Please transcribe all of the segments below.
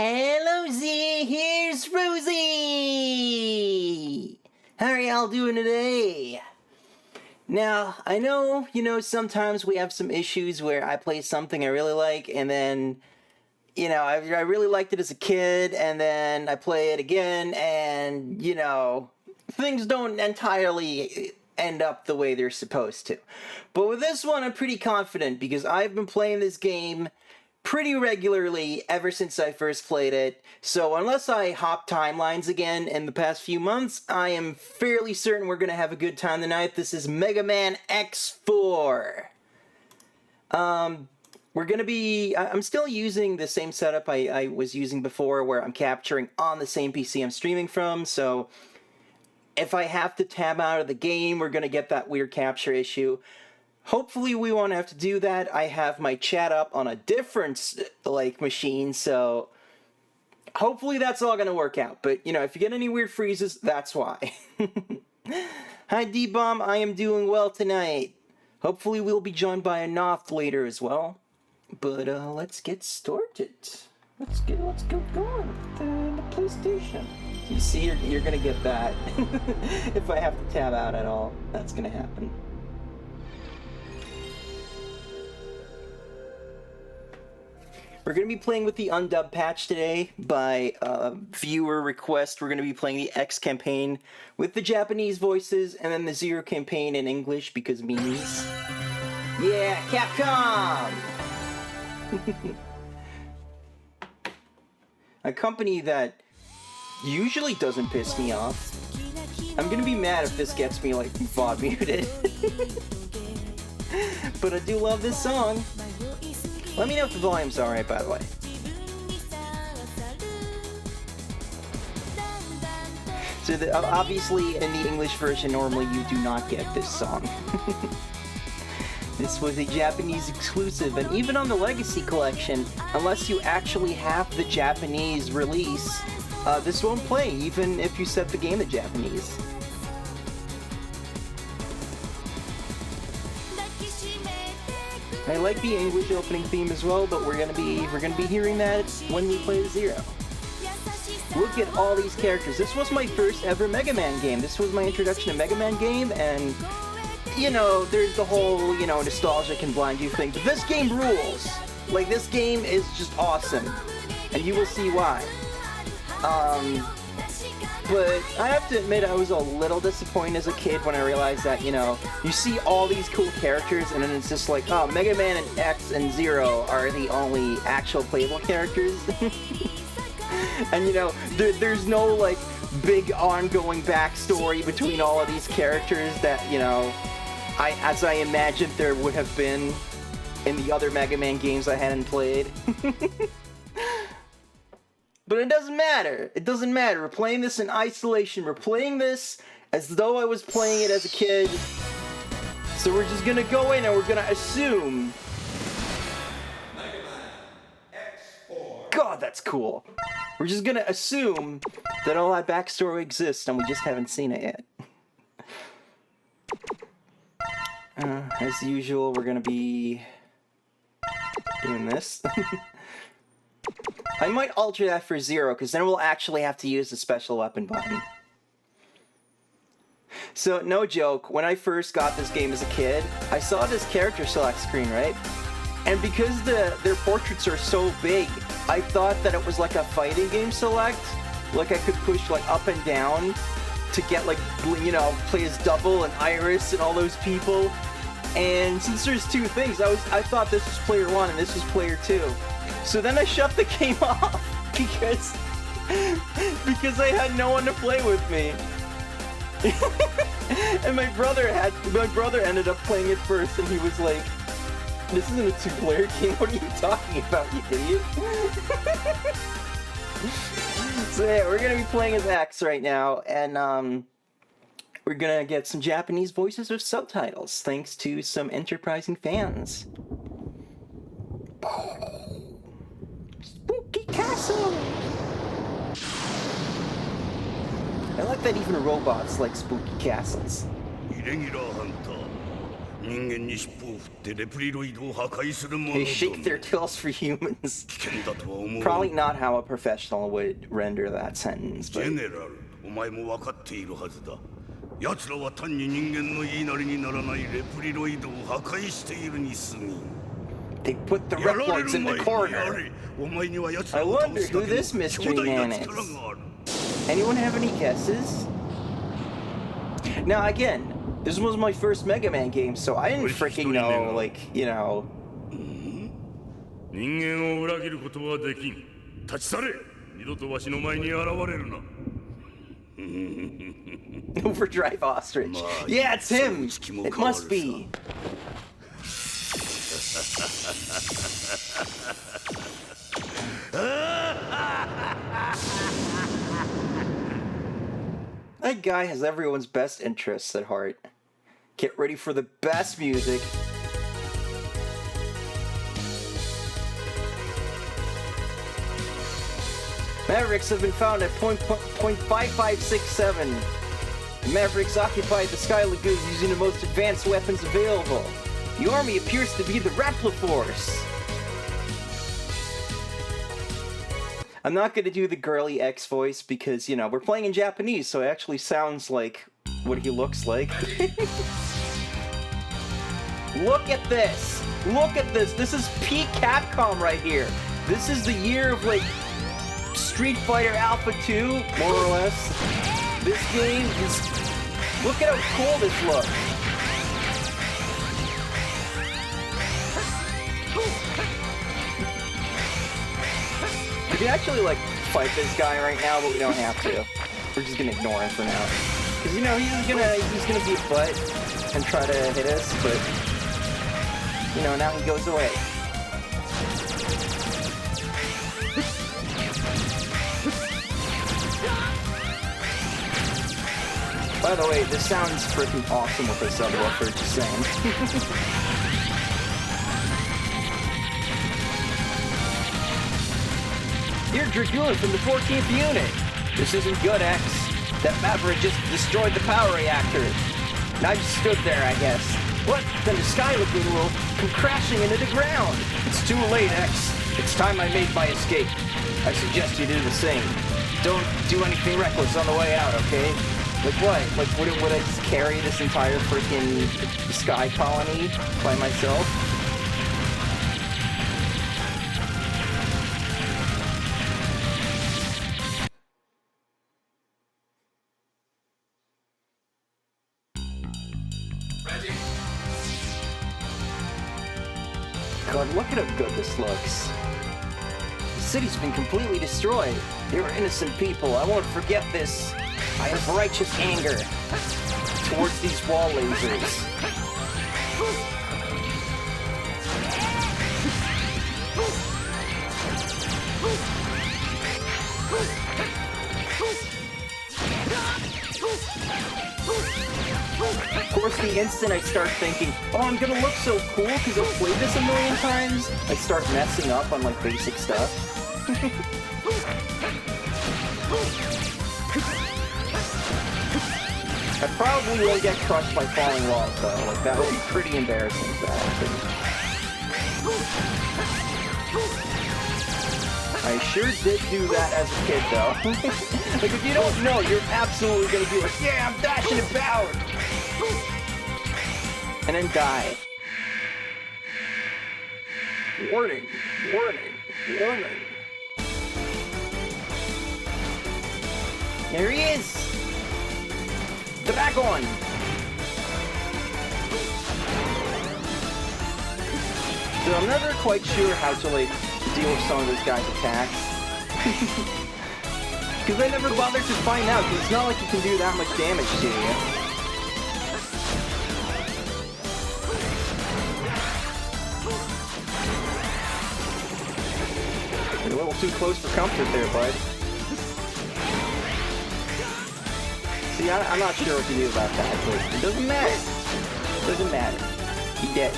Hello Z, here's Rosie! How are y'all doing today? Now, I know, sometimes we have some issues where I play something I really like and then, I really liked it as a kid and then I play it again and, things don't entirely end up the way they're supposed to. But with this one, I'm pretty confident because I've been playing this game pretty regularly ever since I first played it, so unless I hop timelines again in the past few months, I am fairly certain we're going to have a good time tonight. This is Mega Man X4. I'm still using the same setup I was using before, where I'm capturing on the same PC I'm streaming from, so if I have to tab out of the game, we're going to get that weird capture issue. Hopefully we won't have to do that. I have my chat up on a different, machine, so hopefully that's all gonna work out. But, if you get any weird freezes, that's why. Hi, D-Bomb. I am doing well tonight. Hopefully we'll be joined by a Noth later as well. But, let's get started. Let's get going with the PlayStation. You see, you're gonna get that. If I have to tab out at all, that's gonna happen. We're going to be playing with the undubbed patch today. By viewer request, we're going to be playing the X campaign with the Japanese voices, and then the Zero campaign in English because memes. Yeah, Capcom! A company that usually doesn't piss me off. I'm going to be mad if this gets me, VOD muted. But I do love this song. Let me know if the volume's alright, by the way. So, obviously, in the English version, normally you do not get this song. This was a Japanese exclusive, and even on the Legacy Collection, unless you actually have the Japanese release, this won't play, even if you set the game to Japanese. I like the English opening theme as well, but we're gonna be hearing that when we play the Zero. Look at all these characters. This was my first ever Mega Man game. This was my introduction to Mega Man game, and there's the whole nostalgia can blind you thing. But this game rules. This game is just awesome, and you will see why. But I have to admit, I was a little disappointed as a kid when I realized that, you see all these cool characters, and then it's just like, oh, Mega Man and X and Zero are the only actual playable characters. And, there's no, big ongoing backstory between all of these characters that, as I imagined there would have been in the other Mega Man games I hadn't played. But it doesn't matter. It doesn't matter. We're playing this in isolation. We're playing this as though I was playing it as a kid. So we're just gonna go in and we're gonna assume. Mega Man X4. God, that's cool. We're just gonna assume that all that backstory exists and we just haven't seen it yet. As usual, we're gonna be doing this. I might alter that for Zero, because then we'll actually have to use the special weapon button. So, no joke, when I first got this game as a kid, I saw this character select screen, right? And because their portraits are so big, I thought that it was like a fighting game select. Like I could push up and down to get play as Double and Iris and all those people. And since there's two things, I thought this was player 1 and this was player 2. So then I shut the game off because I had no one to play with me. And my brother ended up playing it first, and he was like, "This isn't a two-player game. What are you talking about, you idiot?" So yeah, we're gonna be playing as X right now, and we're gonna get some Japanese voices with subtitles, thanks to some enterprising fans. Spooky Castle! I like that even robots like spooky castles. They shake their tails for humans. Probably not how a professional would render that sentence, but... ジェネラル、お前も分かっているはずだ。奴らは単に人間の言いなりにならないレプリロイドを破壊しているに過ぎん。 They put the Reploids in the corner. I wonder who this mystery man is. Anyone have any guesses? Now again, this was my first Mega Man game, so I didn't freaking know, like, you know. 人間を裏切ることはできん。立ち去れ。二度とわしの前に現れるな。 Overdrive Ostrich. Yeah, it's him. It must be. That guy has everyone's best interests at heart. Get ready for the best music. Mavericks have been found at point 5567. The Mavericks occupied the Sky Lagoon using the most advanced weapons available. The army appears to be the Repliforce. I'm not going to do the girly X voice because, you know, we're playing in Japanese, so it actually sounds like what he looks like. Look at this! Look at this! This is peak Capcom right here. This is the year of, like, Street Fighter Alpha 2, more or less. This game is... Look at how cool this looks. We can actually, like, fight this guy right now, but we don't have to. We're just gonna ignore him for now. Because, you know, he's gonna be a butt and try to hit us, but... You know, now he goes away. By the way, this sounds freaking awesome with this subwoofer, just saying. You're Dragoon from the 14th unit. This isn't good, X. That Maverick just destroyed the power reactor. And I just stood there, I guess. What? Then the Sky Lagoon will come crashing into the ground. It's too late, X. It's time I made my escape. I suggest you do the same. Don't do anything reckless on the way out, okay? Like what? Like would I just carry this entire freaking sky colony by myself? God, look at how good this looks. The city's been completely destroyed. They were innocent people. I won't forget this. I have righteous anger towards these wall lasers. Of course, the instant I start thinking, oh, I'm gonna look so cool because I've played this a million times, I start messing up on, like, basic stuff. I probably will get crushed by falling walls, though. Like, that would be pretty embarrassing if that happened. I sure did do that as a kid, though. Like, if you don't know, you're absolutely gonna be like, yeah, I'm dashing about! And then die. Warning, warning, warning. There he is! Dragon! So I'm never quite sure how to, like, deal with some of this guy's attacks. Because I never bothered to find out, because it's not like he can do that much damage to you. You're a little too close for comfort there, bud. See, I'm not sure what to do about that, but it doesn't matter. It doesn't matter. He dead.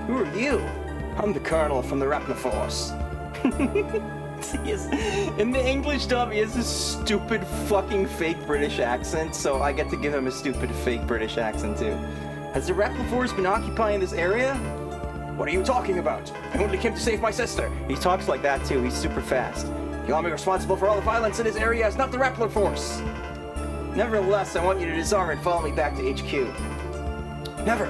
Who are you? I'm the Colonel from the Repla Force. In the English dub, he has this stupid fucking fake British accent, so I get to give him a stupid fake British accent too. Has the Repla Force been occupying this area? What are you talking about? I only came to save my sister. He talks like that too, he's super fast. The army responsible for all the violence in this area is not the Repla Force. Nevertheless, I want you to disarm and follow me back to HQ. Never.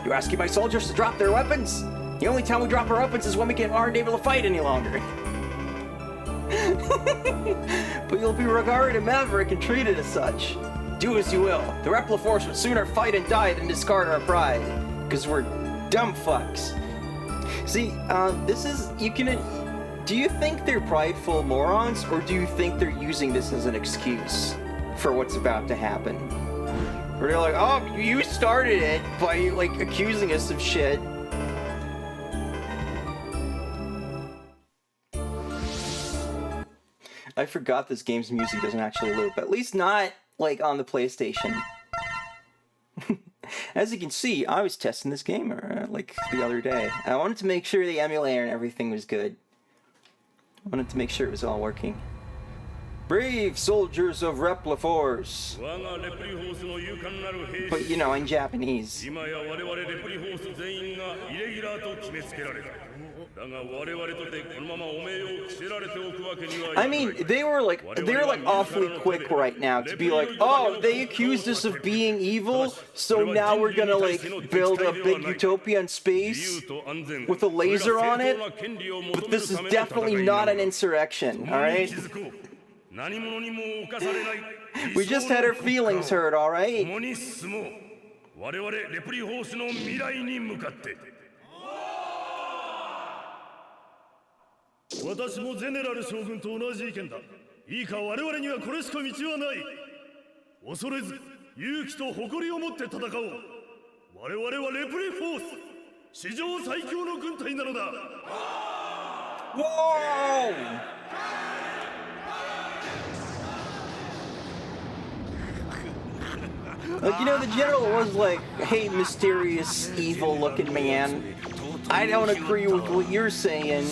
You're asking my soldiers to drop their weapons? The only time we drop our weapons is when we aren't able to fight any longer. But you'll be regarded a maverick and treated as such. Do as you will. The Repla Force would sooner fight and die than discard our pride. Because we're dumb fucks. See, this is, do you think they're prideful morons, or do you think they're using this as an excuse for what's about to happen? Where they're like, oh, you started it by, like, accusing us of shit. I forgot this game's music doesn't actually loop, at least not, like, on the PlayStation. As you can see, I was testing this game, like, the other day. I wanted to make sure the emulator and everything was good. I wanted to make sure it was all working. Brave soldiers of Repla Force. But, you know, in Japanese. I mean, they were like awfully quick right now to be like, oh, they accused us of being evil, so now we're gonna like build a big utopia in space with a laser on it. But this is definitely not an insurrection, alright? We just had our feelings hurt, alright? 私もゼネラル将軍と同じ意見だ。いいか我々にはこれしか道はない。恐れず勇気と誇りを持って戦おう。我々はレプリフォース、史上最強の軍隊なのだ。Whoa! Like, you know, the general was like, hey, mysterious, evil-looking man, I don't agree with what you're saying.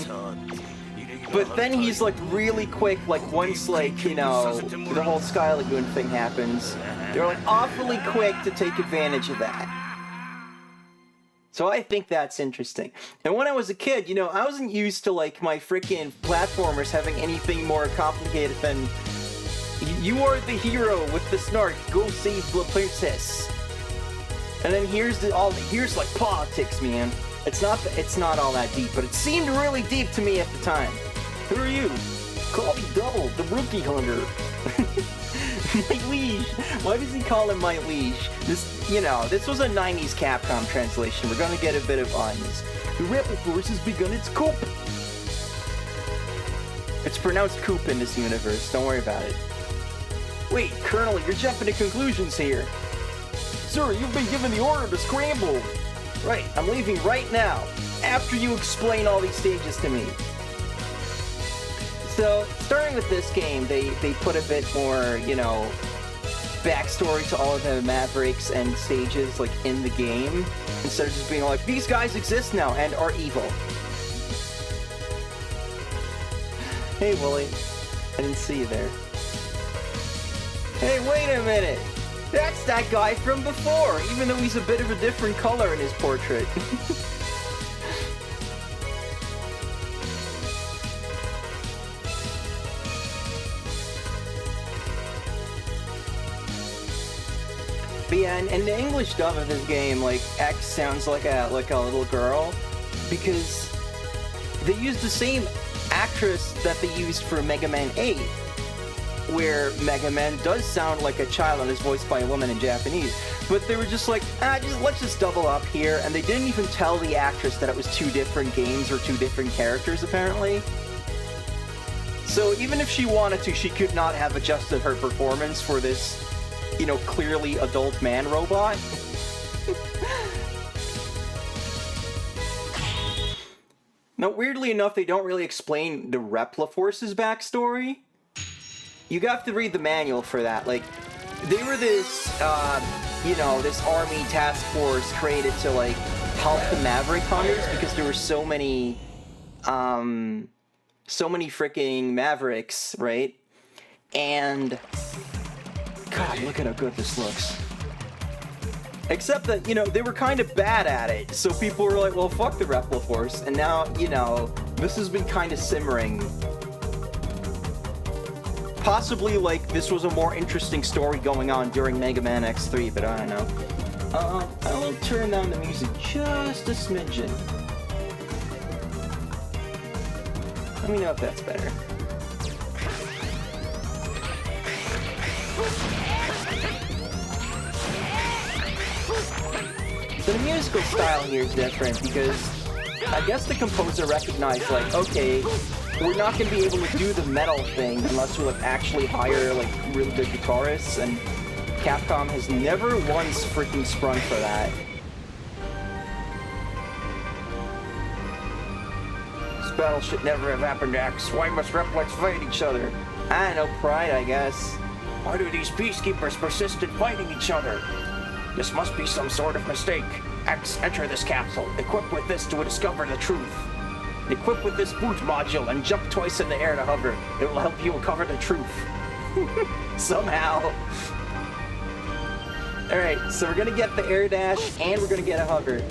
But then he's like really quick, like once like, you know, the whole Sky Lagoon thing happens, they're like awfully quick to take advantage of that. So I think that's interesting. And when I was a kid, you know, I wasn't used to like my freaking platformers having anything more complicated than you are the hero with the snark, go save the princess. And then here's like politics, man. It's not all that deep, but it seemed really deep to me at the time. Who are you? Call me Double, the rookie hunter. My liege. Why does he call him my liege? This, you know, this was a 90s Capcom translation. We're gonna get a bit of uns. The Repla Force has begun its coup. It's pronounced coup in this universe. Don't worry about it. Wait, Colonel, you're jumping to conclusions here. Sir, you've been given the order to scramble. Right, I'm leaving right now, after you explain all these stages to me. So, starting with this game, they put a bit more, you know, backstory to all of the Mavericks and stages, like, in the game, instead of just being like, these guys exist now and are evil. Hey, Wooly. I didn't see you there. Hey, wait a minute! That's that guy from before, even though he's a bit of a different color in his portrait. But yeah, in the English dub of this game, like, X sounds like a little girl, because they used the same actress that they used for Mega Man 8. Where Mega Man does sound like a child and is voiced by a woman in Japanese. But they were just like, let's just double up here, and they didn't even tell the actress that it was two different games or two different characters, apparently. So even if she wanted to, she could not have adjusted her performance for this, you know, clearly adult man robot. Now, weirdly enough, they don't really explain the Repla Force's backstory. You have to read the manual for that. Like, they were this, you know, this army task force created to, like, help the Maverick hunters because there were so many freaking Mavericks, right? And God, look at how good this looks. Except that, you know, they were kind of bad at it, so people were like, well, fuck the Repliforce, and now, you know, this has been kind of simmering. Possibly, like, this was a more interesting story going on during Mega Man X3, but I don't know. I'll turn down the music just a smidgen. Let me know if that's better. So the musical style here is different because I guess the composer recognized, like, okay, we're not going to be able to do the metal thing unless we, like, actually hire, like, really good guitarists, and Capcom has never once freaking sprung for that. This battle should never have happened, X. Why must Replics fight each other? I know, pride, I guess. Why do these peacekeepers persist in fighting each other? This must be some sort of mistake. X, enter this capsule. Equip with this to discover the truth. Equip with this boot module and jump twice in the air to hover. It will help you uncover the truth. Somehow. Alright, so we're gonna get the air dash and we're gonna get a hover.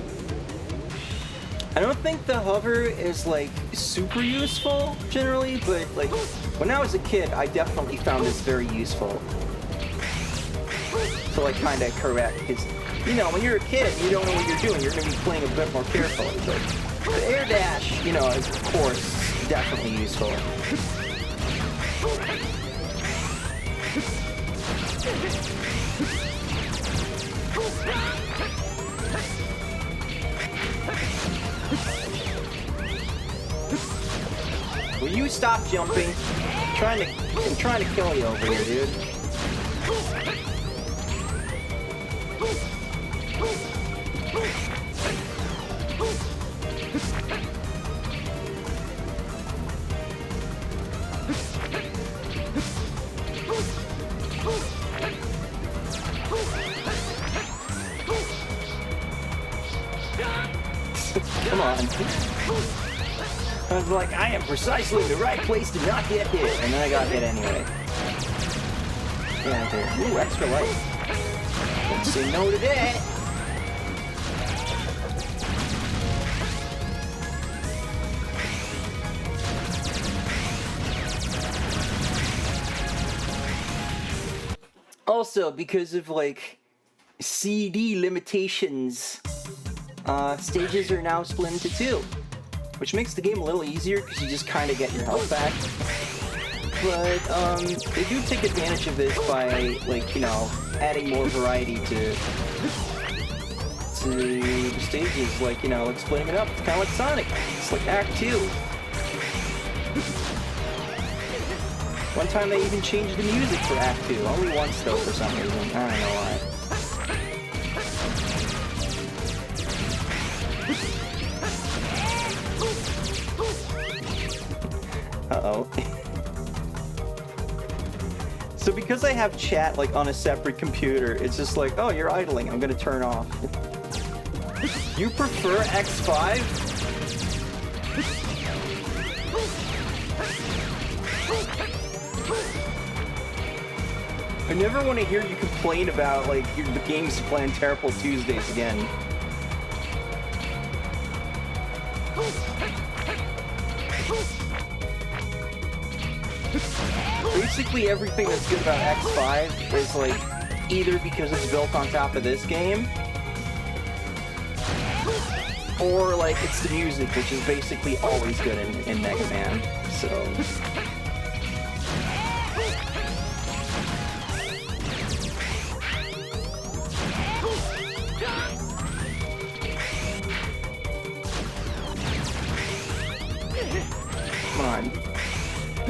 I don't think the hover is, like, super useful, generally, but, like, when I was a kid, I definitely found this very useful. To, like, kind of correct, because, you know, when you're a kid, you don't know what you're doing, you're going to be playing a bit more carefully, but the air dash, you know, is, of course, definitely useful. Will you stop jumping? I'm trying to kill you over here, dude. Come on. I was like, I am precisely the right place to not get hit, and then I got hit anyway. Yeah, there. Ooh, extra life. Don't say no to that. Also, because of, like, CD limitations, stages are now split into two, which makes the game a little easier because you just kind of get your health back. But they do take advantage of this by, like, you know, adding more variety to the stages, like, you know, like splitting it up. It's kind of like Sonic. It's like Act 2. One time they even changed the music for Act 2. Only once, though, for some reason. I don't know why. Uh-oh. So because I have chat, like, on a separate computer, it's just like, oh, you're idling, I'm gonna turn off. You prefer X5? I never want to hear you complain about, like, the game's playing Terrible Tuesdays again. Basically everything that's good about X5 is, like, either because it's built on top of this game, or, like, it's the music, which is basically always good in Mega Man, so... Come on.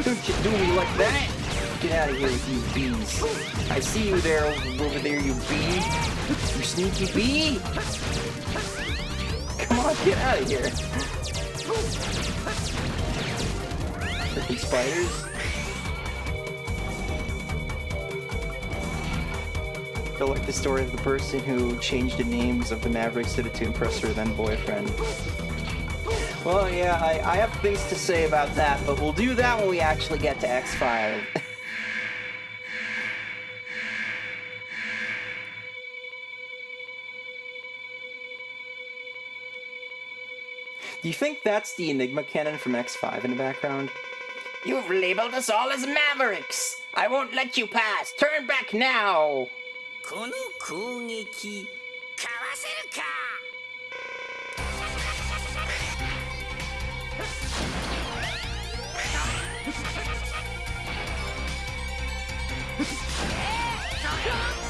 Don't you do me like that! Get out of here with you bees. I see you there, over there, you bee. You sneaky bee! Come on, get out of here. Freaking spiders. felt like the story of the person who changed the names of the Mavericks to impress her then boyfriend. Well, yeah, I have things to say about that, but we'll do that when we actually get to X5. Do you think that's the Enigma cannon from X5 in the background? You've labeled us all as Mavericks! I won't let you pass! Turn back now! この攻撃かわせるか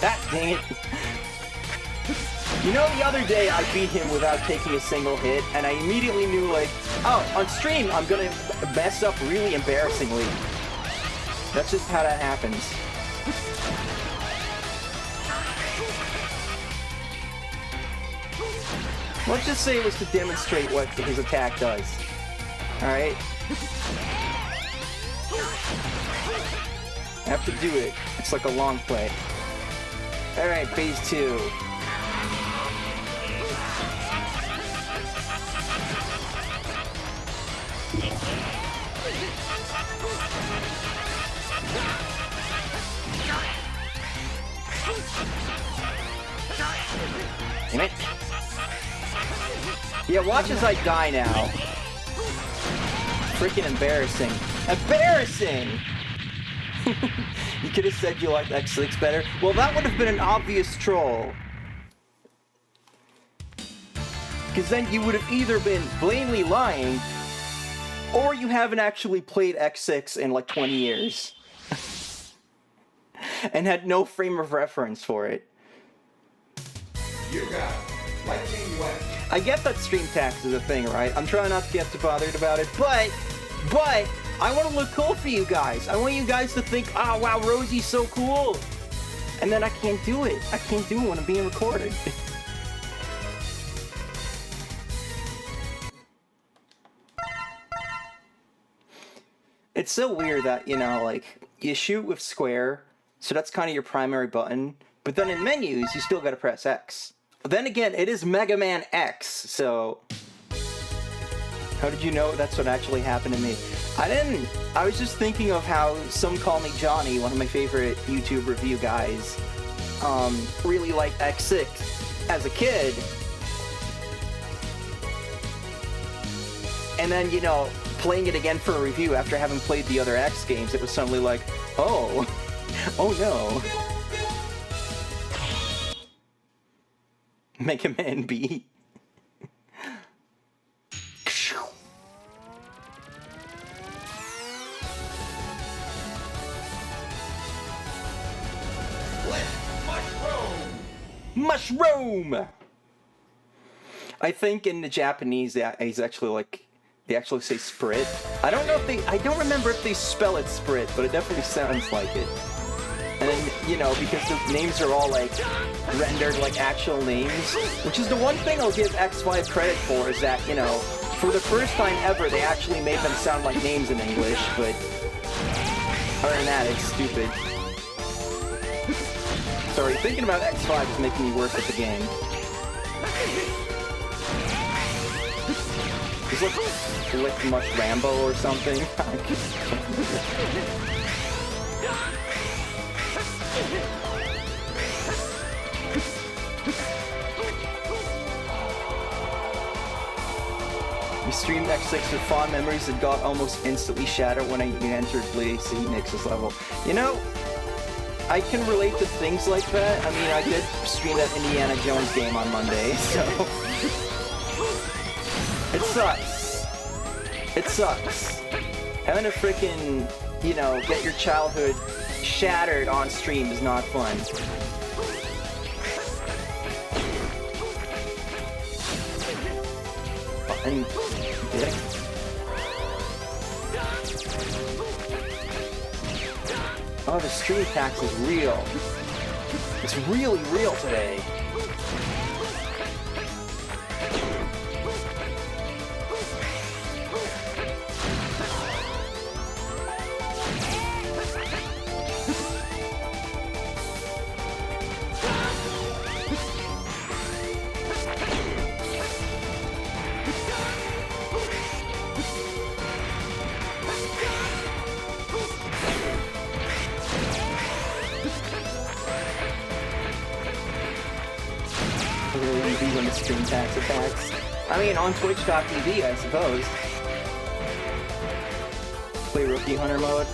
Ah, dang it. You know, the other day I beat him without taking a single hit, and I immediately knew, like, oh, on stream I'm gonna mess up really embarrassingly. That's just how that happens. Let's just say it was to demonstrate what his attack does. Alright? I have to do it. It's like a long play. Alright, phase 2. Damn it. Yeah, watch as I die now. Freaking embarrassing. Embarrassing! You could have said you liked X6 better. Well, that would have been an obvious troll. Because then you would have either been blatantly lying, or you haven't actually played X6 in like 20 years. And had no frame of reference for it. You got it. Like King West. I get that stream tax is a thing, right? I'm trying not to get too bothered about it, but I want to look cool for you guys. I want you guys to think, oh wow, Rosie's so cool. And then I can't do it. I can't do it when I'm being recorded. It's so weird that, you know, like, you shoot with square, so that's kind of your primary button, but then in menus, you still gotta press X. Then again, it is Mega Man X, so... How did you know that's what actually happened to me? I didn't. I was just thinking of how Some Call Me Johnny, one of my favorite YouTube review guys, really liked X6 as a kid. And then, you know, playing it again for a review after having played the other X games, it was suddenly like, oh, oh no. Mega Man B. Mushroom! I think in the Japanese, he's actually like, they actually say sprit. I don't know if they, I don't remember if they spell it sprit, but it definitely sounds like it. And then, you know, because the names are all like rendered like actual names, which is the one thing I'll give X5 credit for, is that, you know, for the first time ever, they actually made them sound like names in English, but other than that, it's stupid. Sorry, thinking about X5 is making me worse at the game. Is like much Rambo or something? We streamed X6 with fond memories that got almost instantly shattered when I entered Blaze Nix's level. You know, I can relate to things like that. I mean, I did stream that Indiana Jones game on Monday, so... It sucks. It sucks. Having to freaking, you know, get your childhood shattered on stream is not fun. Button. Dick. Oh, the stream tax is real. It's really real today. really easy when the stream tax attacks. I mean, on Twitch.tv, I suppose. Play Rookie Hunter mode.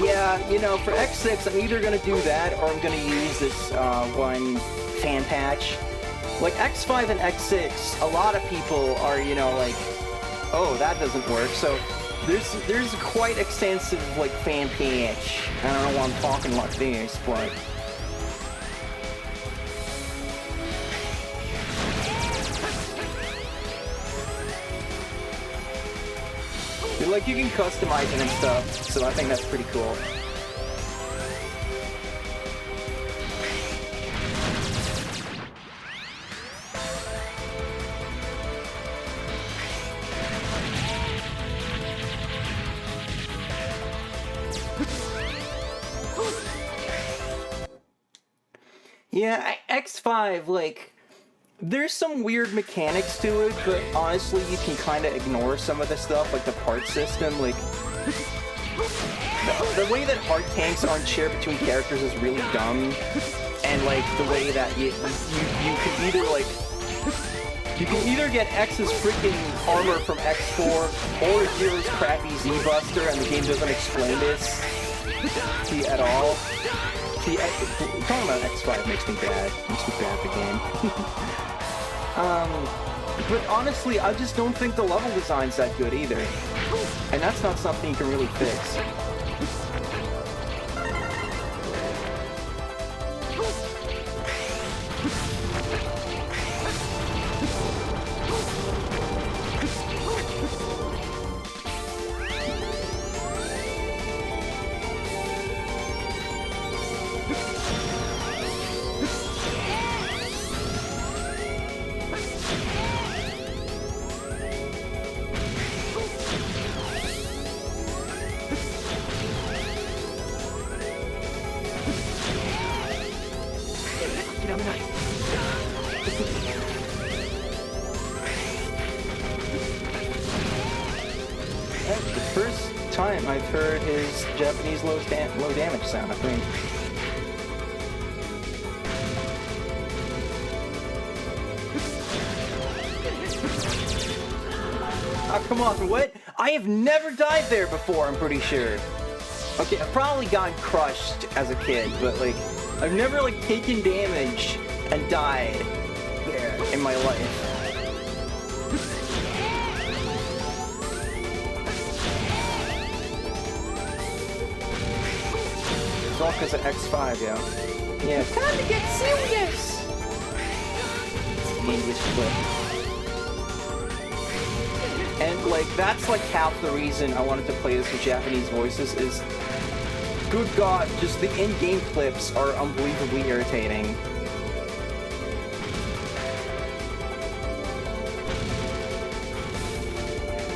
Yeah, you know, for X6, I'm either gonna do that or I'm gonna use this one fan patch. Like X5 and X6, a lot of people are, you know, like, oh, that doesn't work. So there's quite extensive like fan patch. I don't know why I'm talking like this, but. Like, you can customize it and stuff, so I think that's pretty cool. Yeah, X5, like, there's some weird mechanics to it, but honestly, you can kind of ignore some of the stuff, like the part system. Like, the way that heart tanks aren't shared between characters is really dumb, and like the way that you can either like you can either get X's freaking armor from X4 or Zero's crappy Z Buster, and the game doesn't explain this to you at all. See, talking about X5 makes me bad. Makes me bad at the game. But honestly, I just don't think the level design's that good either. And that's not something you can really fix. I've heard his Japanese low damage sound, I think. Oh, come on, what? I have never died there before, I'm pretty sure. Okay, I've probably gotten crushed as a kid, but like, I've never like taken damage and died there in my life. It's all because of X5, yeah. Yeah, time to get serious! It's the English flip. And, like, that's, like, half the reason I wanted to play this with Japanese voices is... Good God, just the in-game clips are unbelievably irritating.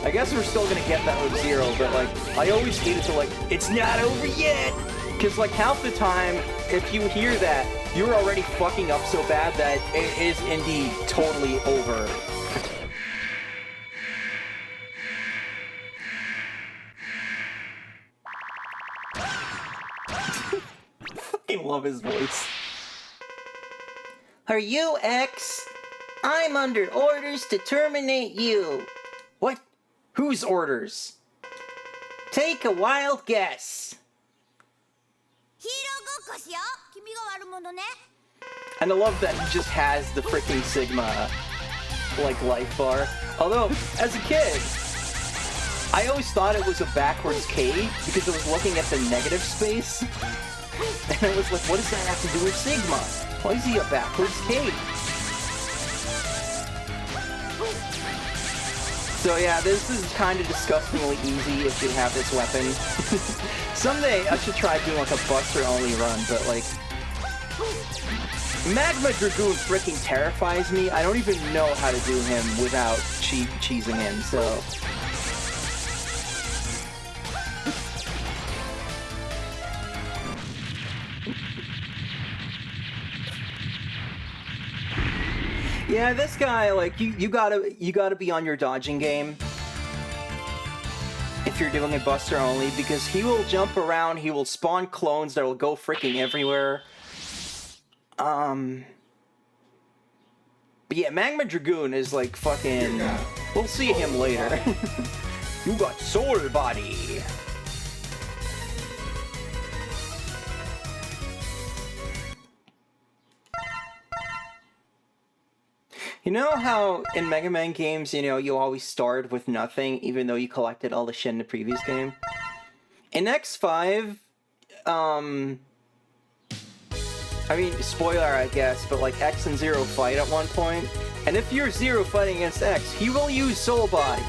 I guess we're still gonna get that with Zero, but, like, I always hated to, like, it's not over yet! Because, like, half the time, if you hear that, you're already fucking up so bad that it is indeed totally over. Fucking love his voice. Are you X? I'm under orders to terminate you. What? Whose orders? Take a wild guess. And I love that he just has the freaking Sigma, like, life bar. Although, as a kid, I always thought it was a backwards K because I was looking at the negative space. And I was like, what does that have to do with Sigma? Why is he a backwards K? So yeah, this is kind of disgustingly easy if you have this weapon. Someday I should try doing like a Buster only run, but like... Magma Dragoon freaking terrifies me. I don't even know how to do him without cheesing him, so... Yeah, this guy, like, you gotta be on your dodging game if you're doing a Buster only, because he will jump around, he will spawn clones that will go freaking everywhere. But yeah, Magma Dragoon is like fucking... We'll see him later. You got Soul Body. You know how in Mega Man games, you know, you always start with nothing, even though you collected all the shit in the previous game? In X5, I mean, spoiler, I guess, but like X and Zero fight at one point, and if you're Zero fighting against X, he will use Soul Body.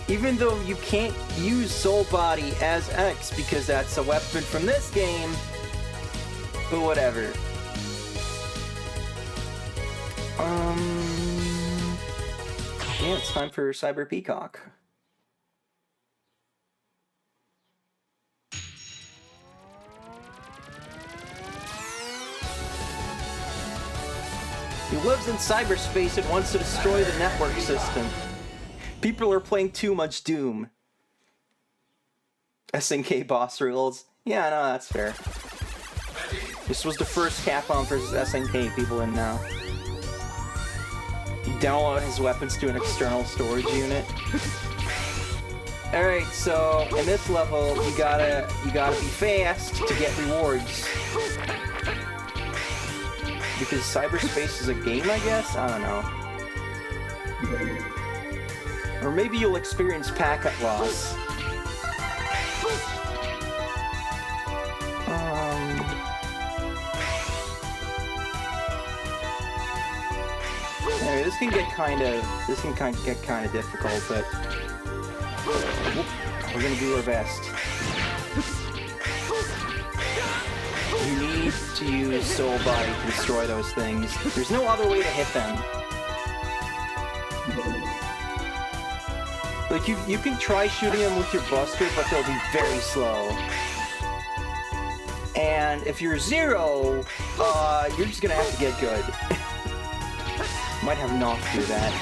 Even though you can't use Soul Body as X because that's a weapon from this game, but whatever. Yeah, it's time for Cyber Peacock. He lives in cyberspace and wants to destroy the network system. People are playing too much Doom. SNK boss rules. Yeah, no, that's fair. This was the first Capcom versus SNK people in now. You download his weapons to an external storage unit. Alright, so in this level, you gotta be fast to get rewards. Because cyberspace is a game, I guess? I don't know. Or maybe you'll experience packet loss. Anyway, this can get kind of difficult, but we're gonna do our best. You need to use Soul Body to destroy those things. There's no other way to hit them. Like, you can try shooting them with your Buster, but they'll be very slow. And if you're Zero, you're just gonna have to get good. Might have Noth do that.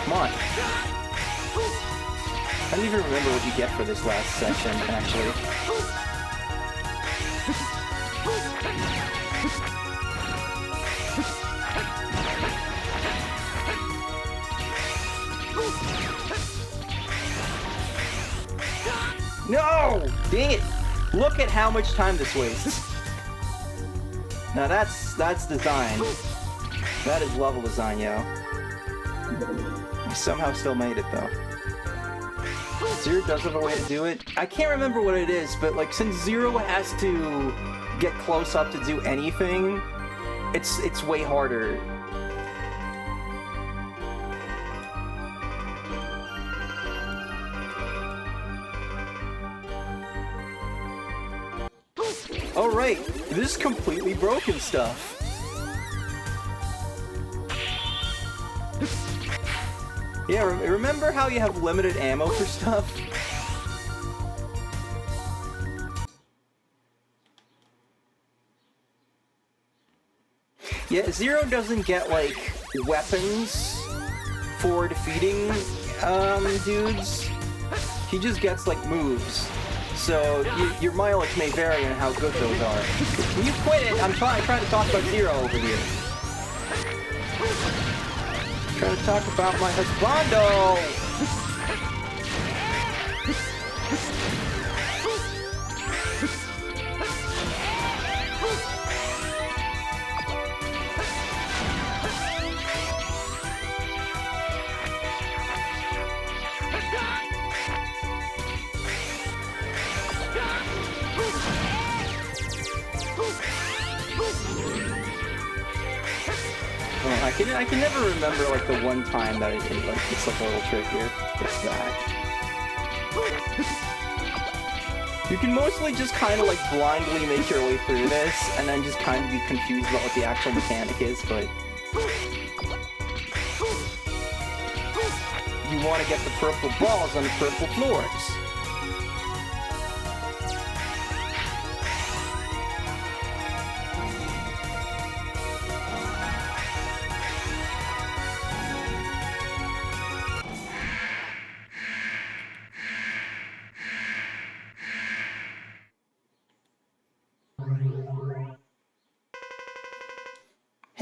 Come on. I don't even remember what you get for this last section, actually. No! Dang it! Look at how much time this wastes. Now that's design. That is level design, yo. I somehow still made it though. Zero does have a way to do it. I can't remember what it is, but like since Zero has to get close up to do anything, it's way harder. Oh right, this is completely broken stuff. Yeah, remember how you have limited ammo for stuff? Yeah, Zero doesn't get, like, weapons for defeating, dudes. He just gets, like, moves. So, your mileage may vary on how good those are. When you quit it, I'm trying to talk about Zero over here. Trying to talk about my husbando! I can never remember like the one time that it's like a little trickier. It's that. You can mostly just kind of like blindly make your way through this, and then just kind of be confused about what the actual mechanic is, but you want to get the purple balls on the purple floors.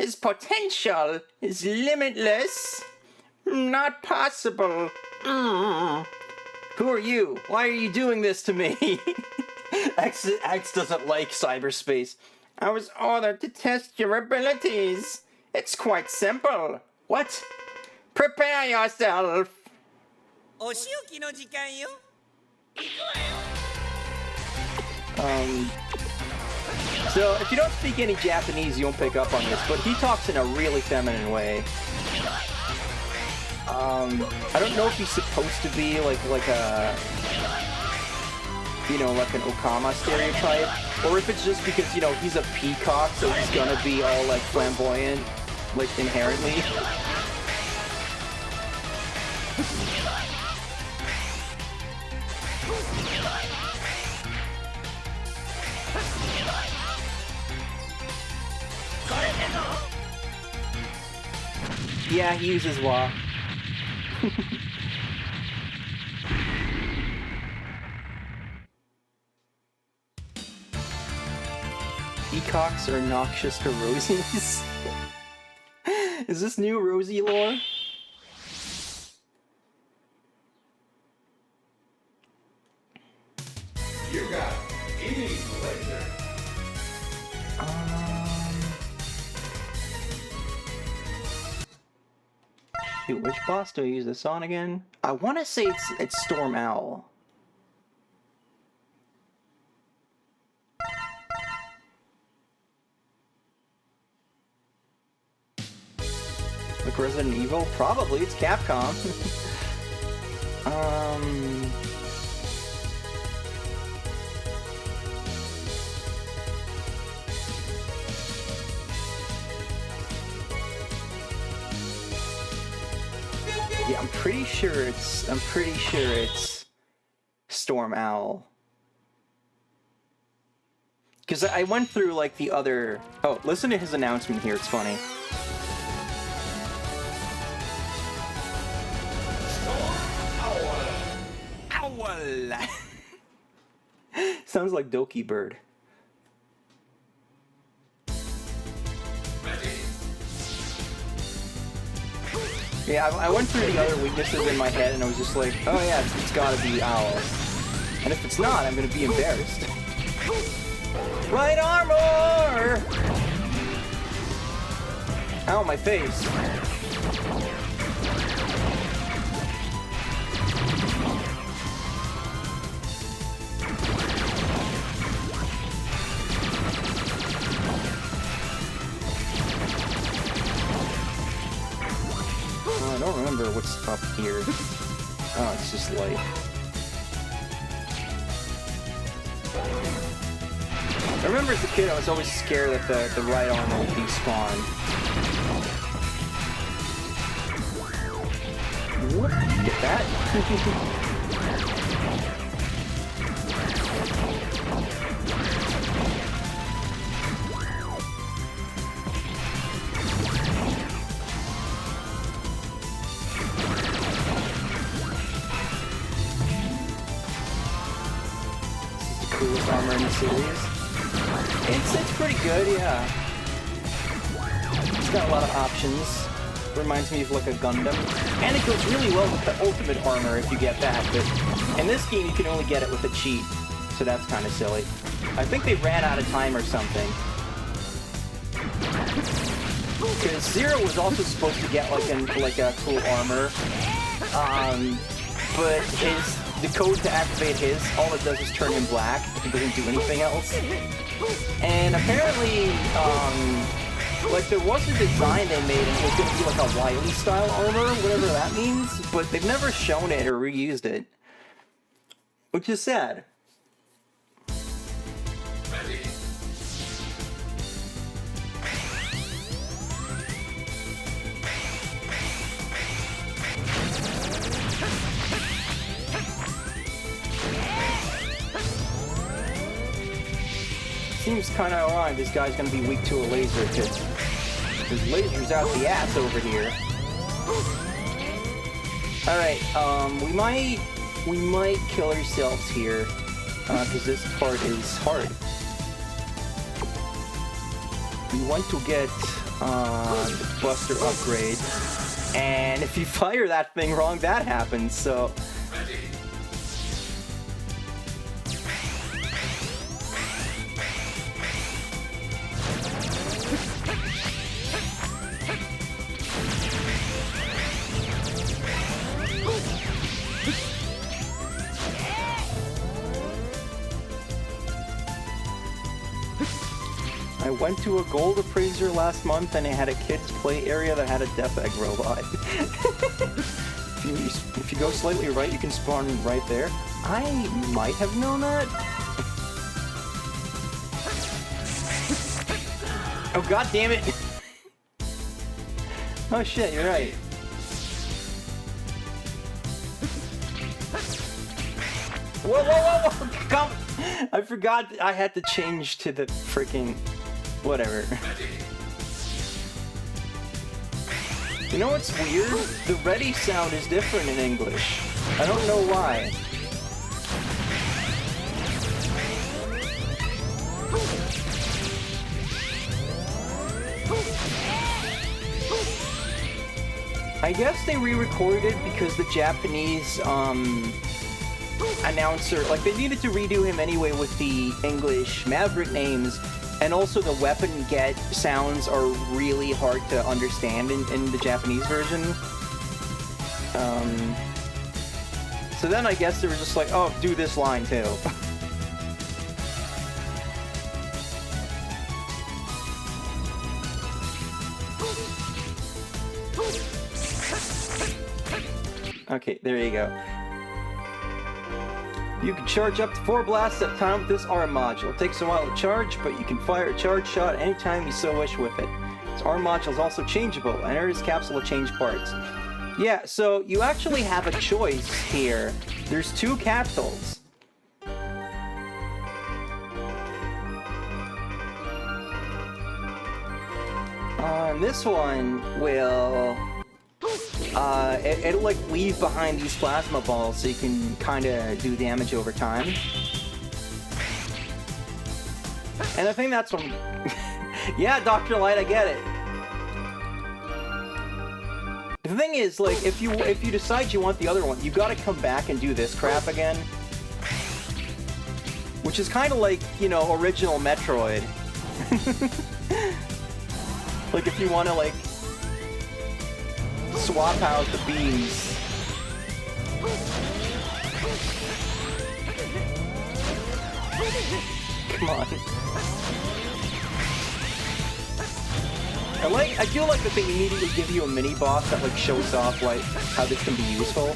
His potential is limitless. Not possible. Who are you? Why are you doing this to me? X doesn't like cyberspace. I was ordered to test your abilities. It's quite simple. What? Prepare yourself. お仕置きの時間よ。 So if you don't speak any Japanese, you won't pick up on this, but he talks in a really feminine way. I don't know if he's supposed to be like a, you know, like an Okama stereotype, or if it's just because, you know, he's a peacock, so he's gonna be all like flamboyant, like inherently. Yeah, he uses law. Peacocks are noxious to rosies. Is this new Rosie lore? You got any laser. Dude, which boss do I use this on again? I want to say it's Storm Owl. Like Resident Evil? Probably, it's Capcom. Yeah, I'm pretty sure it's Storm Owl. Because I went through like the other... Oh, listen to his announcement here, it's funny. Owl! Sounds like Doki Bird. Yeah, I went through the other weaknesses in my head and I was just like, oh yeah, it's gotta be Owl. And if it's not, I'm gonna be embarrassed. Right armor! Ow, my face. I don't remember what's up here. Oh, it's just light. I remember as a kid I was always scared that the right armor would despawn. Whoop, get that? Coolest armor in the series. It's pretty good, yeah. It's got a lot of options. Reminds me of like a Gundam. And it goes really well with the ultimate armor if you get that, but in this game you can only get it with a cheat. So that's kind of silly. I think they ran out of time or something. Because Zero was also supposed to get like a cool armor. But the code to activate his, all it does is turn him black. It doesn't do anything else. And apparently, like there was a design they made and it was going to be like a Wily style armor, whatever that means, but they've never shown it or reused it. Which is sad. Seems kind of ironic this guy's gonna be weak to a laser, because there's lasers out the ass over here. Alright, we might kill ourselves here, because this part is hard. We want to get the Buster upgrade. And if you fire that thing wrong, that happens, so... I went to a gold appraiser last month and it had a kids play area that had a death egg robot. If you go slightly right, you can spawn right there. I might have known that. Oh god damn it! Oh shit, you're right. Whoa, whoa, whoa, whoa! Come! I forgot I had to change to the freaking... whatever. You know what's weird? The ready sound is different in English. I don't know why. I guess they re-recorded it because the Japanese announcer, like, they needed to redo him anyway with the English Maverick names, and also the weapon get sounds are really hard to understand in the Japanese version. So then I guess they were just like, oh, do this line too. Okay, there you go. You can charge up to 4 blasts at a time with this ARM module. It takes a while to charge, but you can fire a charge shot anytime you so wish with it. This ARM module is also changeable. Enter this capsule to change parts. Yeah, so you actually have a choice here. There's 2 capsules. This one will... it'll like leave behind these plasma balls so you can kind of do damage over time. And I think that's what... Yeah, Dr. Light, I get it. The thing is, like, if you decide you want the other one, you gotta come back and do this crap again. Which is kind of like, you know, original Metroid. Like, if you want to, like, swap out the beams. Come on. I feel like that they immediately give you a mini boss that like shows off like how this can be useful.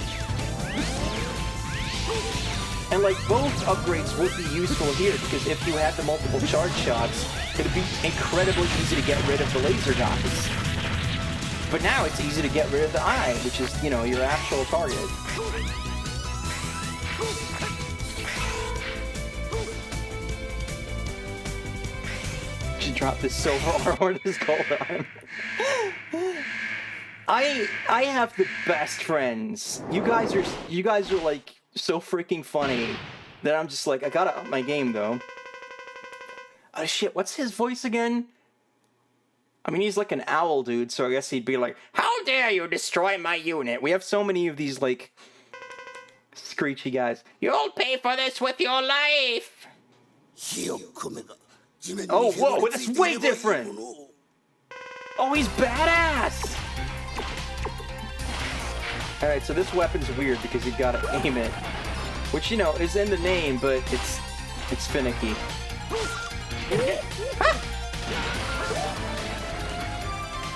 And like both upgrades would be useful here because if you had the multiple charge shots, it'd be incredibly easy to get rid of the laser guys. But now it's easy to get rid of the eye, which is, you know, your actual target. Should drop this silver armor or this gold arm. I have the best friends. You guys are like so freaking funny that I'm just like, I gotta up my game though. Oh shit, what's his voice again? I mean, he's like an owl dude, so I guess he'd be like, how dare you destroy my unit? We have so many of these, like, screechy guys. You'll pay for this with your life! Oh, whoa, that's way different! Oh, he's badass! Alright, so this weapon's weird because you gotta aim it. Which, you know, is in the name, but it's finicky.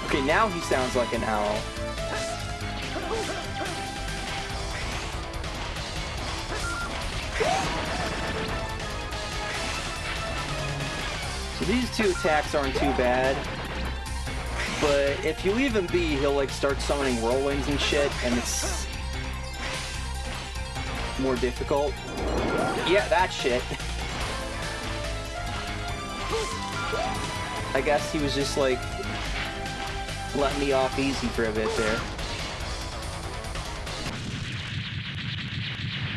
Okay, now he sounds like an owl. So these 2 attacks aren't too bad. But if you leave him be, he'll like start summoning whirlwinds and shit, and it's more difficult. Yeah, that shit. I guess he was just like, let me off easy for a bit there.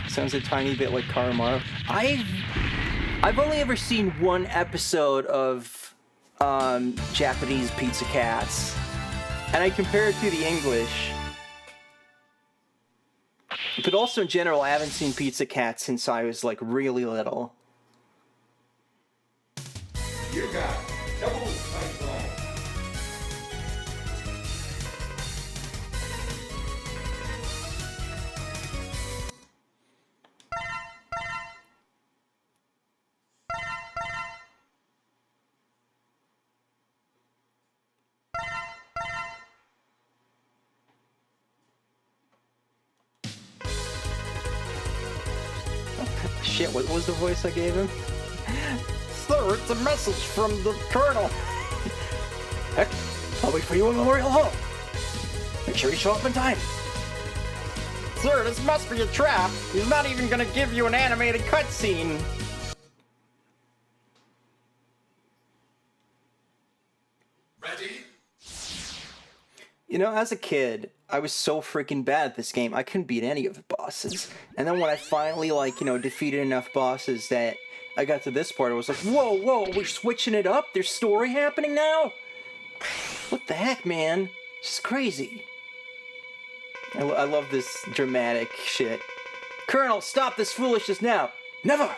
Sounds a tiny bit like Karma. I've only ever seen one episode of Japanese Pizza Cats, and I compare it to the English. But also in general, I haven't seen Pizza Cats since I was like really little. You got double nice ball. Shit, what was the voice I gave him? Sir, it's a message from the Colonel. Heck, I'll wait for you in Memorial Hall. Make sure you show up in time. Sir, this must be a trap. He's not even gonna give you an animated cutscene. Ready? You know, as a kid, I was so freaking bad at this game, I couldn't beat any of the bosses. And then when I finally, like, you know, defeated enough bosses that I got to this part, I was like, whoa, we're switching it up? There's story happening now? What the heck, man? This is crazy. I love this dramatic shit. Colonel, stop this foolishness now. Never!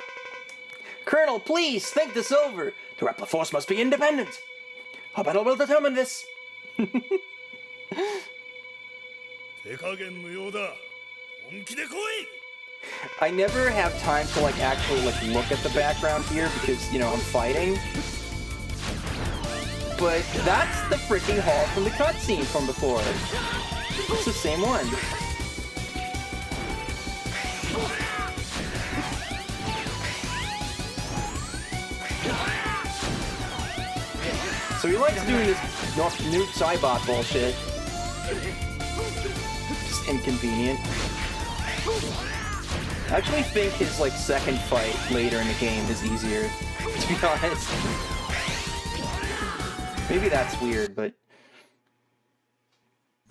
Colonel, please, think this over. The Repli Force must be independent. Our battle will determine this. 手加減無用だ。本気で来い。 I never have time to like actually like look at the background here because, you know, I'm fighting. But that's the freaking hall from the cutscene from before. It's the same one. So he likes doing this new Cybot bullshit. It's inconvenient. I actually think his like second fight later in the game is easier, to be honest. Maybe that's weird, but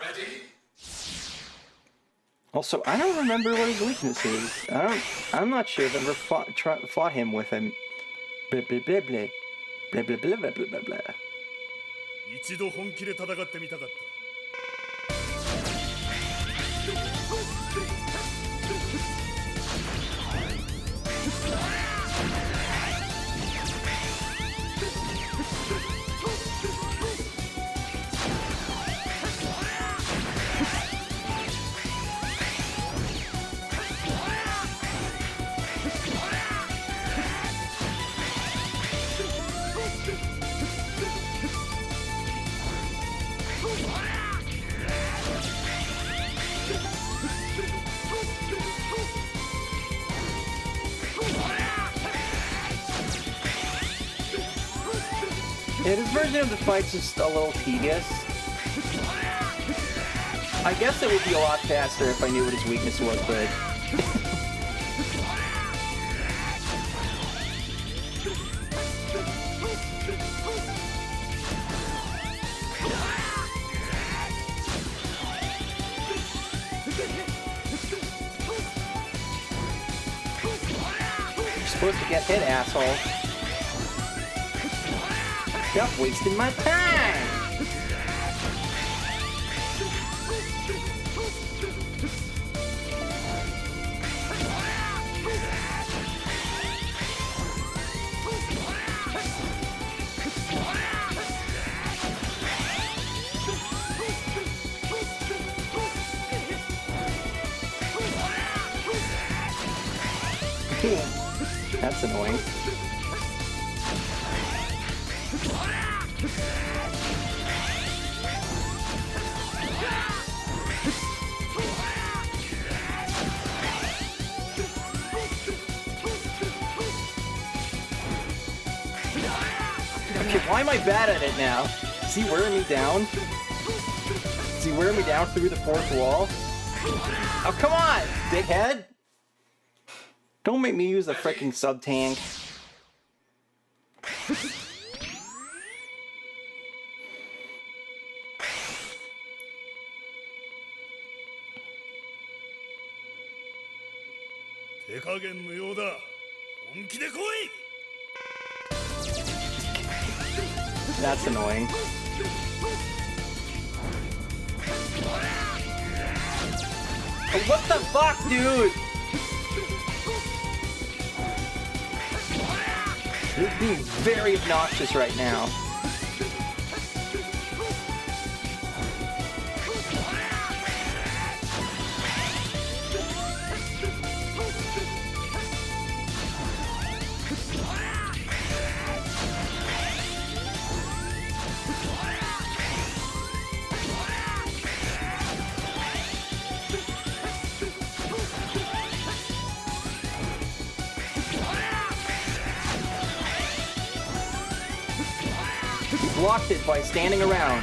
Ready? also I don't remember what his weakness is. I'm not sure if I've ever fought him with him. Blah blah blah blah blah blah blah blah blah blah. 一度本気で戦ってみたかった。 Yeah, this version of the fight's just a little tedious. I guess it would be a lot faster if I knew what his weakness was, but... You're supposed to get hit, asshole. Stop wasting my time! That's annoying. Okay, why am I bad at it now? Is he wearing me down? Is he wearing me down through the fourth wall? Oh, come on, dickhead! Don't make me use a freaking sub-tank. That's annoying. What the fuck, dude? You're being very obnoxious right now. Blocked it by standing around.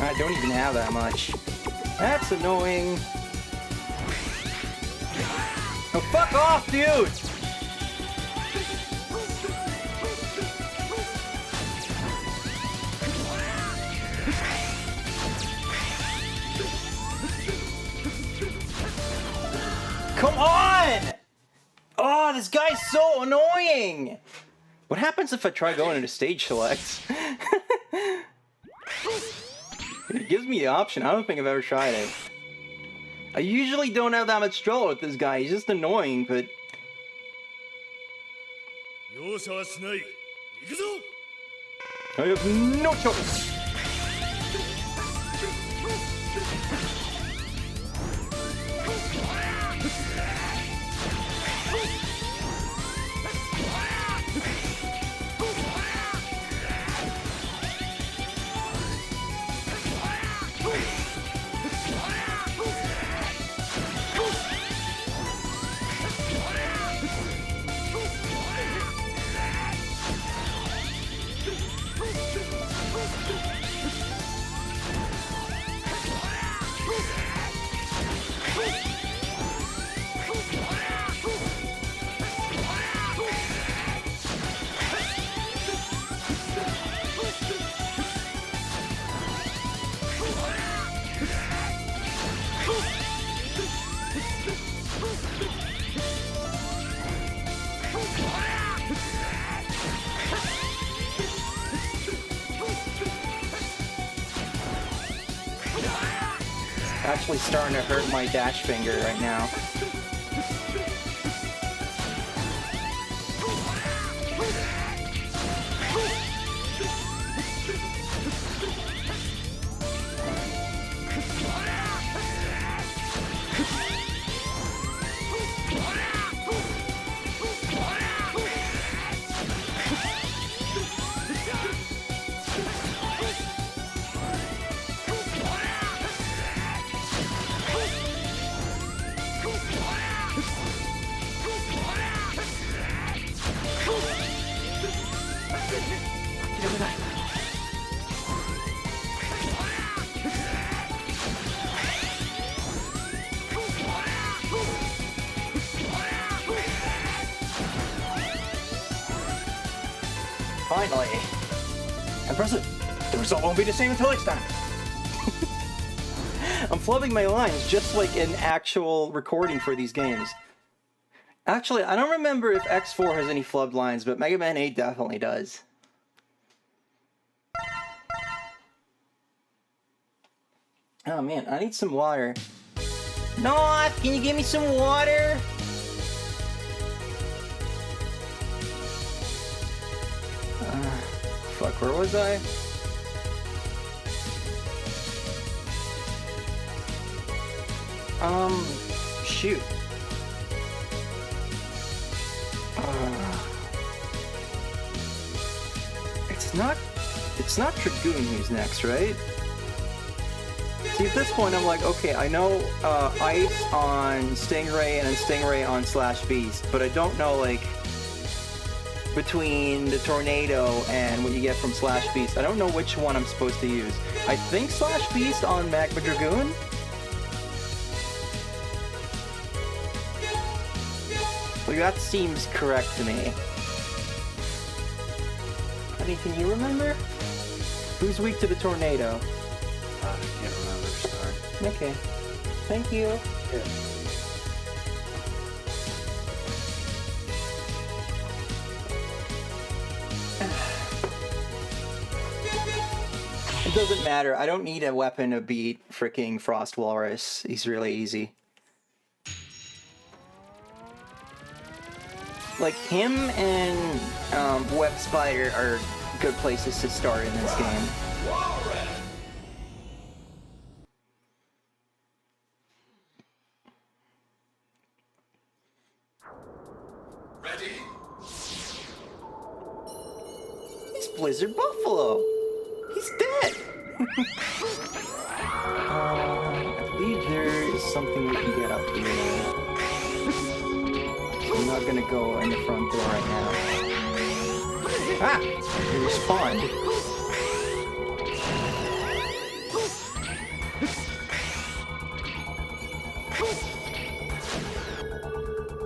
I don't even have that much. That's annoying. Oh, fuck off, dude! Come on! Oh, this guy's so annoying! What happens if I try going into stage select? It gives me the option. I don't think I've ever tried it. I usually don't have that much trouble with this guy. He's just annoying, but... 容赦はしない。行くぞ。 I have no choice. Actually starting to hurt my dash finger right now. Finally. And press it. The result won't be the same until next time. I'm flubbing my lines just like an actual recording for these games. Actually, I don't remember if X4 has any flubbed lines, but Mega Man 8 definitely does. Oh man, I need some water. Noth, can you give me some water? Fuck, where was I? Shoot. It's not Dragoon who's next, right? See, at this point, I'm like, okay, I know Ice on Stingray and then Stingray on Slash Beast, but I don't know, like, between the Tornado and what you get from Slash Beast. I don't know which one I'm supposed to use. I think Slash Beast on Magma Dragoon? Like, that seems correct to me. Honey, can you remember? Who's weak to the Tornado? I can't remember, sorry. Okay. Thank you. Yeah. It doesn't matter. I don't need a weapon to beat freaking Frost Walrus. He's really easy. Like, him and Web Spider are good places to start in this game. Ready? He's Blizzard Buffalo. He's dead. I believe there is something we can get up here. So I'm not gonna go in the front door right now. Ah! He respawned.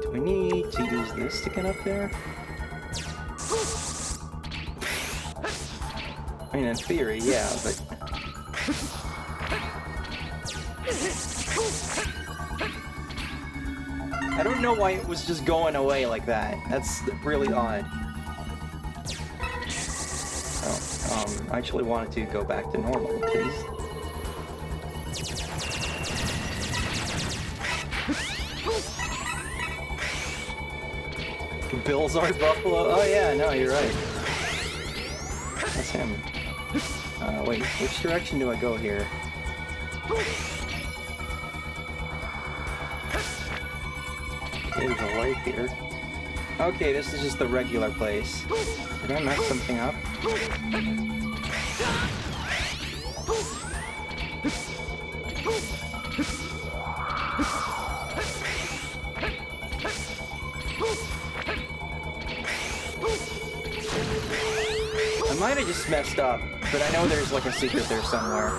Do we need to use this to get up there? I mean, in theory, yeah, but... I don't know why it was just going away like that. That's really odd. Oh, I actually wanted to go back to normal, please. Bill's our Buffalo? Oh yeah, no, you're right. That's him. Wait, which direction do I go here? There's a light here. Okay, this is just the regular place. Did I mess something up? I might have just messed up, but I know there's like a secret there somewhere.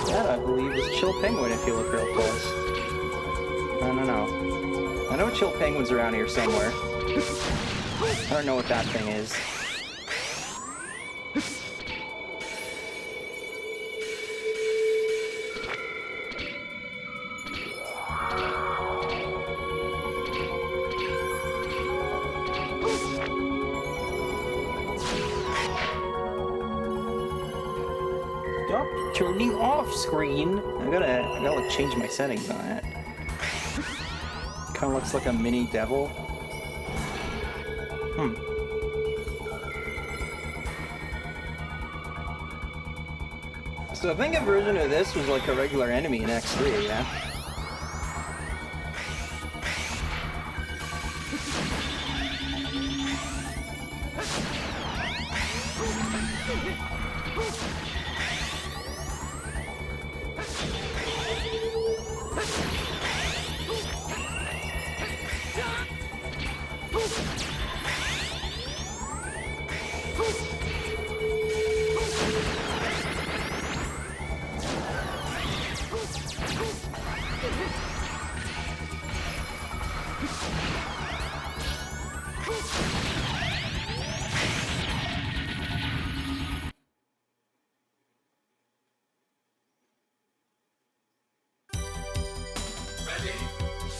That, I believe, is Chill Penguin if you look real close. I don't know. I know Chill Penguin's around here somewhere. I don't know what that thing is. Stop turning off screen. I gotta like change my settings on it. Kind of looks like a mini devil. So I think a version of this was like a regular enemy in X3, yeah?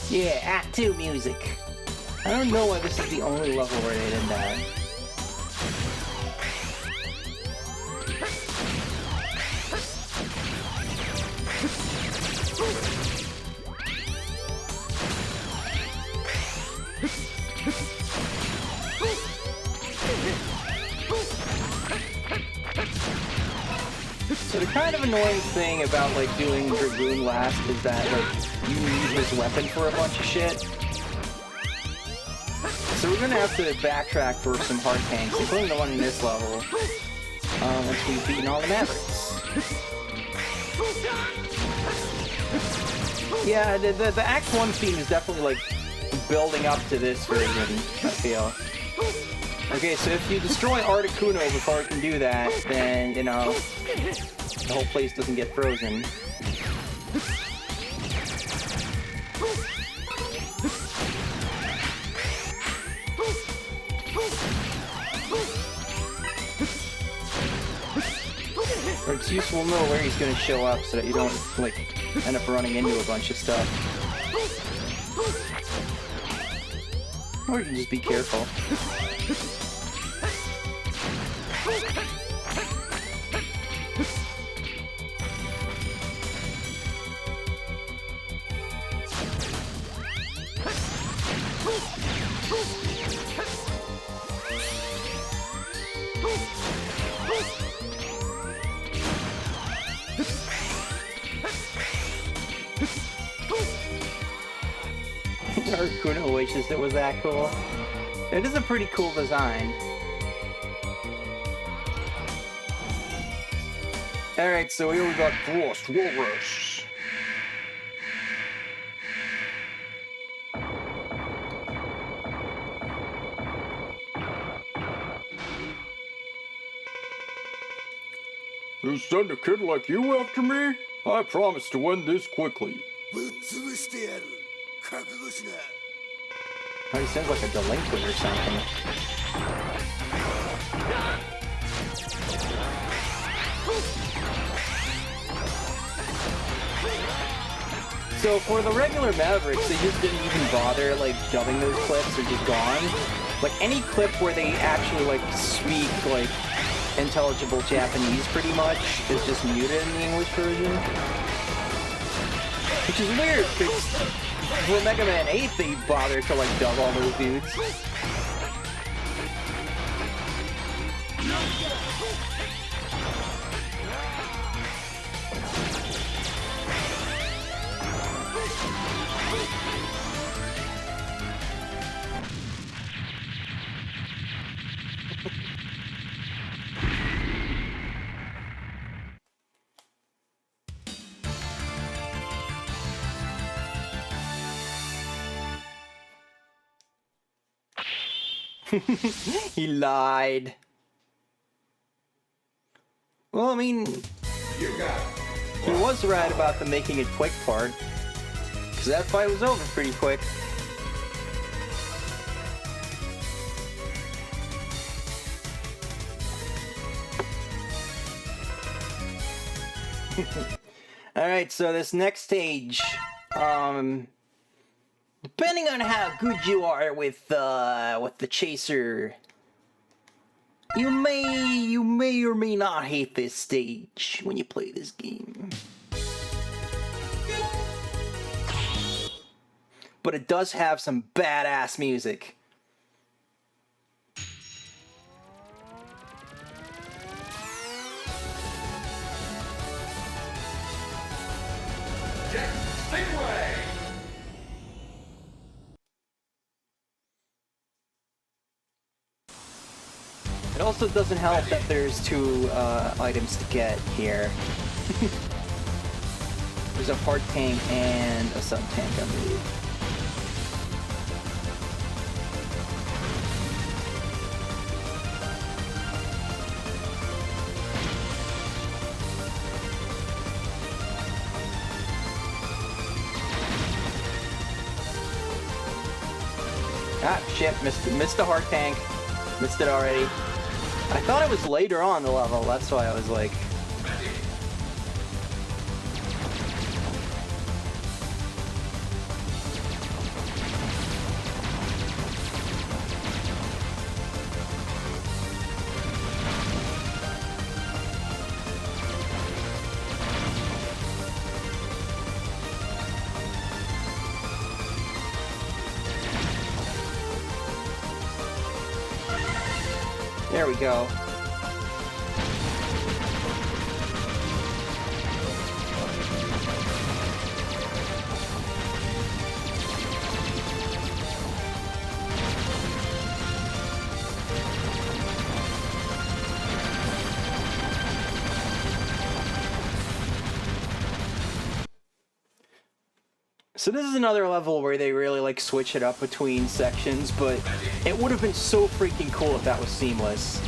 Yeah, Act 2 music. I don't know why this is the only level where they did that. so the kind of annoying thing about like doing Dragoon last is that like you need his weapon for a bunch of shit. So we're gonna have to backtrack for some hard tanks, including the one in this level, once we've beaten all the Mavericks. Yeah, the Act 1 theme is definitely like building up to this version, I feel. Okay, so if you destroy Articuno before it can do that, then, you know, the whole place doesn't get frozen. Or it's useful to know where he's gonna show up so that you don't, like, end up running into a bunch of stuff. Or you can just be careful. Articuno wishes it was that cool. It is a pretty cool design. Alright, so here we got Frost Walrus. You send a kid like you after me? I promise to win this quickly. Oh, he sounds like a delinquent or something. So for the regular Mavericks, they just didn't even bother like dubbing those clips, they're just gone. Like any clip where they actually like speak like intelligible Japanese pretty much is just muted in the English version. Which is weird, because for Mega Man 8 they bothered to like dub all those dudes. He lied. Well, I mean, he was right about the making it quick part, because that fight was over pretty quick. Alright, so this next stage, depending on how good you are with the chaser, you may or may not hate this stage when you play this game. But it does have some badass music. Jet Stingray! It also doesn't help that there's two items to get here. There's a hard tank and a sub tank, I believe. Ah, shit, missed the hard tank. Missed it already. I thought it was later on the level, that's why I was like... There we go. So this is another level where they really like switch it up between sections, but it would have been so freaking cool if that was seamless.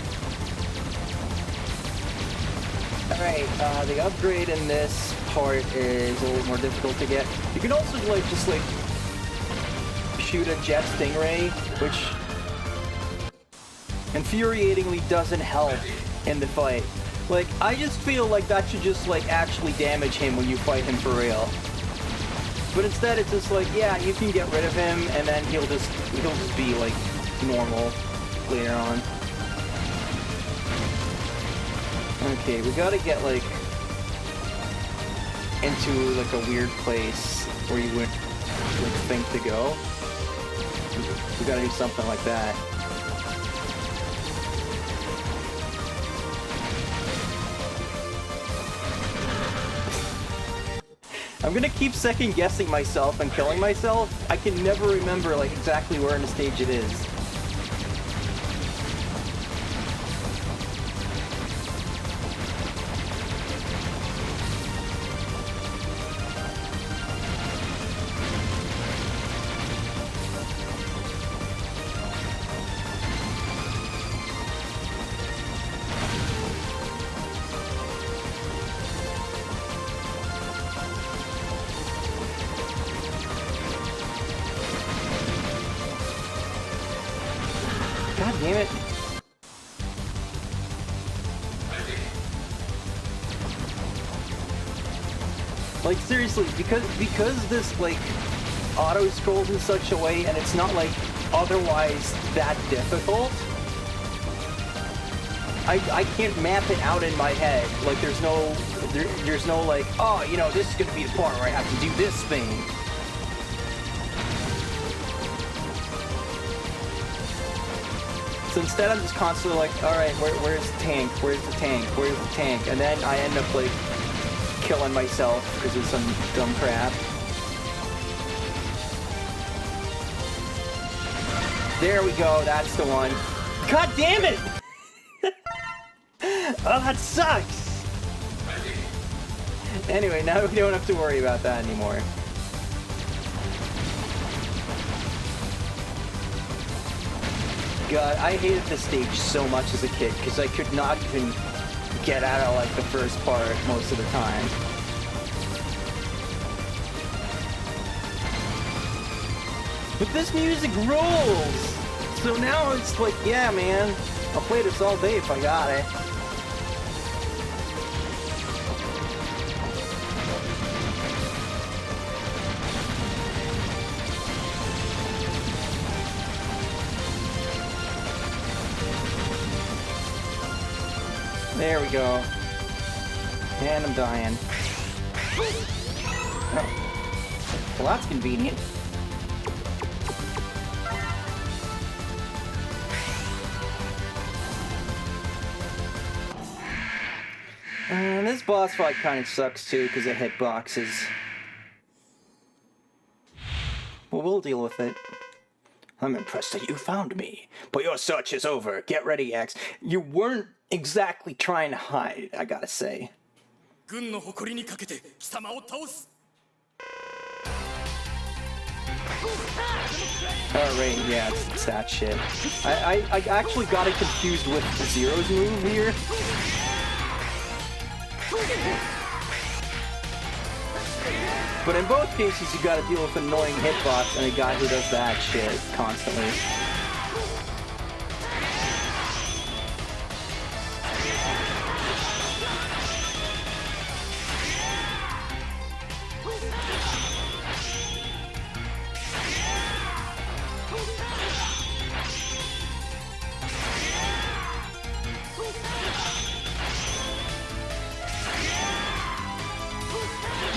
Alright, the upgrade in this part is a little more difficult to get. You can also like just like shoot a jet stingray, which infuriatingly doesn't help in the fight. Like, I just feel like that should just like actually damage him when you fight him for real. But instead it's just like, yeah, you can get rid of him and then he'll just be like normal later on. Okay, we gotta get like into like a weird place where you would like think to go. We gotta do something like that. I'm gonna keep second guessing myself and killing myself. I can never remember like exactly where in the stage it is. God damn it. Like seriously, because this like auto scrolls in such a way and it's not like otherwise that difficult, I can't map it out in my head. Like there's no like, oh, you know, this is gonna be the part where I have to do this thing. So instead I'm just constantly like, alright, where's the tank? Where's the tank? Where's the tank? And then I end up like killing myself because of some dumb crap. There we go, that's the one. God damn it! Oh, that sucks! Anyway, now we don't have to worry about that anymore. God, I hated this stage so much as a kid because I could not even get out of like the first part most of the time. But this music rules! So now it's like, yeah man, I'll play this all day if I got it. There we go. And I'm dying. Oh. Well, that's convenient. This boss fight kind of sucks too because of hitboxes. Well, we'll deal with it. I'm impressed that you found me, but your search is over. Get ready, X. You weren't exactly trying to hide, I gotta say. Alright, yeah, it's that shit. I actually got it confused with Zero's move here. But in both cases, you gotta deal with an annoying hitbox and a guy who does that shit constantly.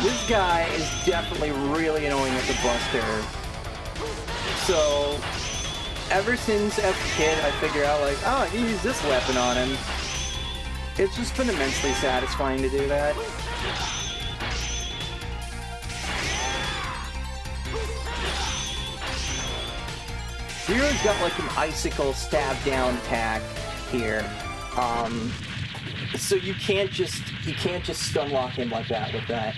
This guy is definitely really annoying with the Buster. So, ever since as a kid, I figure out like, oh, I can use this weapon on him. It's just been immensely satisfying to do that. Zero's got like an icicle stab down attack here. So you can't just stun lock him like that with that.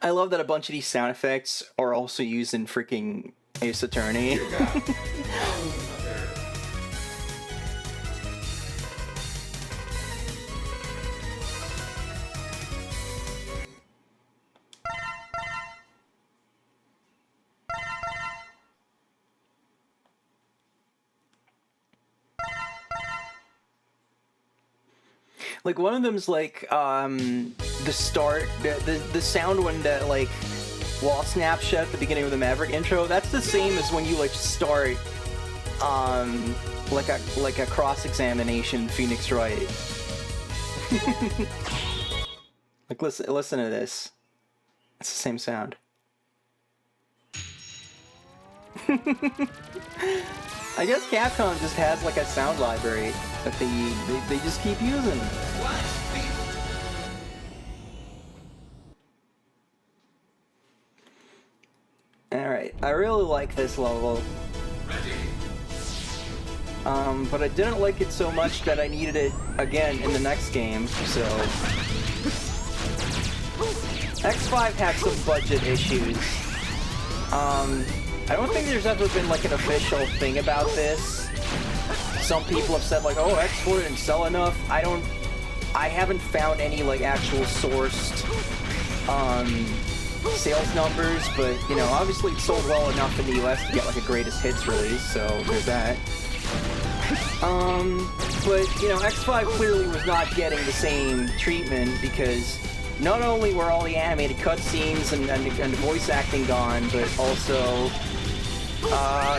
I love that a bunch of these sound effects are also used in freaking Ace Attorney. Like one of them's like the start, the sound when that like wall snapshot at the beginning of the Maverick intro. That's the same as when you like start like a cross examination Phoenix Wright. Like listen to this. It's the same sound. I guess Capcom just has like a sound library that they just keep using. Alright, I really like this level. But I didn't like it so much that I needed it again in the next game, so... X5 had some budget issues. I don't think there's ever been like an official thing about this. Some people have said like, oh, X4 didn't sell enough. I haven't found any like actual sourced sales numbers, but you know, obviously it sold well enough in the US to get like a greatest hits release, so there's that. But you know, X5 clearly was not getting the same treatment because not only were all the animated cutscenes and the voice acting gone, but also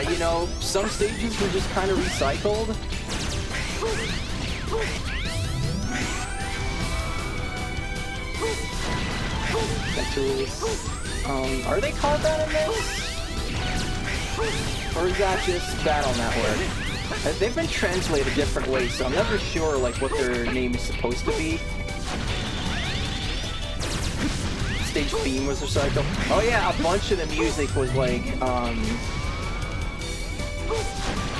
you know, some stages were just kind of recycled. Are they combat in this? Or is that just Battle Network? They've been translated different ways, so I'm never sure like what their name is supposed to be. Stage theme was recycled. Oh yeah, a bunch of the music was like,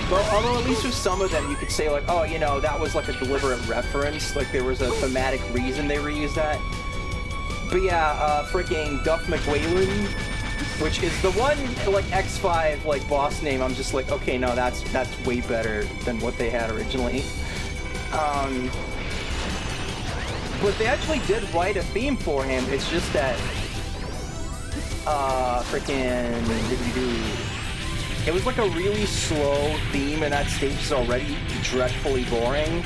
well, although at least with some of them you could say like, oh, you know, that was like a deliberate reference, like there was a thematic reason they reused that. But yeah, freaking Duff McWhalen, which is the one, like, X5, like, boss name, I'm just like, okay, no, that's way better than what they had originally. But they actually did write a theme for him, it's just that, it was like a really slow theme, and that stage is already dreadfully boring.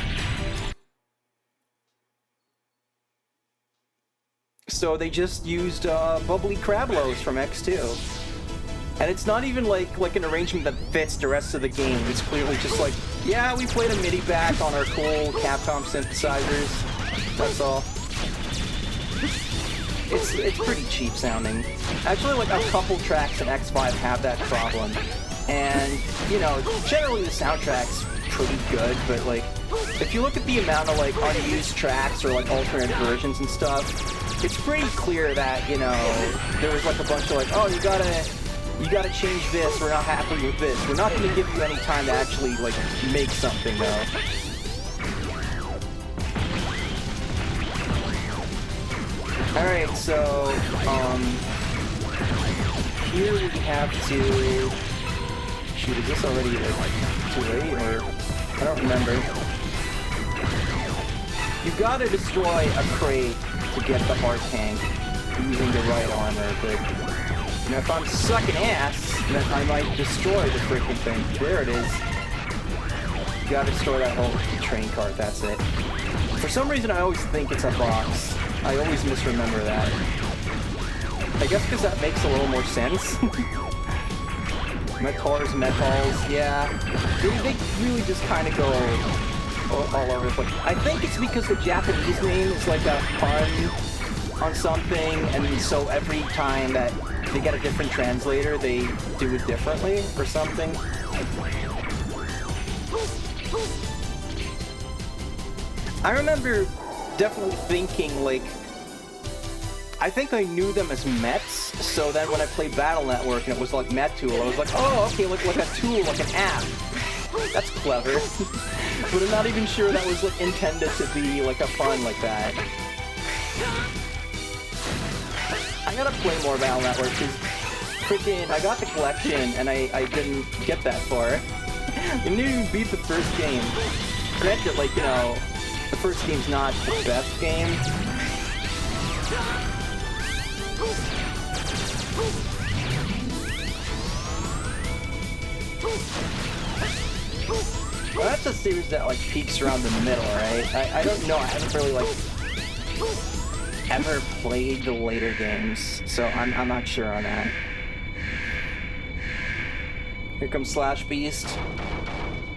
So they just used Bubbly Crablows from X2. And it's not even like an arrangement that fits the rest of the game. It's clearly just like, yeah, we played a MIDI back on our cool Capcom synthesizers. That's all. It's pretty cheap sounding. Actually, like a couple tracks in X5 have that problem. And, you know, generally the soundtrack's pretty good, but like, if you look at the amount of like unused tracks or like alternate versions and stuff, it's pretty clear that, you know, there was like a bunch of like, oh, you gotta change this, we're not happy with this. We're not gonna give you any time to actually like make something though. Alright, so here we have to shoot, is this already like too late or I don't remember. You gotta destroy a crate to get the heart tank using the right armor, but you know, if I'm sucking ass, then I might destroy the freaking thing. There it is. You gotta destroy that whole train cart, that's it. For some reason I always think it's a box. I always misremember that. I guess because that makes a little more sense. Metars, metals, yeah. They really just kind of go all over the place. I think it's because the Japanese name is like a pun on something, and so every time that they get a different translator, they do it differently or something. I remember definitely thinking, like, I think I knew them as Mets, so then when I played Battle Network and it was like Metool, I was like, oh, okay, like a tool, like an app. That's clever. But I'm not even sure that was like intended to be like a fun like that. I I gotta play more Battle Network because freaking I got the collection and I didn't get that far. I didn't even beat the first game. Granted, like, you know, the first game's not the best game. Well, that's a series that like peaks around the middle, right? I don't know. I haven't really like ever played the later games, so I'm not sure on that. Here comes Slash Beast,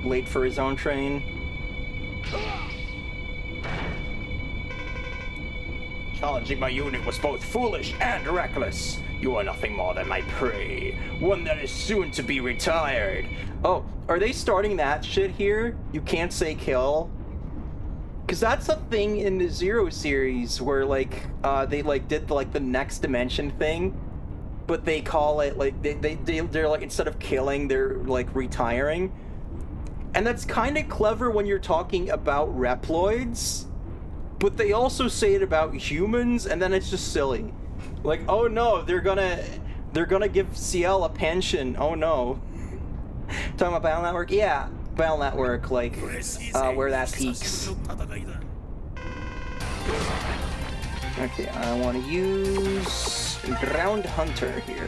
late for his own train. Challenging my unit was both foolish and reckless. You are nothing more than my prey, one that is soon to be retired. Oh, are they starting that shit here? You can't say kill? Because that's a thing in the Zero series where, like, they, like, did, like, the next dimension thing, but they call it, like, they're, like, instead of killing, they're, like, retiring. And that's kind of clever when you're talking about Reploids, but they also say it about humans, and then it's just silly. Like, oh no, they're gonna give CL a pension. Oh no. Talking about Battle Network? Yeah, Battle Network, like, where that peaks. Okay, I want to use Ground Hunter here.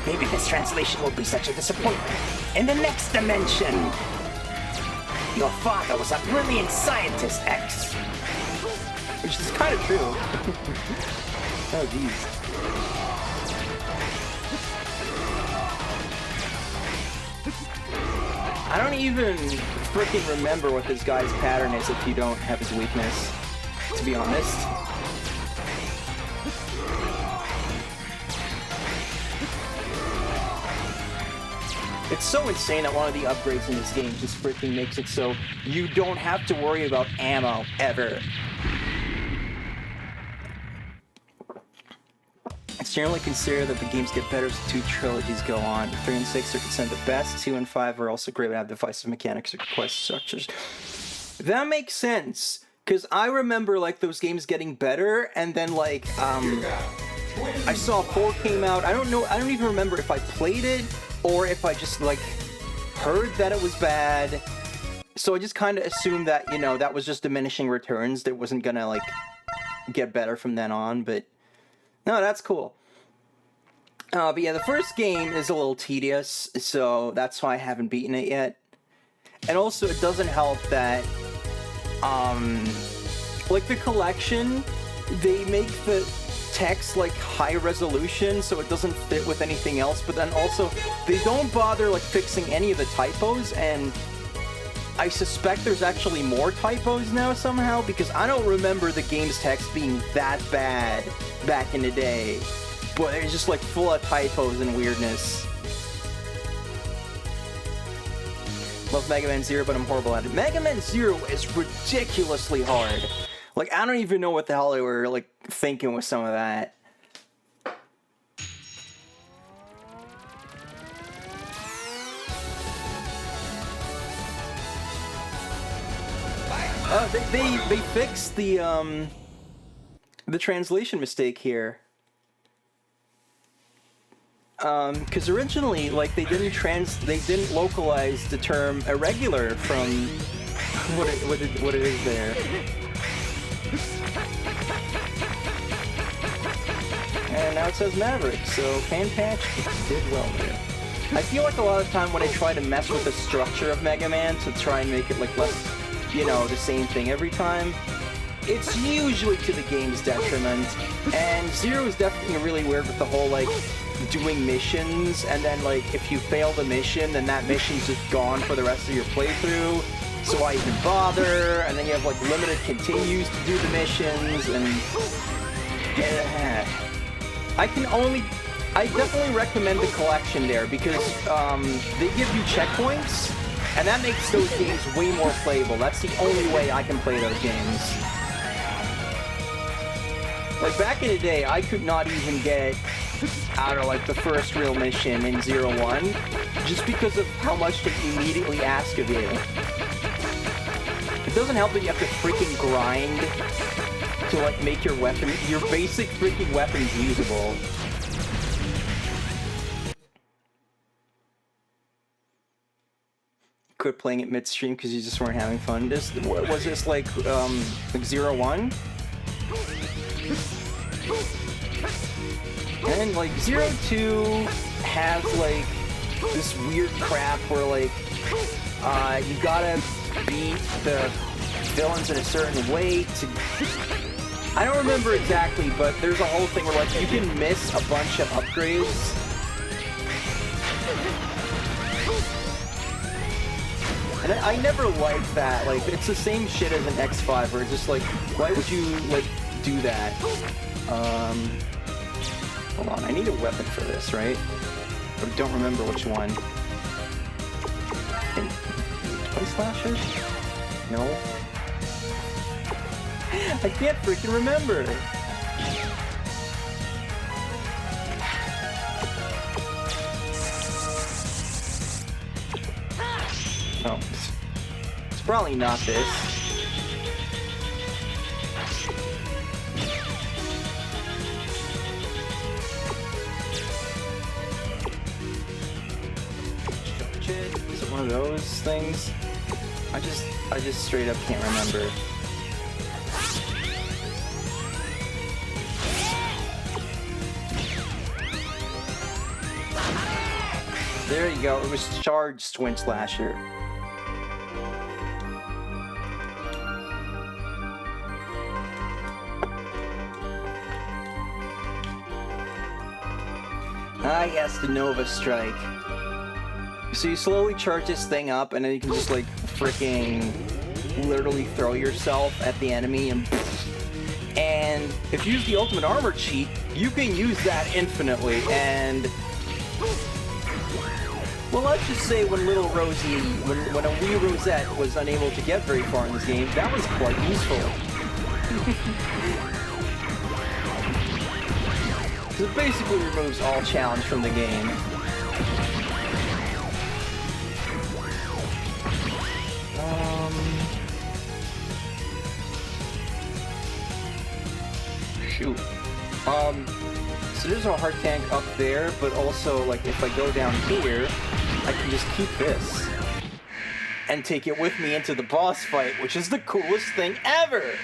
Maybe this translation will be such a disappointment. In the next dimension, your father was a brilliant scientist, X. Which is kind of true. Oh, jeez. I don't even freaking remember what this guy's pattern is if you don't have his weakness, to be honest. It's so insane that one of the upgrades in this game just freaking makes it so you don't have to worry about ammo ever. It's generally considered that the games get better as the two trilogies go on. 3 and 6 are considered the best. 2 and 5 are also great but have divisive mechanics or quest structures. That makes sense, because I remember like those games getting better, and then like I saw 4 came out. I don't even remember if I played it or if I just like heard that it was bad. So I just kind of assumed that, you know, that was just diminishing returns. That wasn't gonna like get better from then on, but no, that's cool. But yeah, the first game is a little tedious, so that's why I haven't beaten it yet. And also, it doesn't help that, like the collection, they make the text like high resolution, so it doesn't fit with anything else. But then also, they don't bother like fixing any of the typos, and I suspect there's actually more typos now somehow, because I don't remember the game's text being that bad back in the day. But it's just like full of typos and weirdness. Love Mega Man Zero, but I'm horrible at it. Mega Man Zero is ridiculously hard. Like, I don't even know what the hell they were like thinking with some of that. They fixed the translation mistake here. Because originally, like, they didn't localize the term irregular from what it is there. And now it says Maverick, so Pan Patch did well there. I feel like a lot of the time when I try to mess with the structure of Mega Man to try and make it like less, you know, the same thing every time, it's usually to the game's detriment. And Zero is definitely really weird with the whole like doing missions, and then like if you fail the mission, then that mission's just gone for the rest of your playthrough. So why even bother? And then you have like limited continues to do the missions, and yeah. I definitely recommend the collection there because they give you checkpoints, and that makes those games way more playable. That's the only way I can play those games. Like back in the day, I could not even get out of like the first real mission in 0-1 just because of how much they immediately ask of you. It doesn't help that you have to freaking grind to like make your weapon, your basic freaking weapons usable. Quit playing it midstream because you just weren't having fun. This was this like 0-1? And like 0-2 has like this weird crap where like you gotta beat the villains in a certain way to... I don't remember exactly, but there's a whole thing where like you can miss a bunch of upgrades. And I never liked that. Like, it's the same shit as an X5 where it's just like, why would you like do that? Hold on, I need a weapon for this, right? But I don't remember which one. Twin slashers? No. I can't freaking remember. Oh, it's probably not this. Is it one of those things? I just straight up can't remember. There you go. It was charged Twin Slasher. Ah, yes, the Nova Strike. So you slowly charge this thing up, and then you can just like freaking literally throw yourself at the enemy, and if you use the ultimate armor cheat, you can use that infinitely. And well, let's just say when little Rosie, when a wee Rosette was unable to get very far in this game, that was quite useful. It basically removes all challenge from the game. Shoot. So there's a heart tank up there, but also, like, if I go down here, I can just keep this and take it with me into the boss fight, which is the coolest thing ever!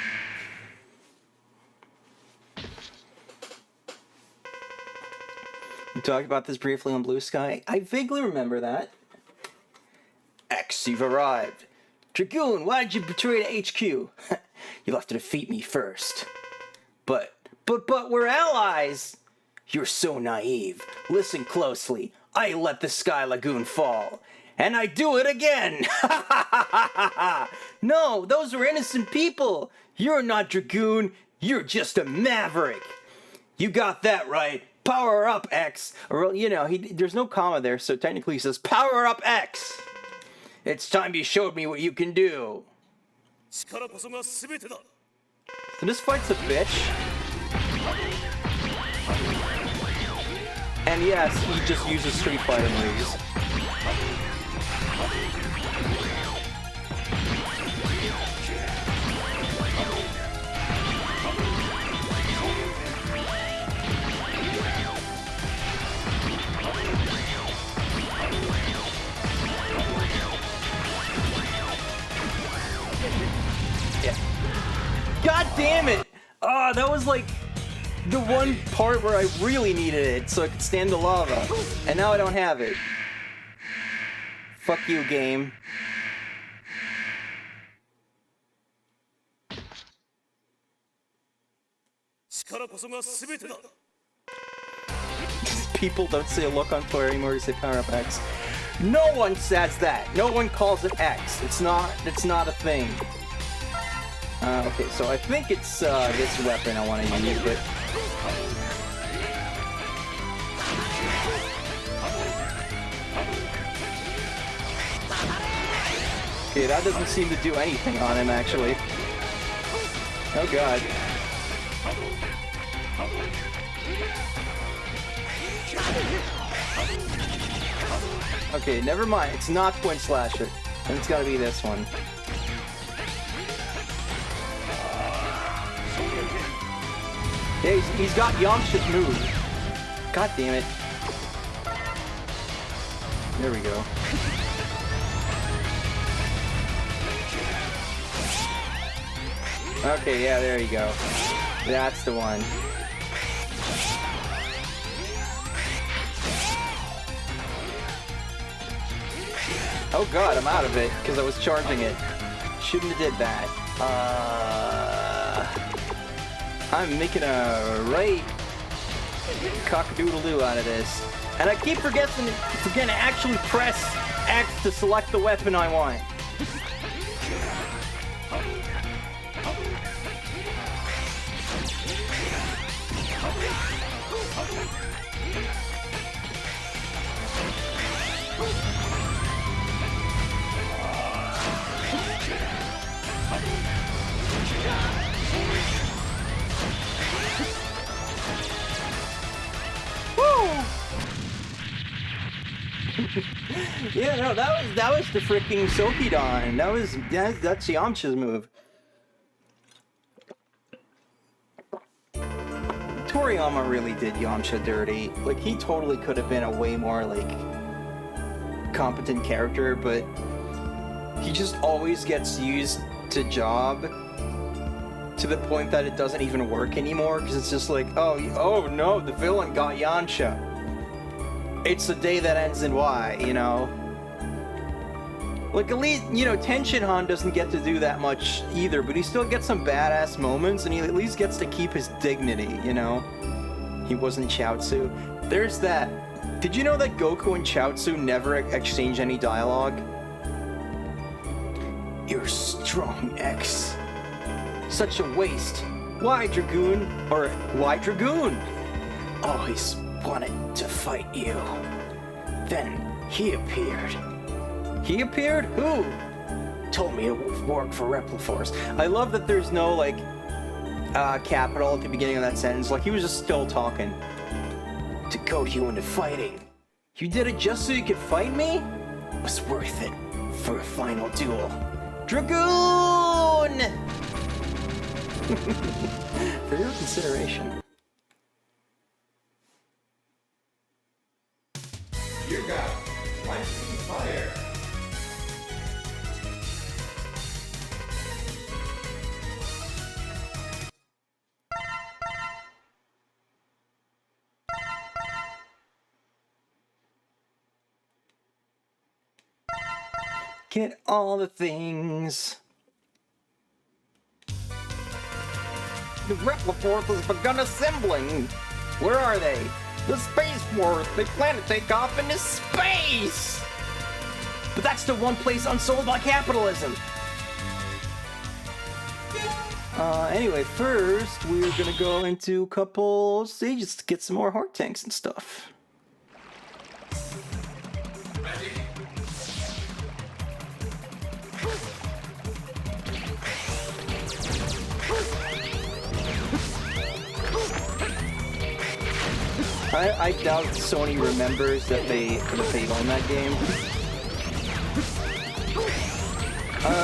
We talked about this briefly on Blue Sky. I vaguely remember that. X, you've arrived. Dragoon, why did you betray the HQ? You'll have to defeat me first. But we're allies! You're so naive. Listen closely. I let the Sky Lagoon fall. And I do it again! No, those were innocent people! You're not Dragoon, you're just a maverick! You got that right. Power up, X. Or, you know, there's no comma there, so technically he says, Power up, X! It's time you showed me what you can do. So this fight's a bitch. And yes, he just uses Street Fighter moves. Yeah. God damn it! Ah, that was like the one part where I really needed it so I could stand the lava. And now I don't have it. Fuck you, game. People don't say a look on fire anymore, they say Power Up X. No one says that! No one calls it X. It's not a thing. Okay, so I think it's this weapon I want to use, but... Okay, that doesn't seem to do anything on him, actually. Oh god. Okay, never mind. It's not Twin Slasher. And it's gotta be this one. Yeah, he's got Yamcha's move. God damn it. There we go. Okay, yeah, there you go. That's the one. Oh god, I'm out of it, because I was charging it. Shouldn't have did that. I'm making a right cock-a-doodle-doo out of this. And I keep forgetting to actually press X to select the weapon I want. Yeah, no, that was the freaking Sokidan. That's Yamcha's move. Toriyama really did Yamcha dirty. Like, he totally could have been a way more, like, competent character, but he just always gets used to job to the point that it doesn't even work anymore, because it's just like, oh no, the villain got Yamcha. It's the day that ends in Y, you know? Like, at least, you know, Tenshinhan doesn't get to do that much either, but he still gets some badass moments, and he at least gets to keep his dignity, you know? He wasn't Chaozu. There's that. Did you know that Goku and Chaozu never exchange any dialogue? You're strong, X. Such a waste. Why, Dragoon? Or, why, Dragoon? Always wanted to fight you. Then he appeared. He appeared? Who? Told me it would work for Repliforce. I love that there's no, like, capital at the beginning of that sentence. Like, he was just still talking. To coach you into fighting. You did it just so you could fight me? It was worth it for a final duel. Dragoon! For your consideration. You got lightning fire. Get all the things. The Repliforce has begun assembling. Where are they? The Space Force. They plan to take off into space. But that's the one place unsold by capitalism. Anyway, first we're gonna go into a couple stages to get some more heart tanks and stuff. I doubt Sony remembers that they own that game.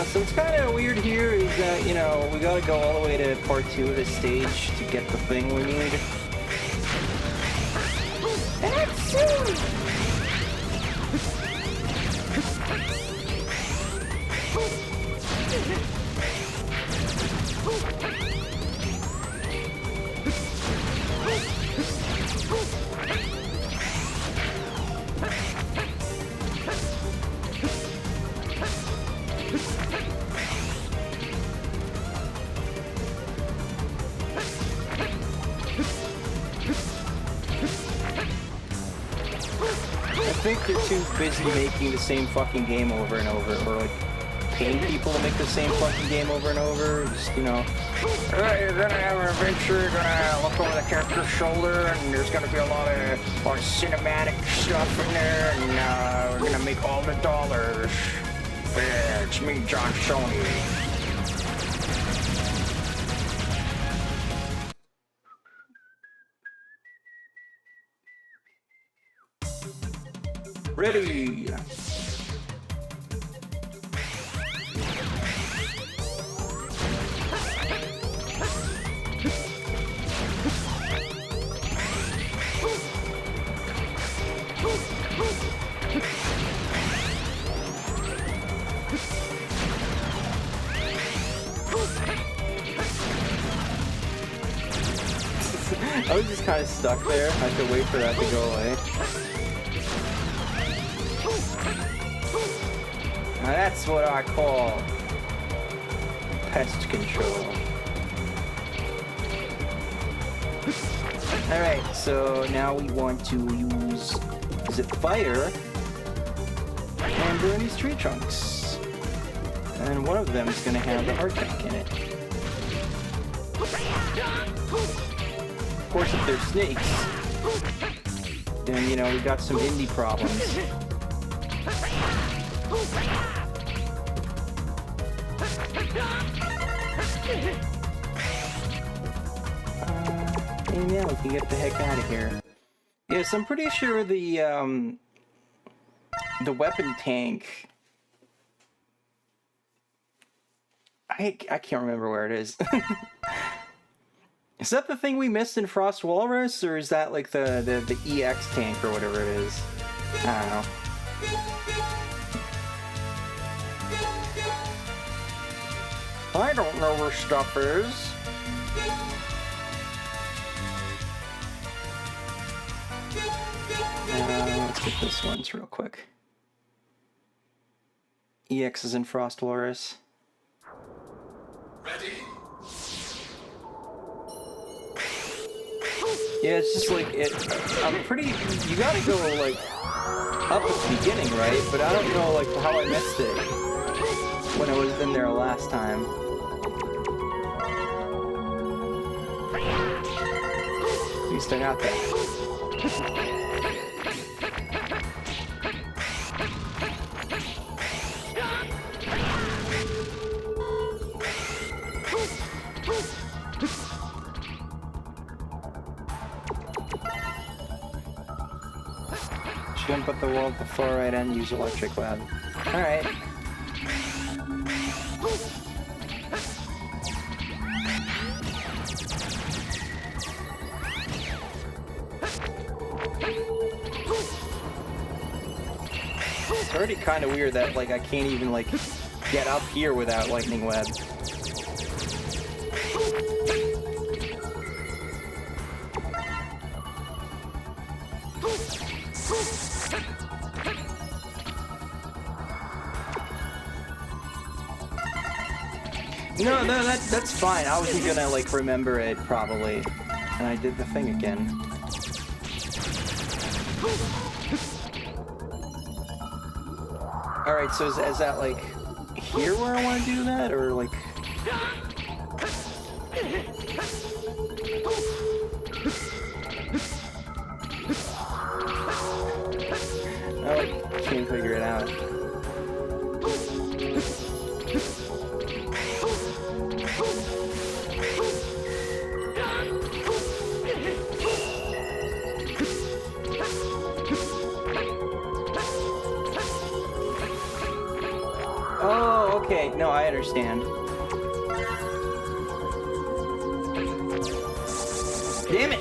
So what's kind of weird here is that, you know, we gotta go all the way to part 2 of this stage to get the thing we need. That's soon! I think they're too busy making the same fucking game over and over, or like paying people to make the same fucking game over and over. Just, you know, you're gonna have an adventure, you're gonna look over the character's shoulder, and there's gonna be a lot of cinematic stuff in there, and we're gonna make all the dollars. Yeah, it's me, John Sony. Ready! I was just kind of stuck there. I had to wait for that to go away. Now that's what I call pest control. Alright, so now we want to use, is it fire? And burn these tree trunks. And one of them is going to have the heart tank in it. Of course, if they're snakes, then, you know, we got some indie problems. And yeah, we can get the heck out of here. Yes, I'm pretty sure the weapon tank... I can't remember where it is. Is that the thing we missed in Frost Walrus, or is that like the EX tank or whatever it is? I don't know. I don't know where stuff is. Let's get this once real quick. EX is in Frost Walrus. Ready? Yeah, it's just like it. I'm pretty. You gotta go like up at the beginning, right? But I don't know like how I missed it when I was in there last time. At least I got that. Jump at the wall at the far right end, use electric web. Alright. It's already kind of weird that like I can't even like get up here without lightning web. No, that's fine. I wasn't gonna like remember it probably, and I did the thing again. All right, so is that like here where I want to do that, or like? I like can't figure it out. Oh, okay. No, I understand. Damn it!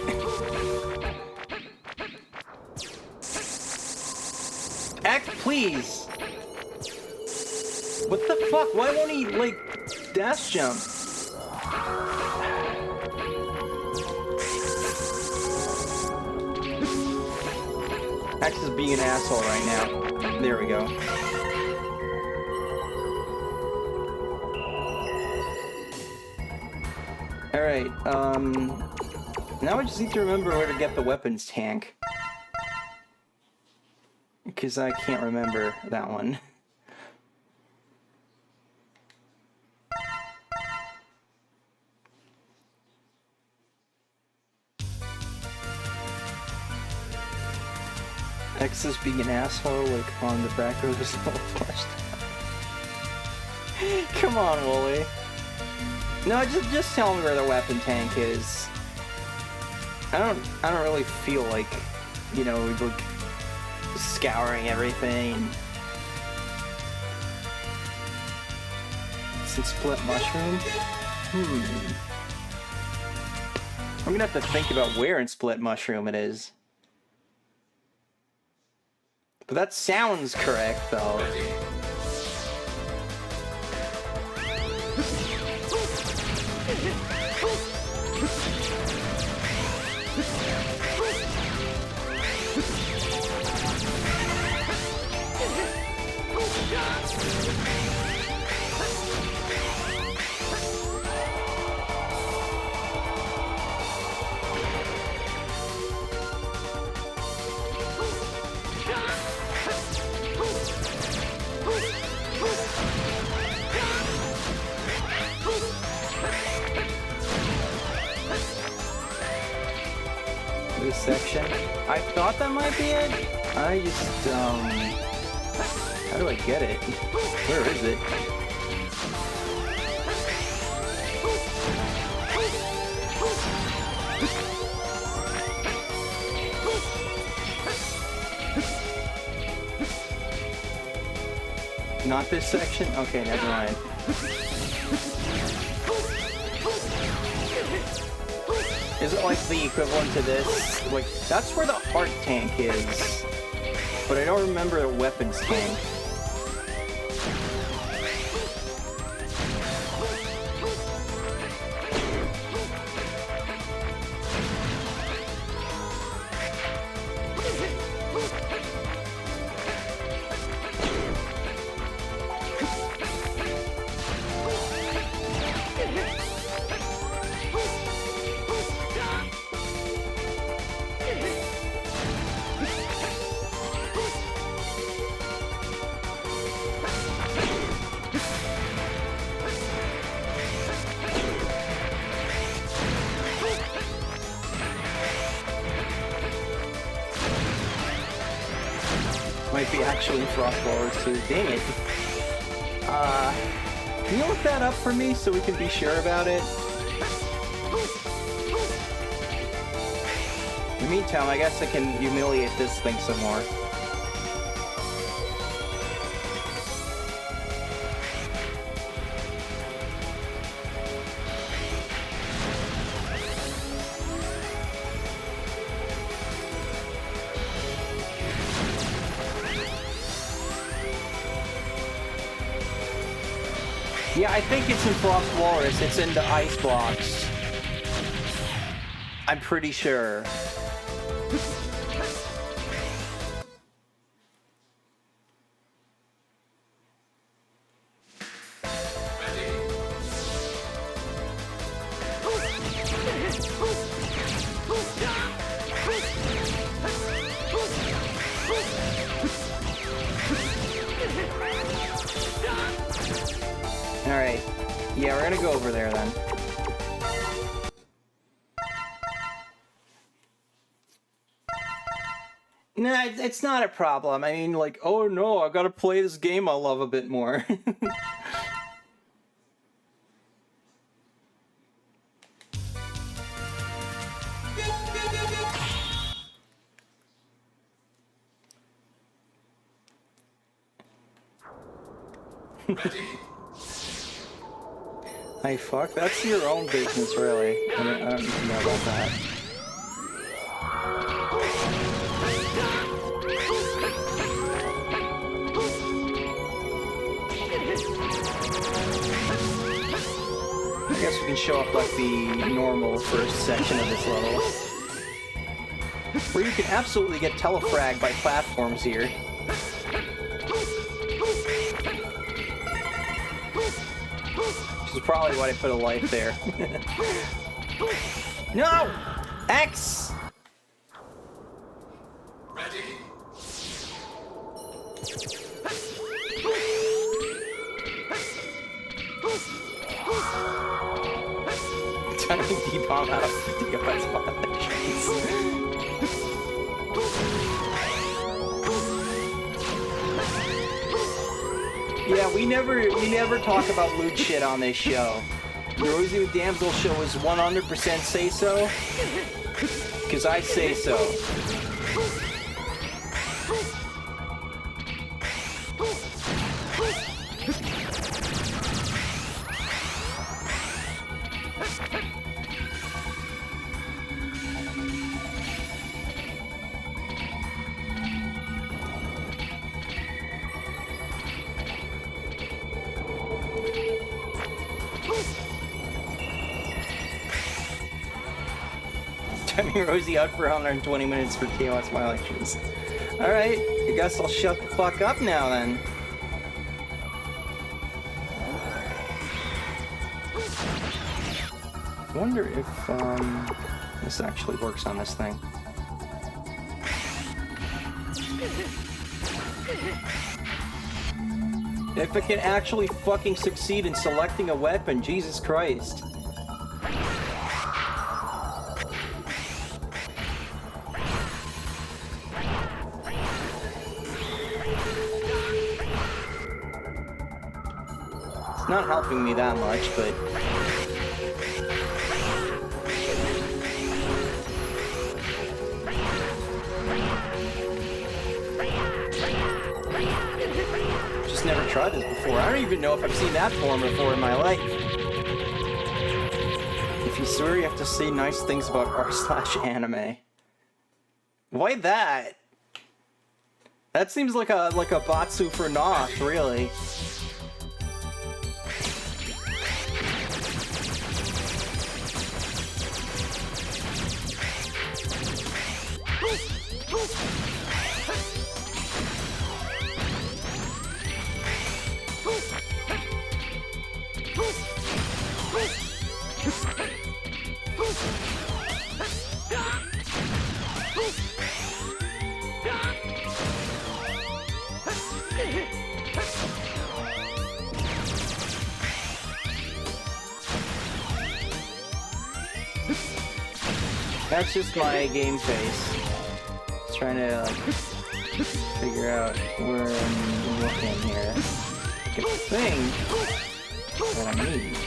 Act, please! What the fuck? Why won't he, like, dash jump? Axe is being an asshole right now. There we go. Alright, now I just need to remember where to get the weapons tank. Because I can't remember that one. X is being an asshole, like, on the back of his little flesh. Come on, Wooly. No, just tell me where the weapon tank is. I don't really feel like, you know, like scouring everything. Some split mushroom? I'm gonna have to think about where in Split Mushroom it is. But that sounds correct, though. This section. I thought that might be it. I just, how do I get it? Where is it? Not this section? Okay, never mind. Is it like the equivalent to this? Like, that's where the heart tank is. But I don't remember the weapons tank. Might be actually Frostwallers too. Dang it. Can you look that up for me so we can be sure about it? In the meantime, I guess I can humiliate this thing some more. Yeah, I think it's in Frost Walrus. It's in the ice box. I'm pretty sure. Alright. Yeah, we're gonna go over there then. Nah, it's not a problem. I mean, like, oh no, I gotta play this game I love a bit more. Hey, fuck, that's your own business, really. I don't need to know about that. I guess we can show off like the normal first section of this level. Where you can absolutely get telefragged by platforms here. Which is probably why I put a life there. No! X! Ready? Trying to D-bomb out of 50 yards behind the trees. Yeah, we never talk about loot shit on this show. The Rosie the Damsel show is 100% say so, because I say so. Cutting Rosie out for 120 minutes for KOS violations. Alright, I guess I'll shut the fuck up now then. I wonder if this actually works on this thing. If it can actually fucking succeed in selecting a weapon, Jesus Christ. It's not helping me that much, but... Just never tried this before. I don't even know if I've seen that form before in my life. If you swear you have to say nice things about r/anime. Why that? That seems like a Batsu for Noth, really. That's just my game face. Just trying to like figure out where I'm looking here. Get the thing that I need.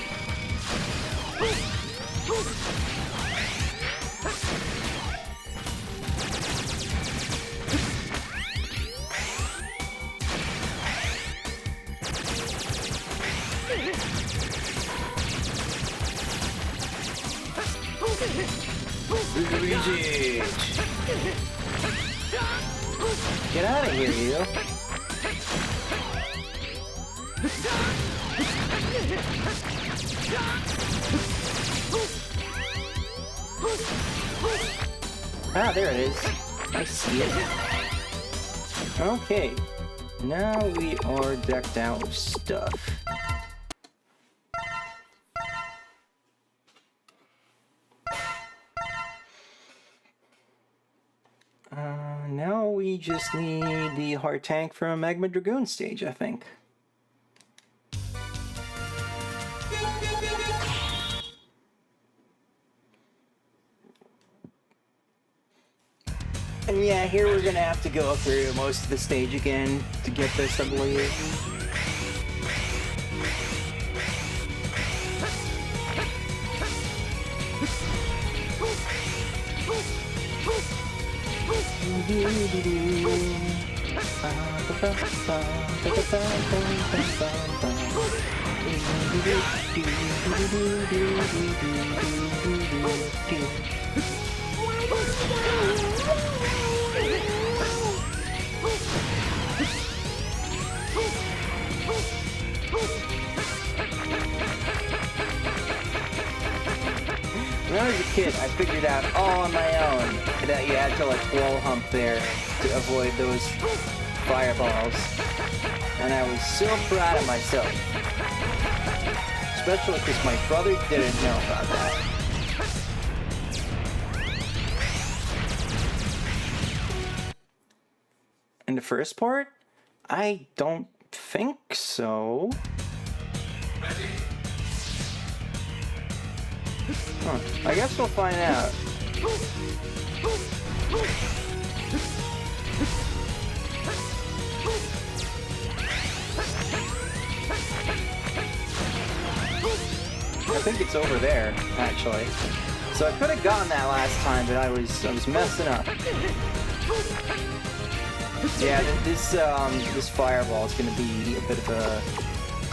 Luigi! Get out of here, you! Ah, there it is. I see it. Okay. Now we are decked out with stuff. Now we just need the heart tank from Magma Dragoon stage, I think. And yeah, here we're gonna have to go through most of the stage again to get this, I believe. When I was a kid, I figured out all on my own that you had to like wall hump there to avoid those fireballs. And I was so proud of myself. Especially because my brother didn't know about that. In the first part? I don't think so. Huh. I guess we'll find out. I think it's over there, actually. So I could have gotten that last time, but I was messing up. Yeah, this fireball is going to be a bit of a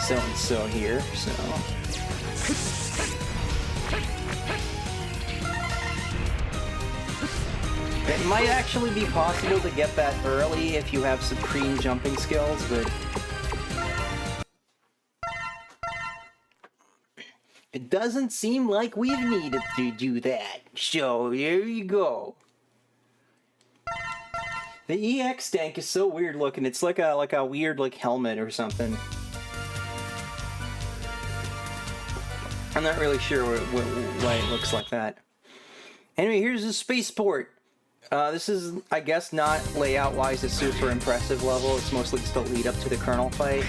so-and-so here, so... It might actually be possible to get that early if you have supreme jumping skills, but... It it doesn't seem like we've needed to do that. So there you go. The EX tank is so weird looking. It's like a weird like helmet or something. I'm not really sure why it looks like that. Anyway, here's the spaceport. This is, I guess, not layout-wise a super impressive level. It's mostly just a lead up to the Colonel fight.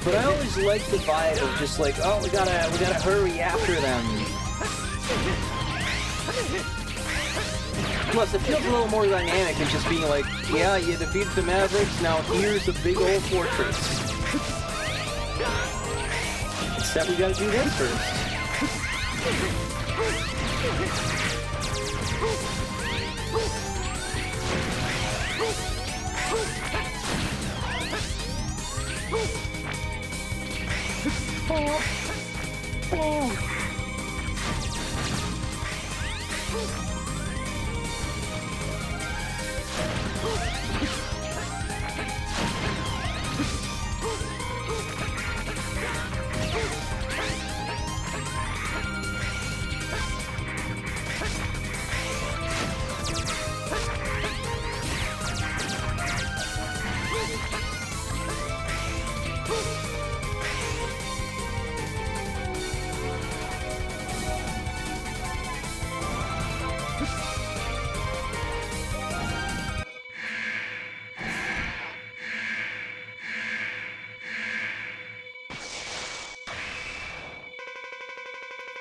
But I always like the vibe of just like, oh, we gotta hurry after them. Plus, it feels a little more dynamic than just being like, yeah, you defeated the Mavericks, now here's a big old fortress. Except we gotta do this first.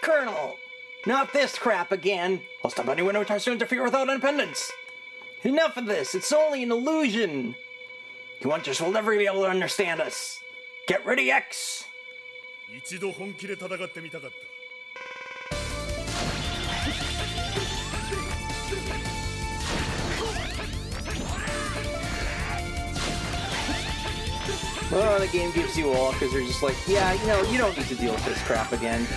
Colonel! Not this crap again! I'll stop anyone who tries to interfere with our independence! Enough of this! It's only an illusion! You hunters will never be able to understand us! Get ready, X! 一度本気で戦ってみたかった。 Oh, the game gives you all because they're just like, yeah, you know, you don't need to deal with this crap again.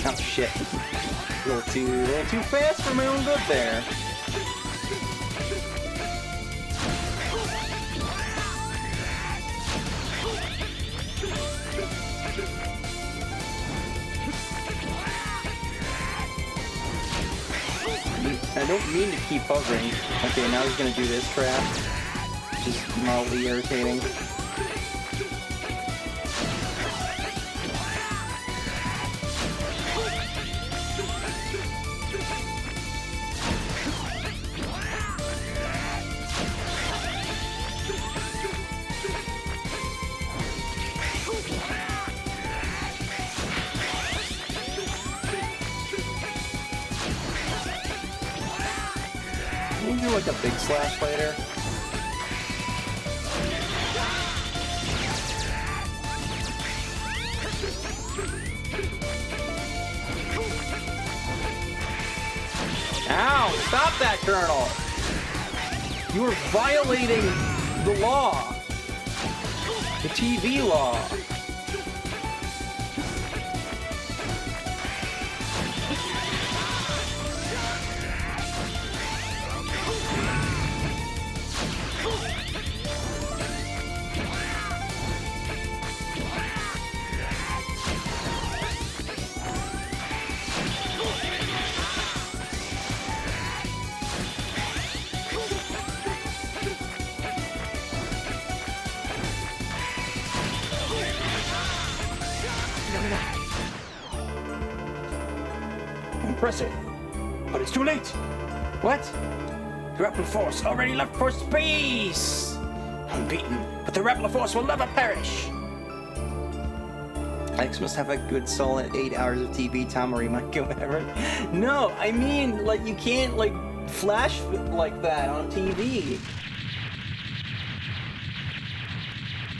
Oh shit. A little too fast for my own good there. I don't mean to keep hovering. Okay, now he's gonna do this crap. Just mildly irritating. Can you do like a big slash later? Ow! Stop that, Colonel! You are violating the law! The TV law! Impressive, but it's too late. What? The Repli Force already left for space. Unbeaten, but the Repli Force will never perish. X must have a good solid 8 hours of TV time or he might go ever. No, I mean, like, you can't, like, flash like that on TV.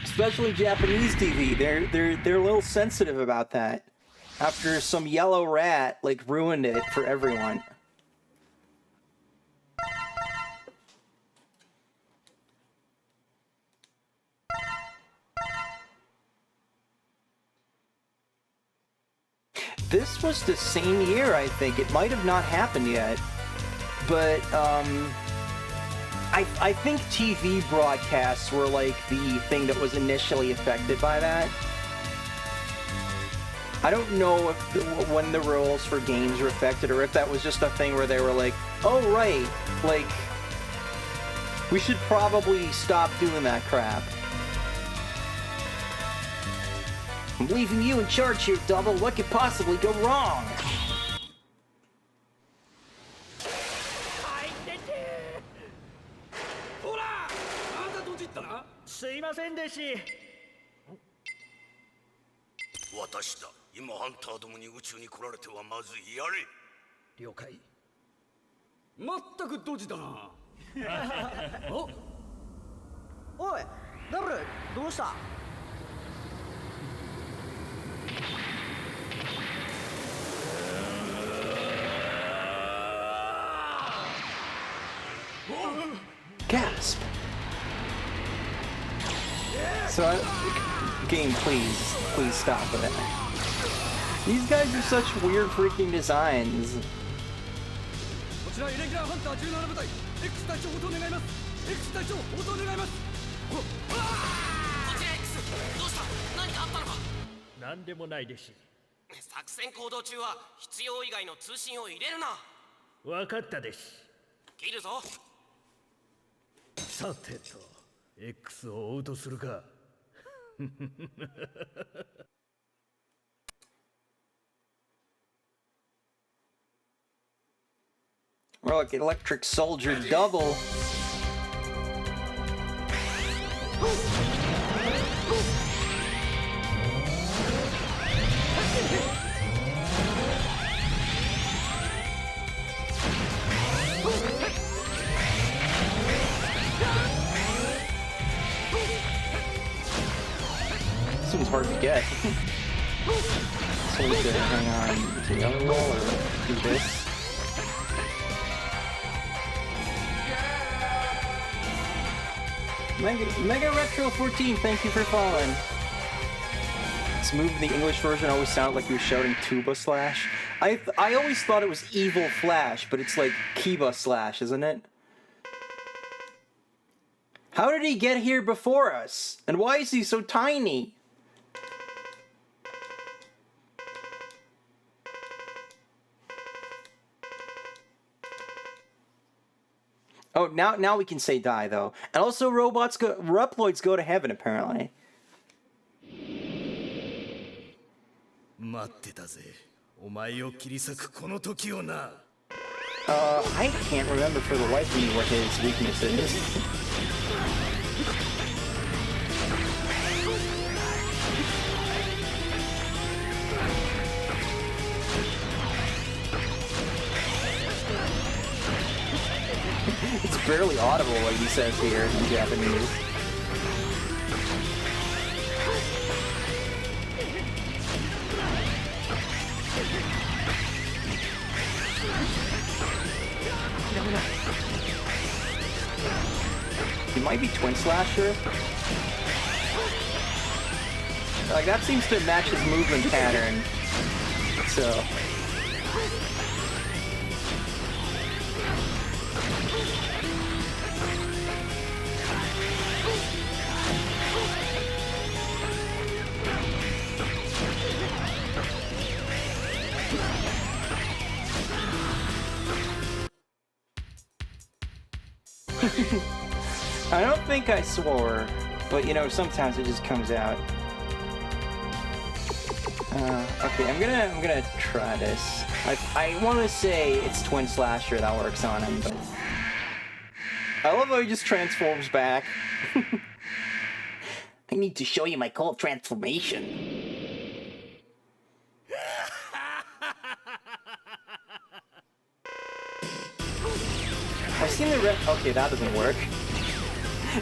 Especially Japanese TV. They're a little sensitive about that. After some yellow rat, like, ruined it for everyone. This was the same year, I think. It might have not happened yet. But, I I think TV broadcasts were like the thing that was initially affected by that. I don't know if when the rules for games were affected, or if that was just a thing where they were like, oh right, like, we should probably stop doing that crap. I'm leaving you in charge here, Double. What could possibly go wrong? Gasp. So, game, please stop with it. These guys are such weird freaking designs. Or like Electric Soldier Double. This one's hard to get. So we should hang on to the other roll or do this. Mega Retro 14, thank you for following. This move in the English version always sounded like he was shouting Tuba Slash. I always thought it was Evil Flash, but it's like Kiba Slash, isn't it? How did he get here before us? And why is he so tiny? Oh, now we can say die, though. And also, Reploids go to heaven, apparently. I can't remember for the life of me what his weakness is. It's barely audible what he says here in Japanese. He might be Twin Slasher. Like, that seems to match his movement pattern. So... I don't think I swore, but you know, sometimes it just comes out. Okay, I'm gonna try this. I want to say it's Twin Slasher that works on him, but I love how he just transforms back. I need to show you my cool transformation. I've seen the okay, that doesn't work.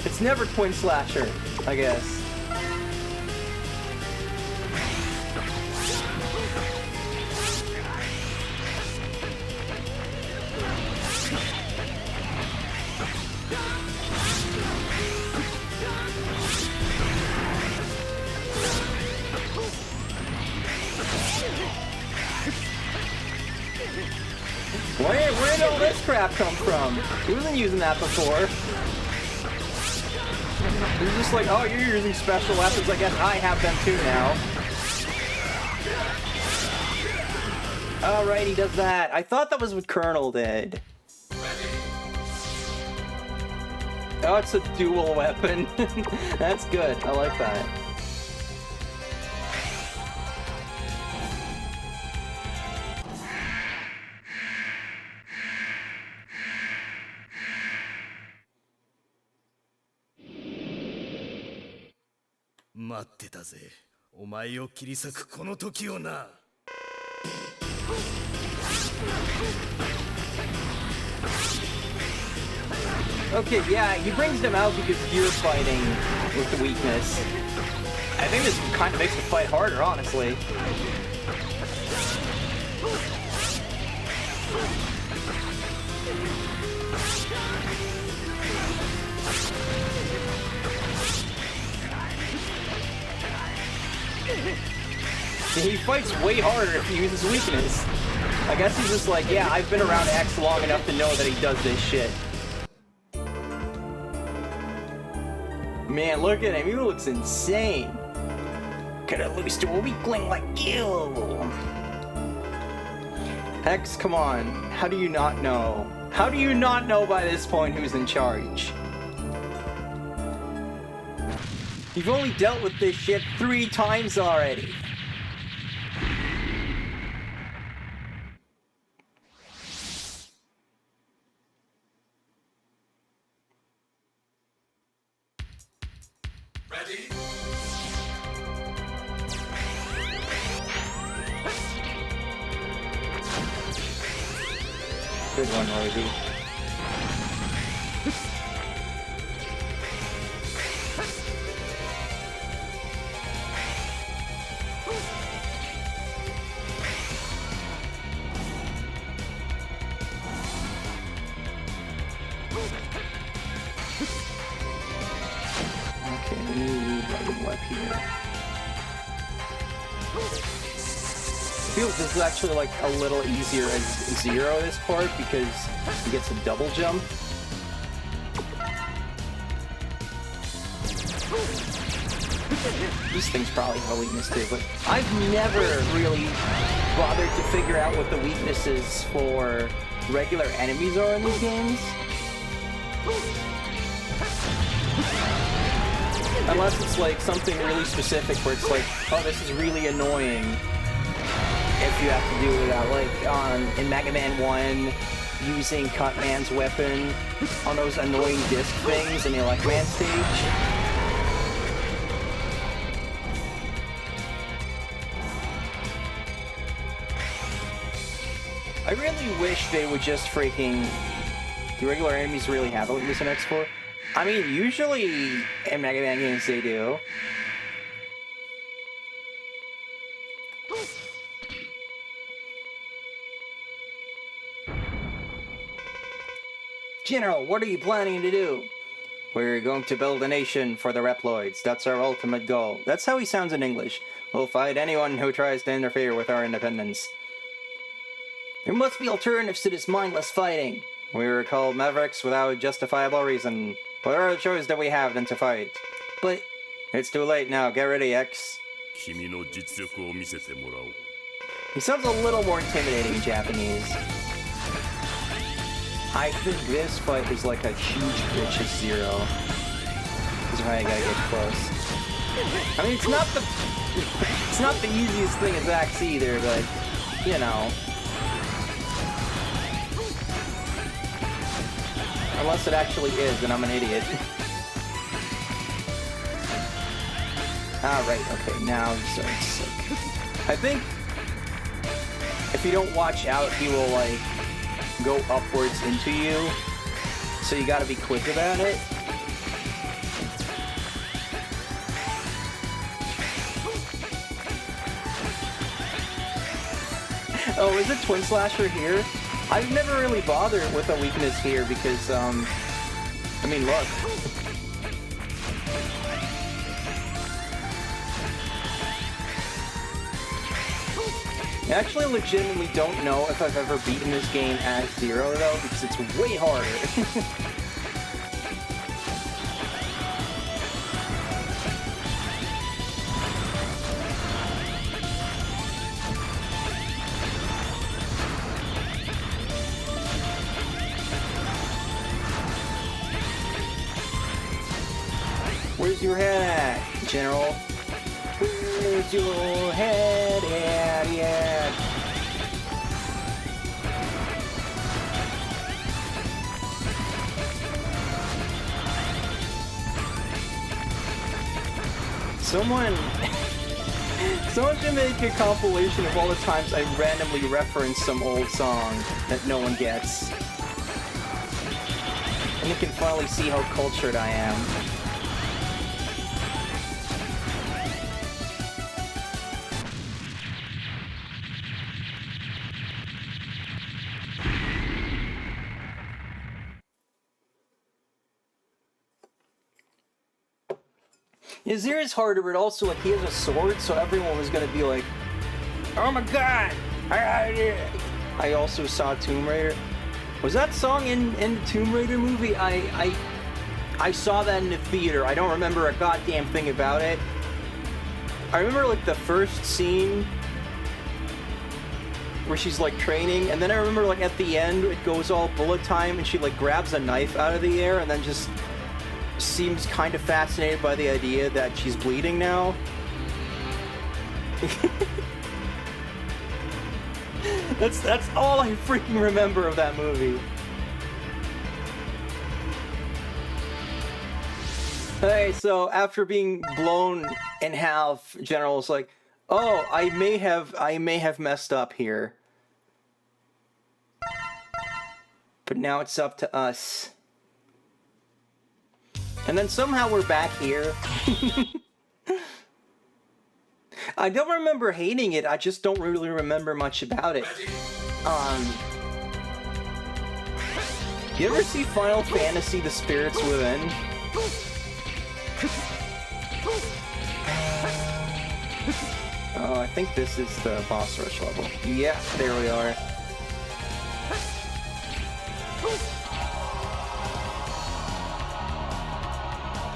It's never Twin Slasher, I guess. Where did all this crap come from? He wasn't using that before. He's just like, oh, you're using special weapons. I guess I have them too now. Alright, he does that. I thought that was what Colonel did. Oh, it's a dual weapon. That's good. I like that. Okay, yeah, he brings them out because you're fighting with the weakness. I think this kind of makes the fight harder, honestly. He fights way harder if he uses weakness. I guess he's just like, yeah, I've been around X long enough to know that he does this shit. Man, look at him. He looks insane. Could lose to a weakling like you. X, come on. How do you not know? How do you not know by this point who's in charge? You've only dealt with this shit 3 times already. Ready? Good one, Rosie. Okay, new button web here. I feel this is actually like a little easier as Zero this part because he gets a double jump. These things probably have a weakness too, but I've never really bothered to figure out what the weaknesses for regular enemies are in these games. Unless it's like something really specific where it's like, oh, this is really annoying. If you have to do that, like in Mega Man 1, using Cutman's weapon on those annoying disc things in the Electman stage. I really wish they would just freaking... Do regular enemies really have a weakness in X4? I mean, usually in Mega Man games they do. General, what are you planning to do? We're going to build a nation for the Reploids. That's our ultimate goal. That's how he sounds in English. We'll fight anyone who tries to interfere with our independence. There must be alternatives to this mindless fighting. We were called Mavericks without justifiable reason. What other choice do we have than to fight? But it's too late now. Get ready, X. He sounds a little more intimidating in Japanese. I think this fight is like a huge bitch of Zero. That's why I gotta get close. I mean, it's not the easiest thing as X either, but you know. Unless it actually is, and I'm an idiot. Alright, okay, now he starts sick. I think if you don't watch out, he will, like, go upwards into you. So you gotta be quick about it. Oh, is it Twin Slasher here? I've never really bothered with a weakness here because, I mean, look. I actually legitimately don't know if I've ever beaten this game as Zero, though, because it's way harder. General. Where's your head at? Yeah. Someone should make a compilation of all the times I randomly reference some old song that no one gets. And you can finally see how cultured I am. Zero is harder, but also like he has a sword, so everyone was gonna be like, "Oh my god!" I also saw Tomb Raider. Was that song in the Tomb Raider movie? I saw that in the theater. I don't remember a goddamn thing about it. I remember like the first scene where she's like training, and then I remember like at the end it goes all bullet time, and she like grabs a knife out of the air, and then just seems kind of fascinated by the idea that she's bleeding now. That's all I freaking remember of that movie. Hey, so after being blown in half, General's like, "Oh, I may have messed up here. But now it's up to us." And then somehow we're back here. I don't remember hating it, I just don't really remember much about it. You ever see Final Fantasy: The Spirits Within? Oh, I think this is the boss rush level. Yeah, there we are.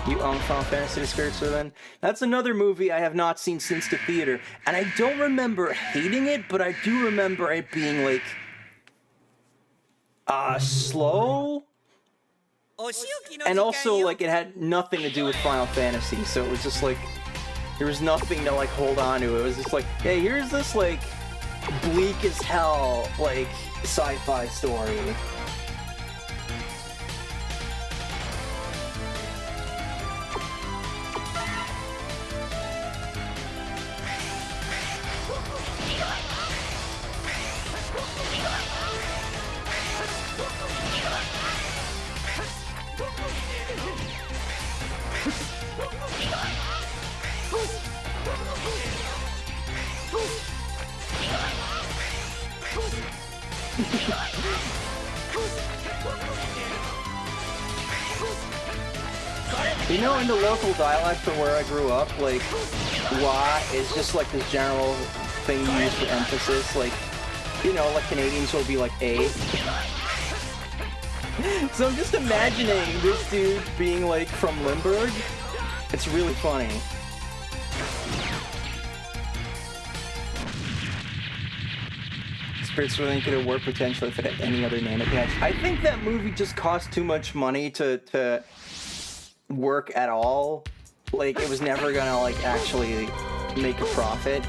You own Final Fantasy: The Spirits Within? That's another movie I have not seen since the theater, and I don't remember hating it, but I do remember it being like slow, and also like it had nothing to do with Final Fantasy, so it was just like there was nothing to like hold on to. It was just like, hey, here's this like bleak as hell like sci-fi story. You know, in the local dialect for where I grew up, like, "wah" is just like this general thing you use for emphasis. Like, you know, like Canadians will be like "a." So I'm just imagining this dude being like from Limburg. It's really funny. Spirits Within could have worked potentially if it had any other name attached. I think that movie just cost too much money to work at all. Like, it was never gonna like actually make a profit.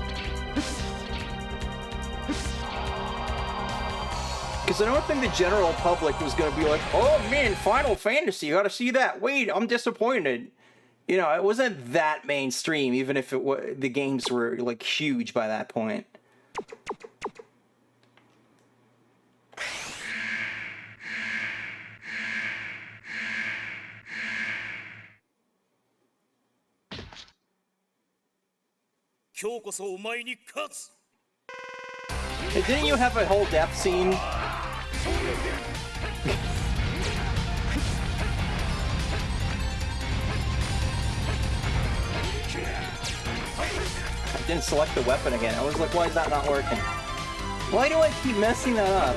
Because I don't think the general public was gonna be like, "Oh man, Final Fantasy, you gotta see that. Wait, I'm disappointed." You know, it wasn't that mainstream, even if the games were like huge by that point. Hey, didn't you have a whole death scene? I didn't select the weapon again. I was like, why is that not working? Why do I keep messing that up?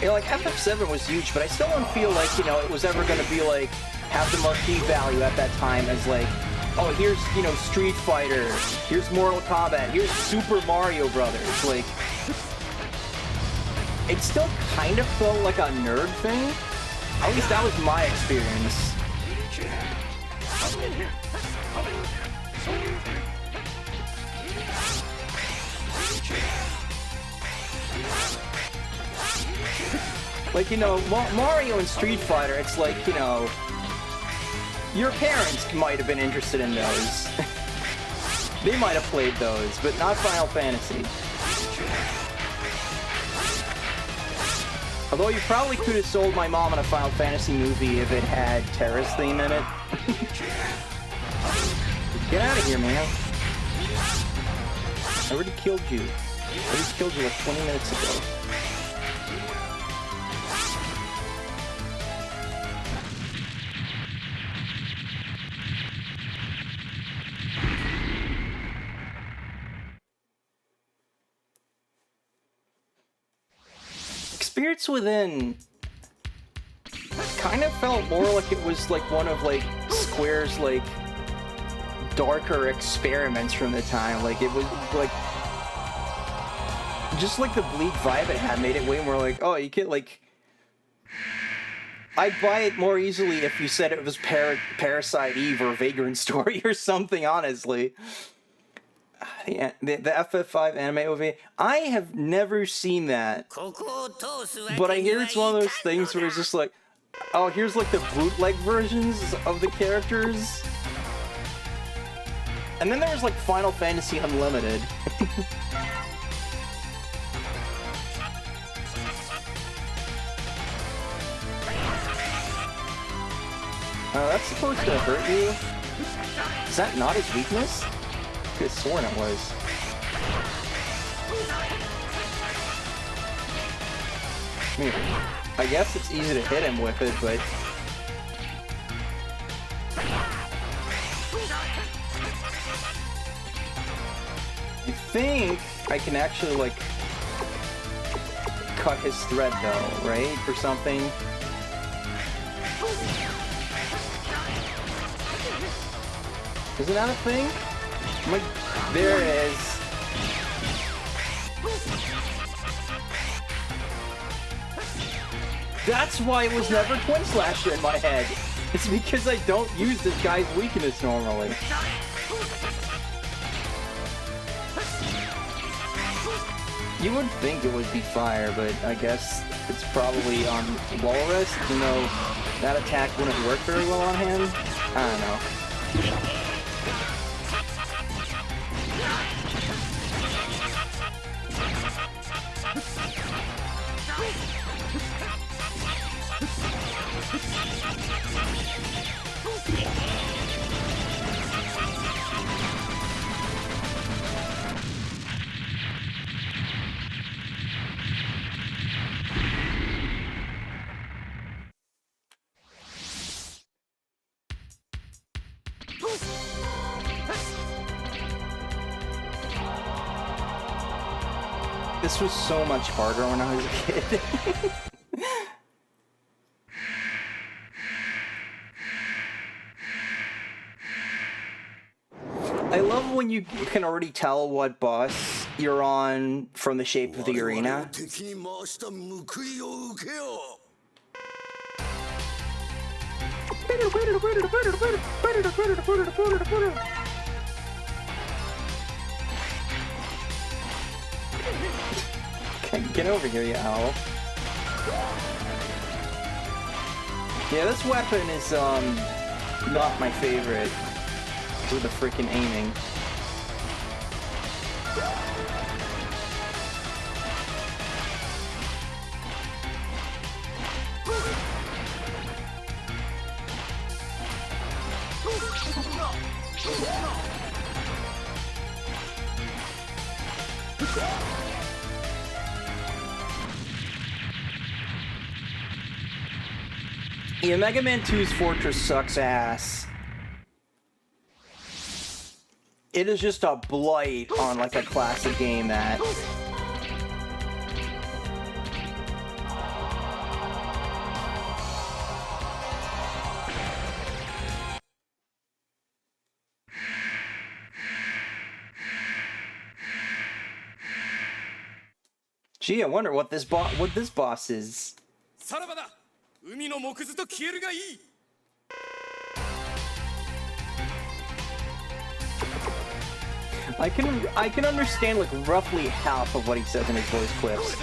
You know, like, FF7 was huge, but I still don't feel like, you know, it was ever going to be, like, have the marquee value at that time as like, oh, here's, you know, Street Fighter, here's Mortal Kombat, here's Super Mario Brothers. Like, it still kind of felt like a nerd thing. At least that was my experience. Like, you know, Mario and Street Fighter, it's like, you know, your parents might have been interested in those. They might have played those, but not Final Fantasy. Although you probably could have sold my mom on a Final Fantasy movie if it had Terra's theme in it. Get out of here, man. I already killed you. I already killed you like 20 minutes ago. Spirits Within kind of felt more like it was like one of like Square's like darker experiments from the time. Like it was like just like the bleak vibe it had made it way more like, oh, you can like, I'd buy it more easily if you said it was Parasite Eve or Vagrant Story or something, honestly. The FF5 anime OVA, I have never seen that, but I hear it's one of those things where it's just like, oh, here's like the bootleg versions of the characters, and then there's like Final Fantasy Unlimited. That's supposed to hurt you? Is that not his weakness? I could have sworn it was. I mean, I guess it's easy to hit him with it, but... I think I can actually, like, cut his thread, though, right? Or something. Isn't that a thing? Like, there it is. That's why it was never Twin Slasher in my head. It's because I don't use this guy's weakness normally. You would think it would be fire, but I guess it's probably on Walrus, even though that attack wouldn't work very well on him. I don't know. This was so much harder when I was a kid. I love when you can already tell what boss you're on from the shape of the arena. Get over here, you owl. Yeah, this weapon is, not my favorite. With the freaking aiming. Yeah, Mega Man 2's Fortress sucks ass. It is just a blight on like a classic game that... Gee, I wonder what this boss is. さらばだ。海の木図と消えるがいい。I can understand like roughly half of what he says in his voice clips.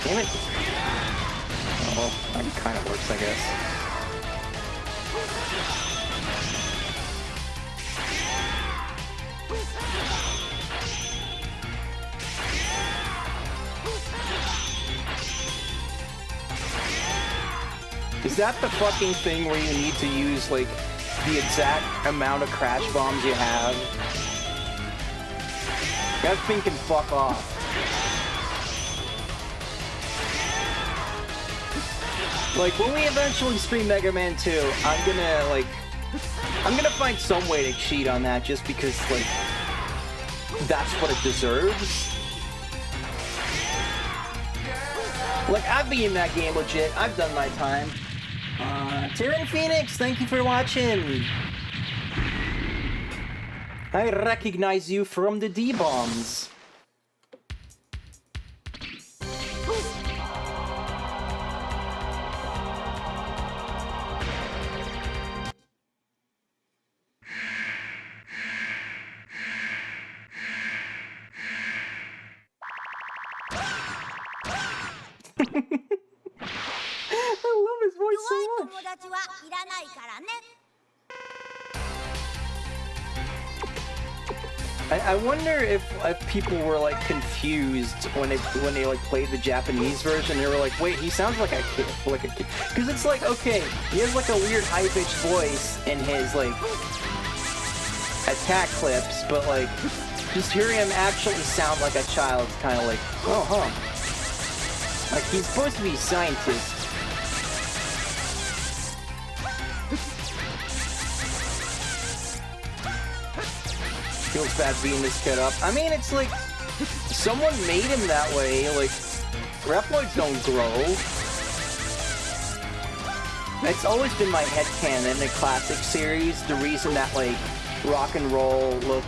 Damn it. Oh, that kind of works, I guess. Is that the fucking thing where you need to use, like, the exact amount of crash bombs you have? That thing can fuck off. Like, when we eventually stream Mega Man 2, I'm gonna find some way to cheat on that just because, like, that's what it deserves. Like, I've beaten that game legit. I've done my time. Tyrion Phoenix, thank you for watching. I recognize you from the D-bombs. I love his voice so much. 友達はいらないからね。 I wonder if people were like confused when they like played the Japanese version. They were like, wait, he sounds like a kid, because it's like, okay, he has like a weird high-pitched voice in his like attack clips, but like just hearing him actually sound like a child is kind of like, oh, huh. Like he's supposed to be a scientist. Feels bad beating this kid up. I mean, it's like, someone made him that way. Like, Reploids don't grow. It's always been my headcanon in the classic series. The reason that, like, Rock and Roll look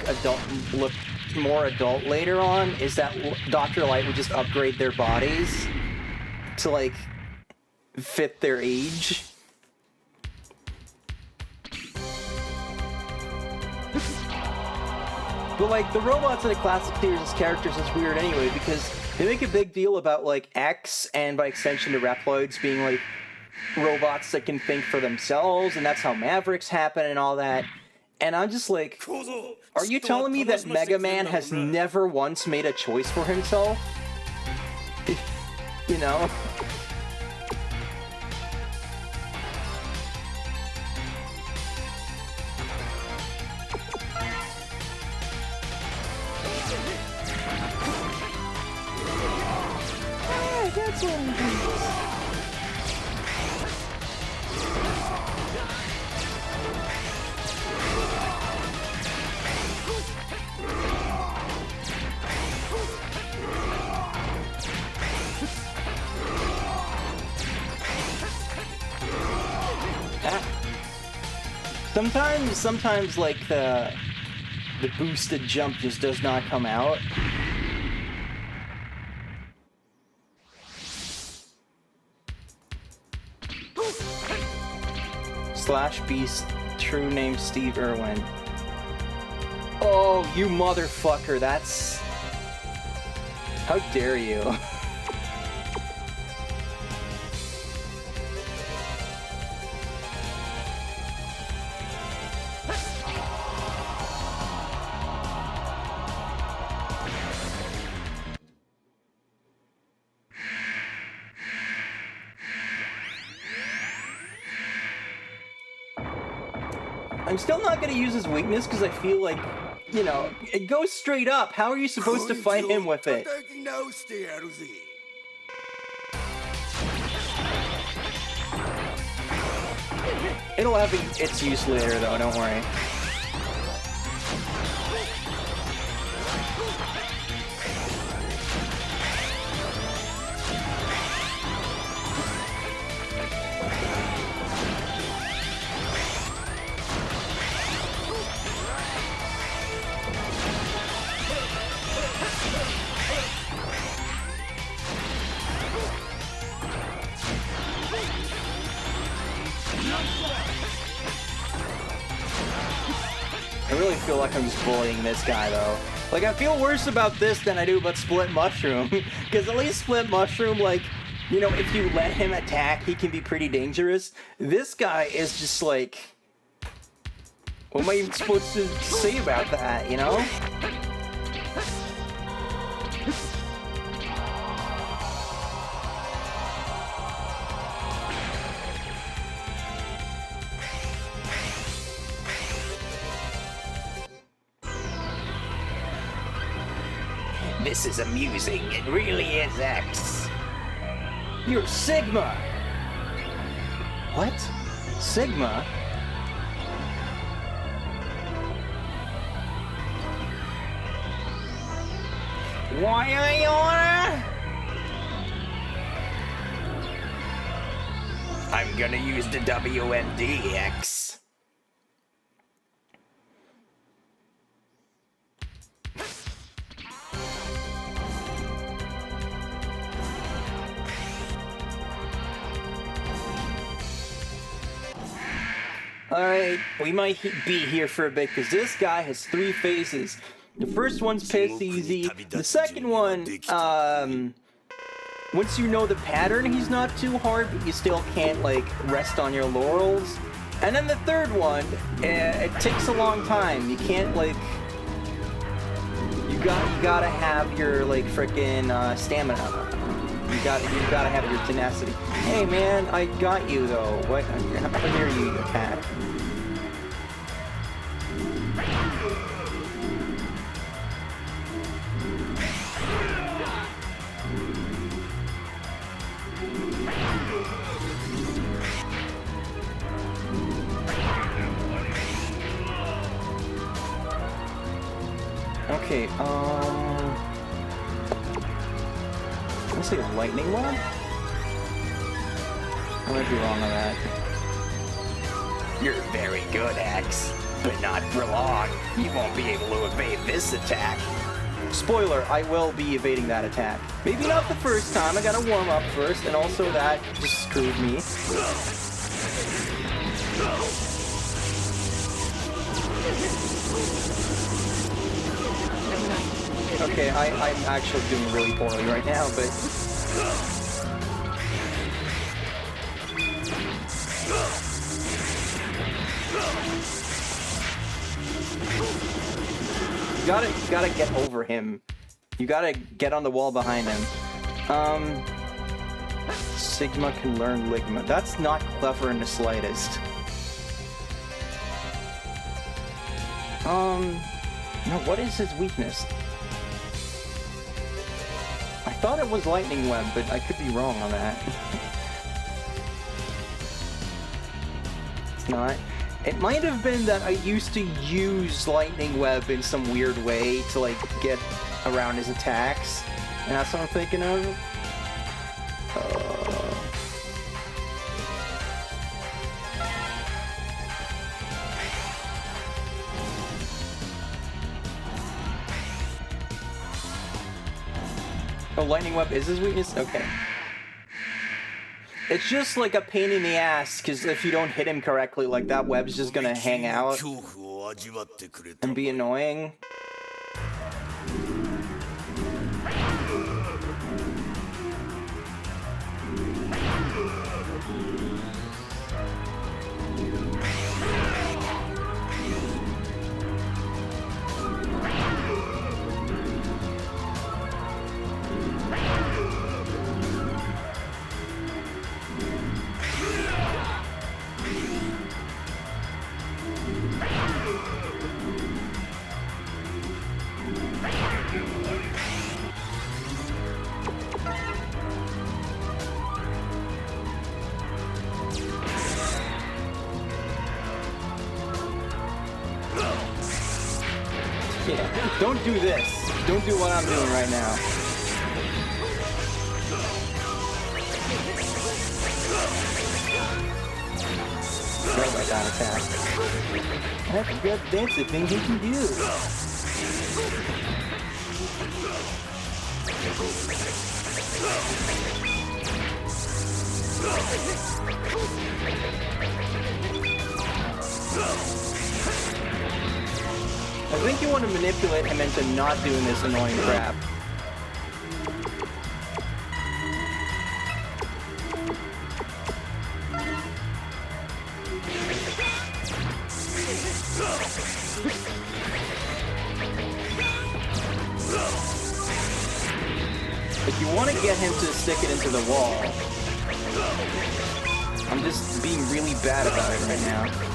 more adult later on is that Dr. Light would just upgrade their bodies to, like, fit their age. But, like, the robots in the classic series' characters is weird anyway, because they make a big deal about, like, X, and by extension the Reploids being, like, robots that can think for themselves, and that's how Mavericks happen and all that. And I'm just like, are you telling me that Mega Man has never once made a choice for himself? You know? That's what it is. Sometimes like the boosted jump just does not come out. Slash Beast, true name Steve Irwin. Oh, you motherfucker, that's... How dare you? I'm still not gonna use his weakness because I feel like, you know, it goes straight up. How are you supposed to fight him with it? It'll have its use later though, don't worry. feel like I'm just bullying this guy, though. Like, I feel worse about this than I do about Split Mushroom. Because at least Split Mushroom, like, you know, if you let him attack, he can be pretty dangerous. This guy is just like... What am I even supposed to say about that, you know? This is amusing. It really is X. You're Sigma! What? Sigma? Why Iona? I'm gonna use the WMD, X. Alright, we might be here for a bit because this guy has 3 phases. The first one's piss easy. The second one, once you know the pattern, he's not too hard, but you still can't, like, rest on your laurels. And then the third one, it takes a long time. You can't, like... You gotta have your, like, frickin' stamina. You gotta have your tenacity. Hey man, I got you though. What? How dare you attack? Okay, let's say a lightning web? I might be wrong on that. You're very good, X. But not for long. You won't be able to evade this attack. Spoiler, I will be evading that attack. Maybe not the first time, I gotta warm up first, and also that just screwed me. Okay, I'm actually doing really poorly right now, but... You gotta get over him. You gotta get on the wall behind him. Sigma can learn Ligma. That's not clever in the slightest. No, what is his weakness? I thought it was Lightning Web, but I could be wrong on that. It's not. It might have been that I used to use Lightning Web in some weird way to, like, get around his attacks. And that's what I'm thinking of. Oh, Lightning Web is his weakness? Okay. It's just like a pain in the ass, because if you don't hit him correctly, like, that web's just gonna hang out and be annoying. Yeah, don't do this. Don't do what I'm doing right now. Sorry about that attack. That's a good fancy thing he can do. think you want to manipulate him into not doing this annoying crap. Like, you want to get him to stick it into the wall. I'm just being really bad about it right now.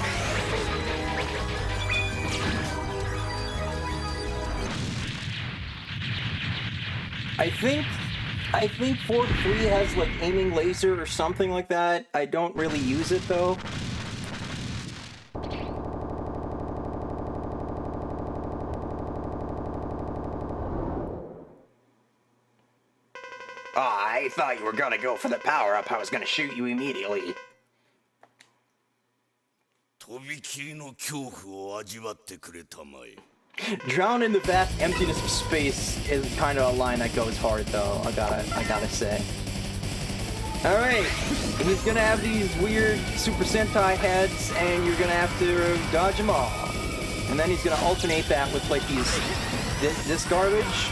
I think Fork 3 has like aiming laser or something like that. I don't really use it though. I thought you were gonna go for the power-up. I was gonna shoot you immediately. とびきりの恐怖を味わってくれたまえ。 Drown in the vast emptiness of space is kind of a line that goes hard though, I gotta say. Alright, he's gonna have these weird Super Sentai heads and you're gonna have to dodge them all. And then he's gonna alternate that with like this garbage.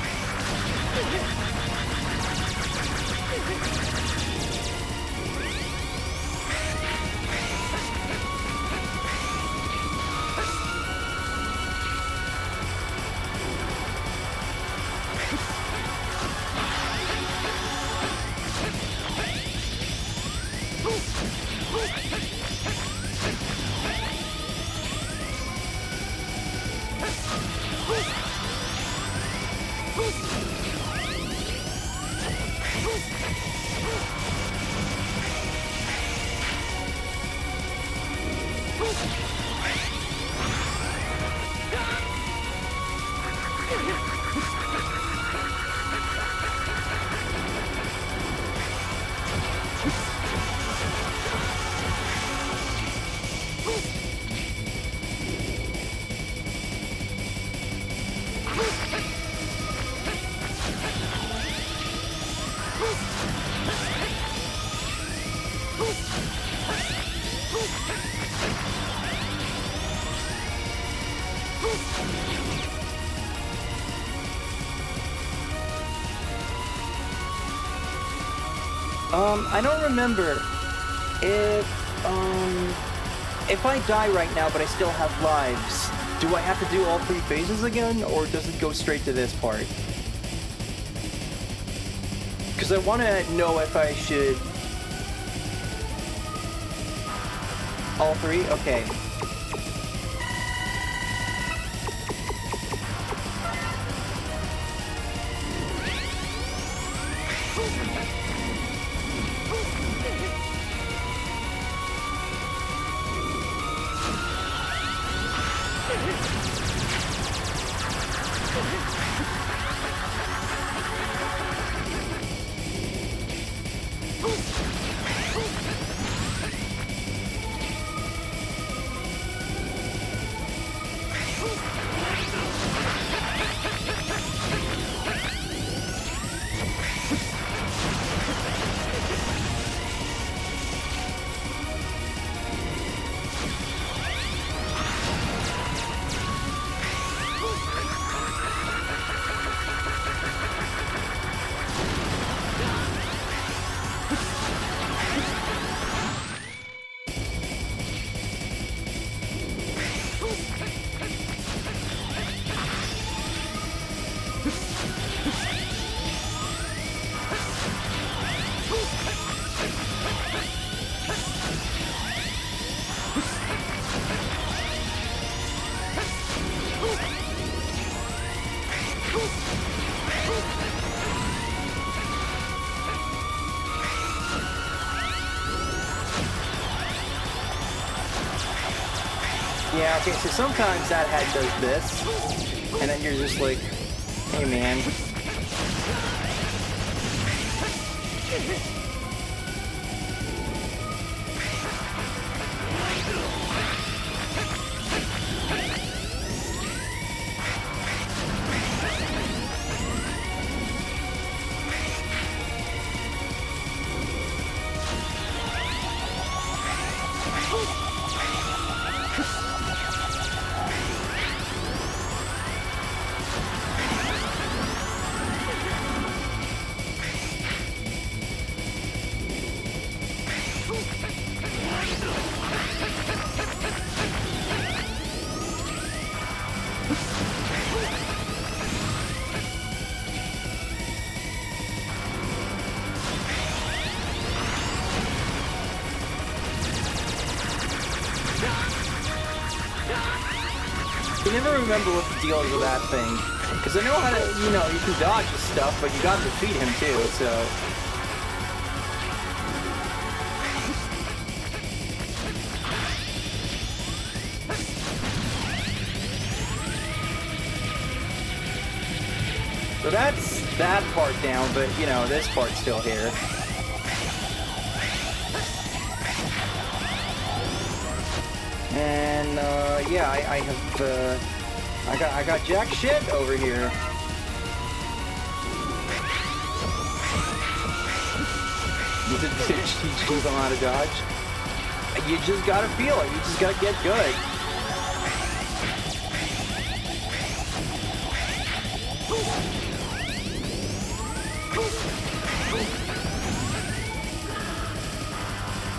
I don't remember if I die right now but I still have lives, do I have to do all 3 phases again, or does it go straight to this part? Because I want to know if I should... All 3? Okay. Yeah, okay, so sometimes that head does this, and then you're just like, hey man. can never remember what the deal is with that thing. Because I know how to, you know, you can dodge his stuff, but you gotta defeat him too, so... So that's that part down, but, you know, this part's still here. And, yeah, I have, I got jack shit over here. You just teach people how to dodge. You just gotta feel it. You just gotta get good.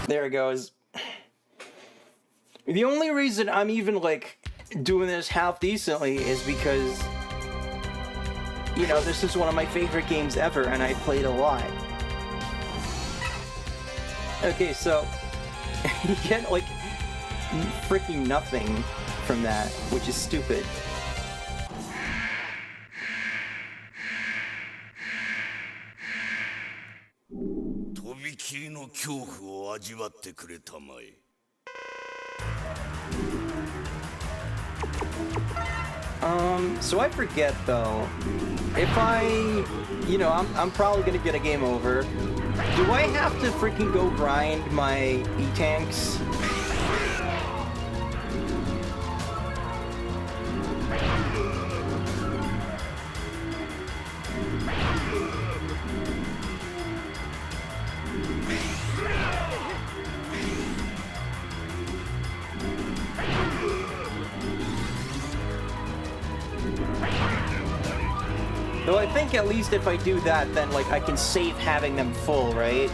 There it goes. The only reason I'm even, like, doing this half decently is because, you know, this is one of my favorite games ever, and I played a lot. Okay, so, you get, like, freaking nothing from that, which is stupid. So I forget though, if I, you know, I'm probably gonna get a game over. Do I have to freaking go grind my E-tanks? Though I think at least if I do that, then, like, I can save having them full, right?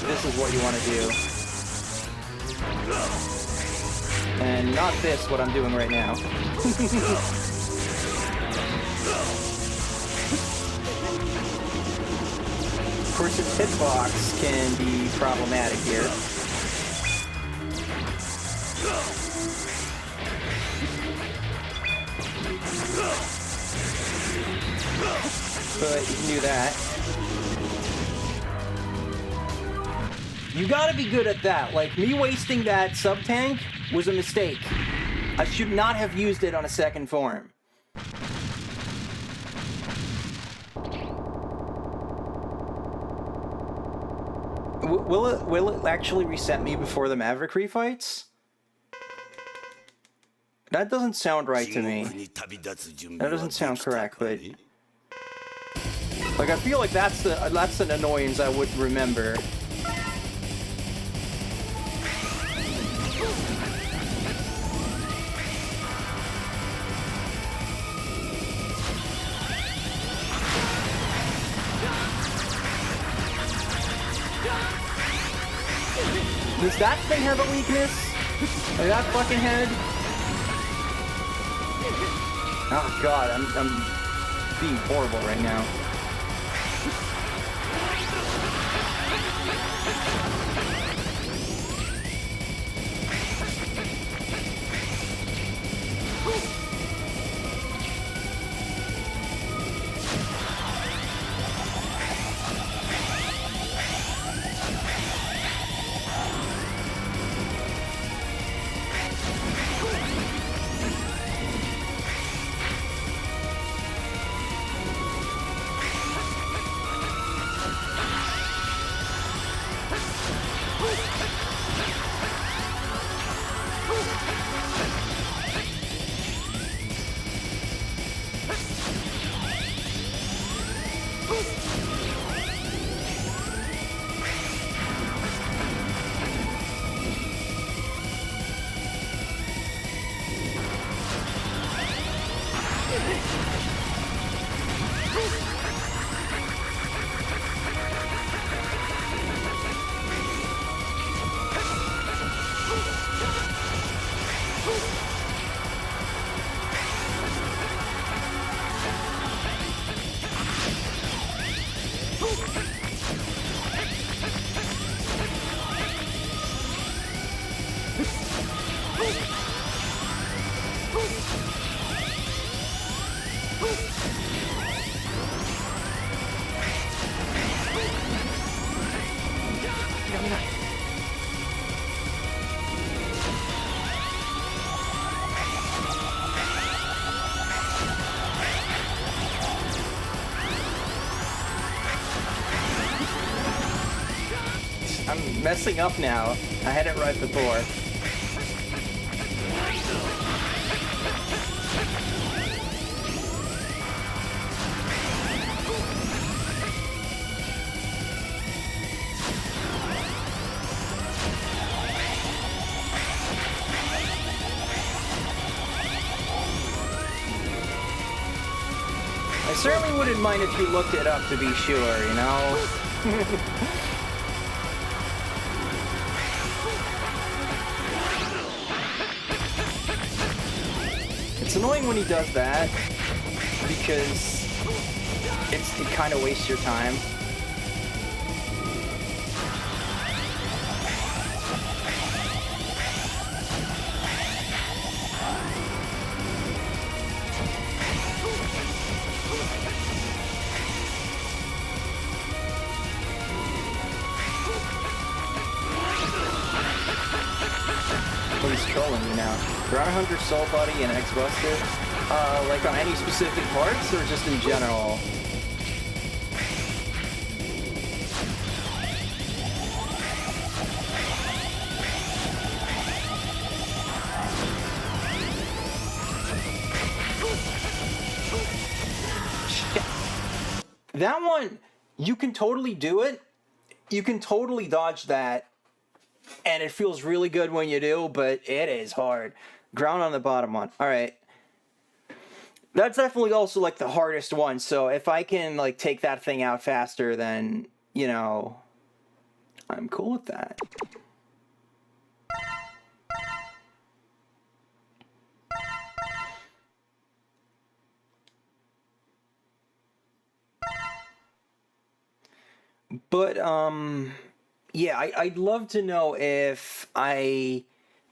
This is what you want to do. And not this, what I'm doing right now. Of course, its hitbox can be problematic here. But you can do that. You gotta be good at that. Like, me wasting that sub-tank was a mistake. I should not have used it on a second form. Will it actually reset me before the Maverick refights? That doesn't sound right to me. That doesn't sound correct, but like, I feel like that's an annoyance I would remember. Does that thing have a weakness? Like that fucking head? Oh god, I'm being horrible right now. I'm messing up now. I had it right before. I certainly wouldn't mind if you looked it up to be sure, you know? It's annoying when he does that, because it kind of wastes your time. He's trolling you now. Ground Hunter, Soul Buddy, and X-Buster? Like on any specific parts, or just in general? That one, you can totally do it. You can totally dodge that. And it feels really good when you do, but it is hard. Ground on the bottom one. Alright. That's definitely also, like, the hardest one. So if I can, like, take that thing out faster, then, you know, I'm cool with that. But, yeah, I'd love to know if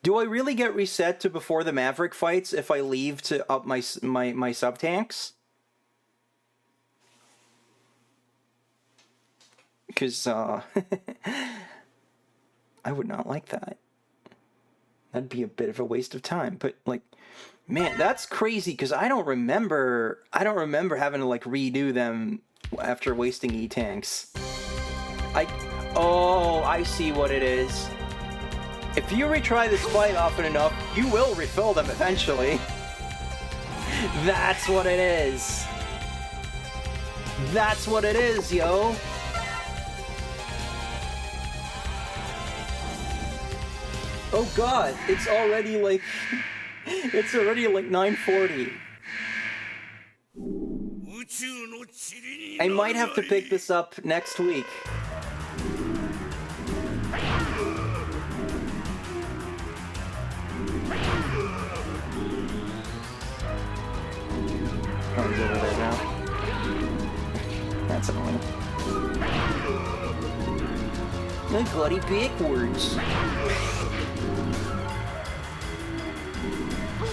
do I really get reset to before the Maverick fights if I leave to up my sub-tanks? Because, I would not like that. That'd be a bit of a waste of time, but, like, man, that's crazy, because I don't remember having to, like, redo them after wasting E-tanks. Oh, I see what it is. If you retry this fight often enough, you will refill them eventually. That's what it is. That's what it is, yo. Oh god, it's already like 9:40. I might have to pick this up next week. Oh, he's over there now. That's annoying. I got it backwards.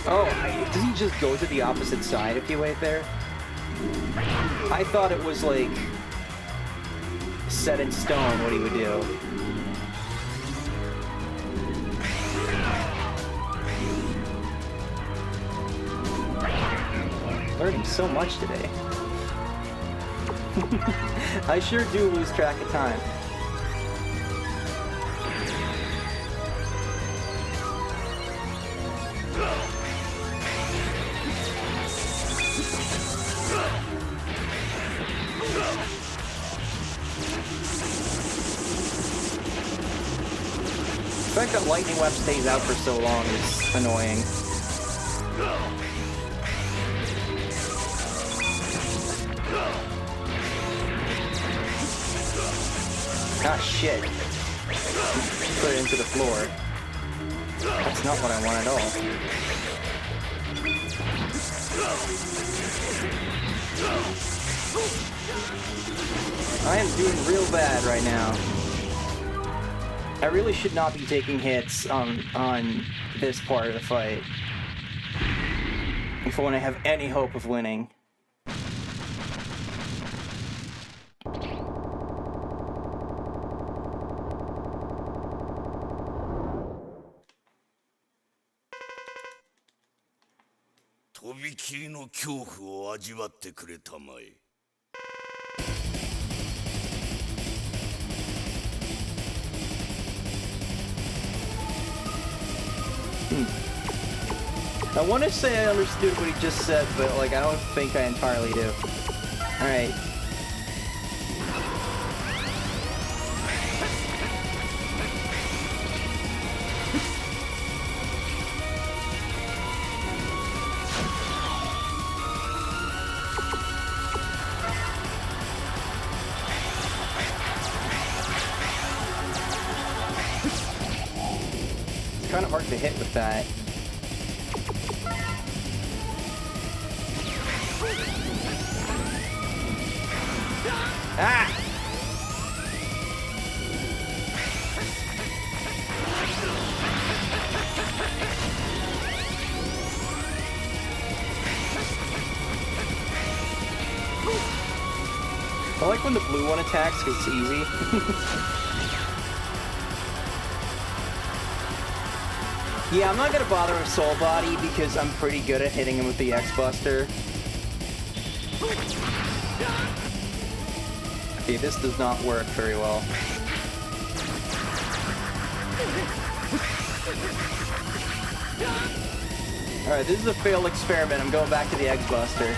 Oh, does he just go to the opposite side if you wait there? I thought it was, like, set in stone what he would do. Learning so much today. I sure do lose track of time. The fact that Lightning Web stays out for so long is annoying. Ah, shit. Put it into the floor. That's not what I want at all. I am doing real bad right now. I really should not be taking hits on this part of the fight if I want to have any hope of winning. きりの恐怖を味わってくれたまえ。I want to say I understood what he just said, but like I don't think I entirely do. Alright. It's kind of hard to hit with that. Ah! I like when the blue one attacks because it's easy. Yeah, I'm not gonna bother with Soul Body because I'm pretty good at hitting him with the X-Buster. Okay, this does not work very well. Alright, this is a failed experiment. I'm going back to the X-Buster.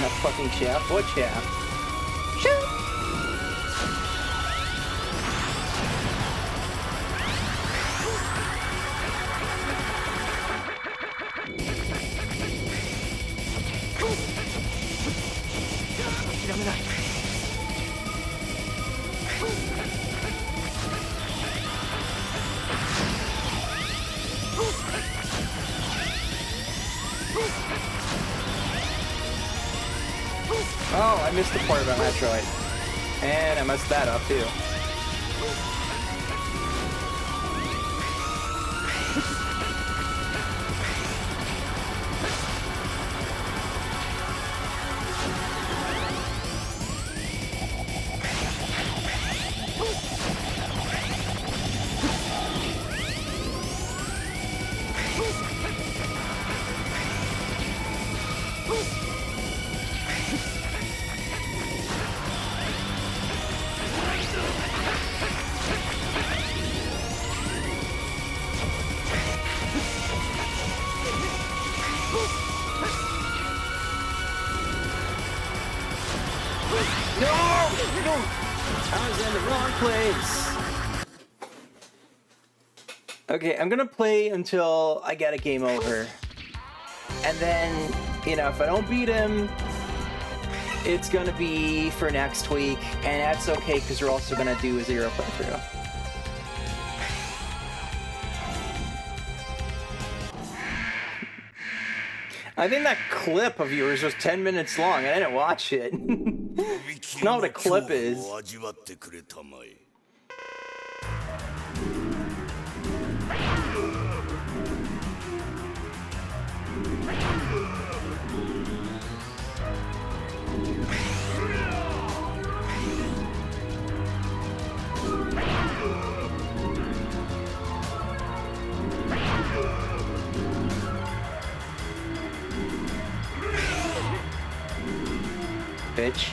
Not fucking Shaft. What Shaft? Shoot! Oh, I missed the part about Metroid. And I messed that up too. Okay, I'm gonna play until I get a game over. And then, you know, if I don't beat him, it's gonna be for next week. And that's okay, because we're also gonna do a 0 playthrough. I think that clip of yours was 10 minutes long. I didn't watch it. It's not what a clip is. bitch.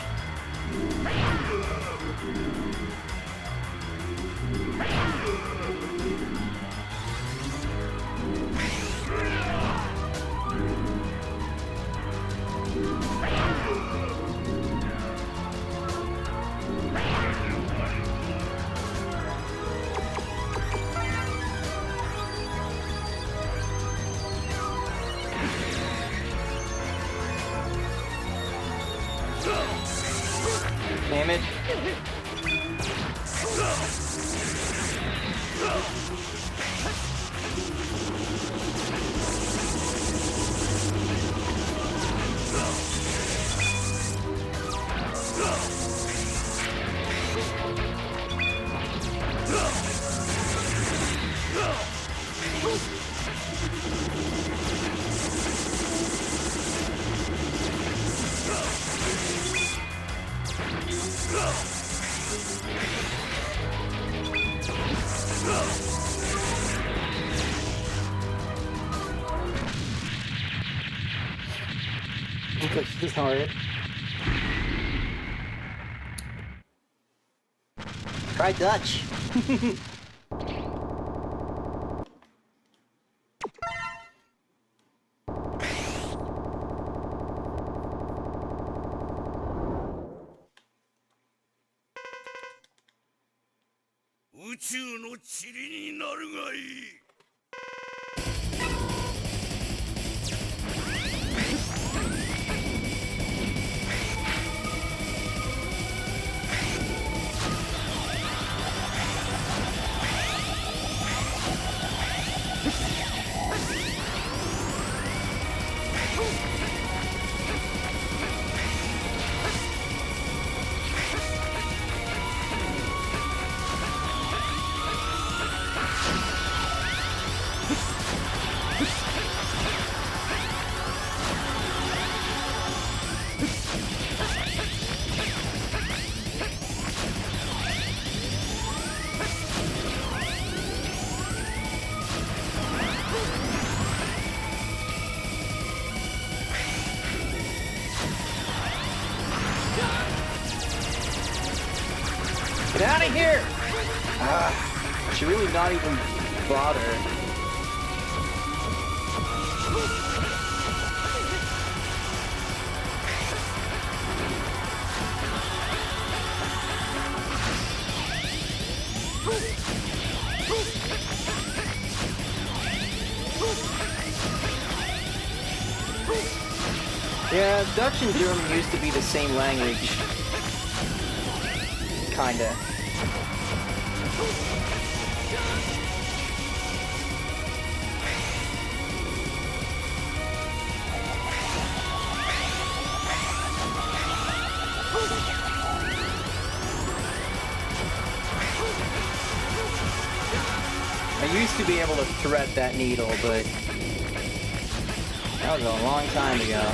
Damn it. This is hard. Try Dutch. 宇宙の塵になるがいい。Get out of here! I should really not even bother. Yeah, Dutch and German used to be the same language. Kinda. I used to be able to thread that needle, but that was a long time ago.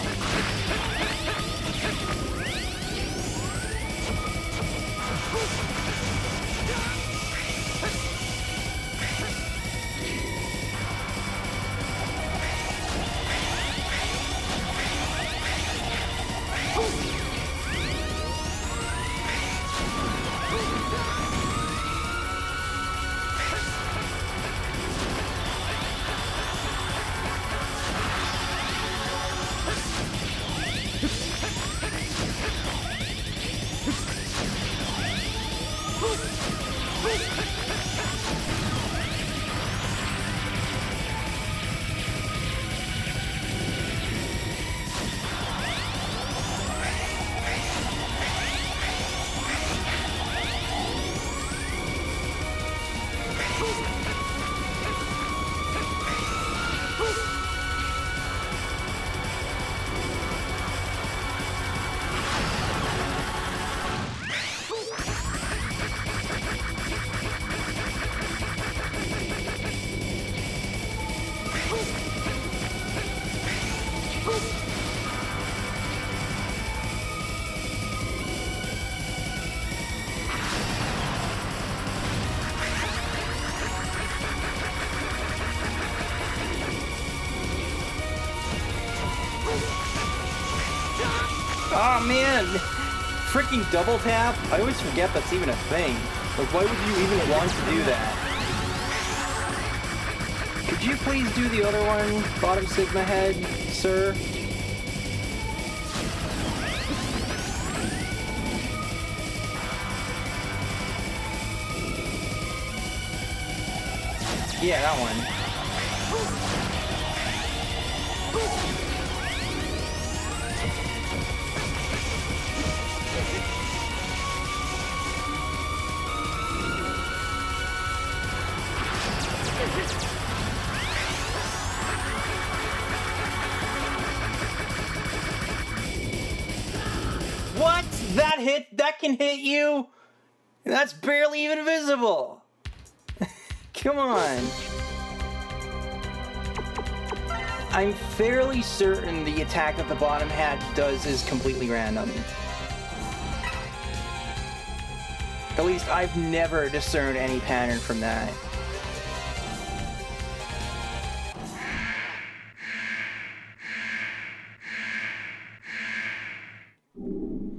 Oh man! Freaking double tap? I always forget that's even a thing. Like, why would you even want to do that? Could you please do the other one, bottom Sigma head, sir? Yeah, that one. What? That can hit you? That's barely even visible. Come on. I'm fairly certain the attack that the bottom hat does is completely random. At least I've never discerned any pattern from that.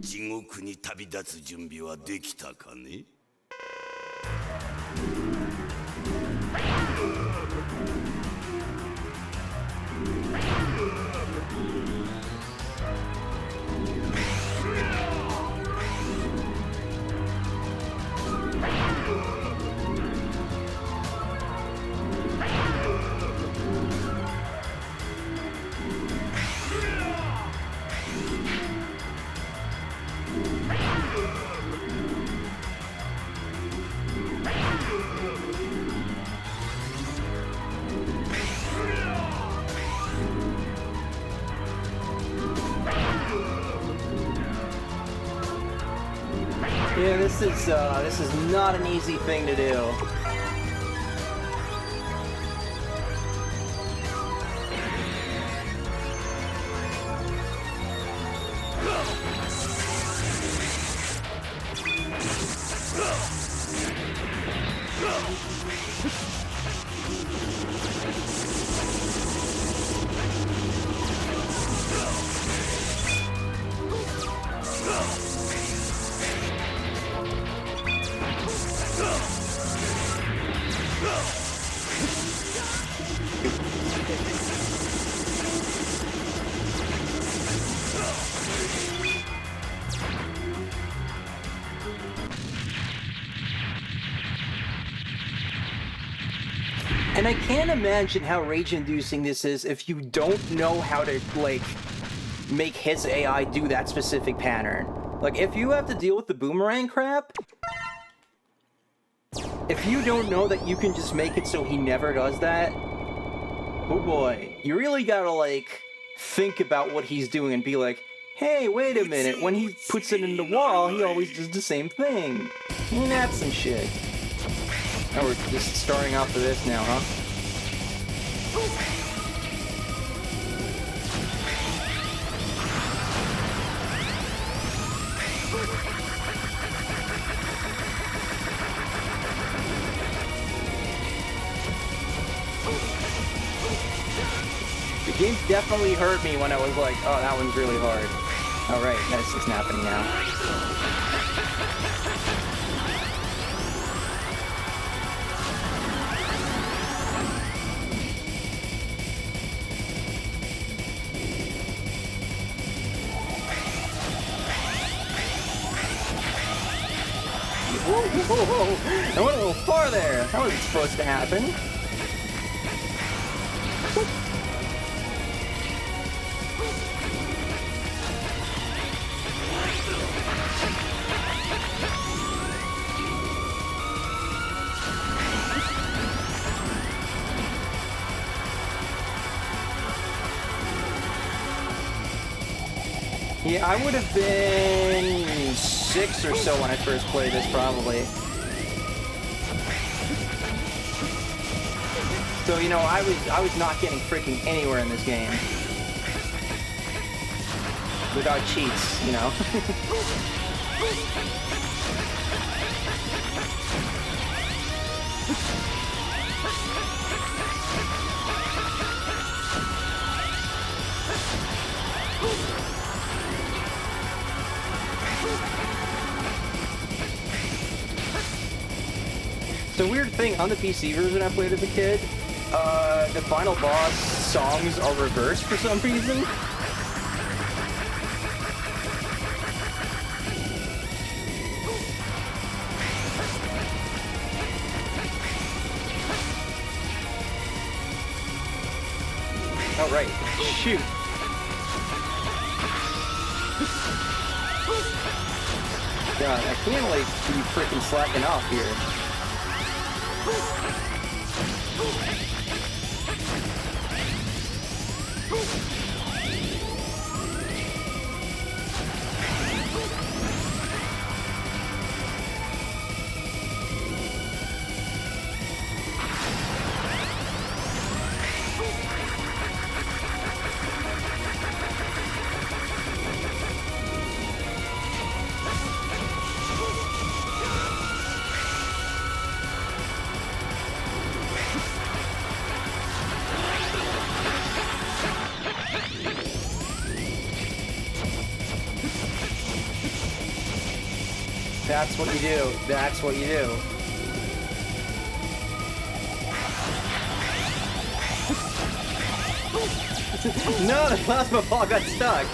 Jingokuに旅立つ準備はできたかね? Yeah, this is not an easy thing to do. And I can't imagine how rage-inducing this is if you don't know how to, like, make his AI do that specific pattern. Like, if you have to deal with the boomerang crap, if you don't know that you can just make it so he never does that, oh boy, you really gotta, like, think about what he's doing and be like, hey, wait a minute, when he puts it in the wall, he always does the same thing. And that's some shit. Oh, we're just starting off with this now, huh? The game definitely hurt me when I was like, oh, that one's really hard. Alright, that's what's happening now. Whoa, I went a little far there. That wasn't supposed to happen. Yeah, I would have been 6 or so when I first played this, probably. So, you know, I was not getting freaking anywhere in this game. Without cheats, you know. It's a weird thing. On the PC version I played as a kid, the final boss songs are reversed for some reason. Oh, right. Shoot. God, I can't, like, be freaking slacking off here. That's what you do. That's what you do. No, the plasma ball got stuck.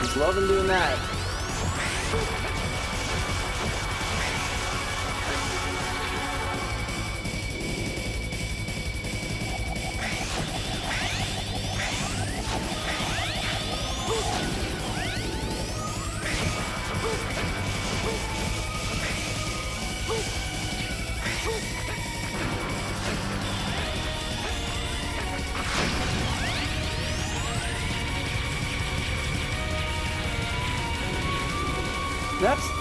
Just loving doing that.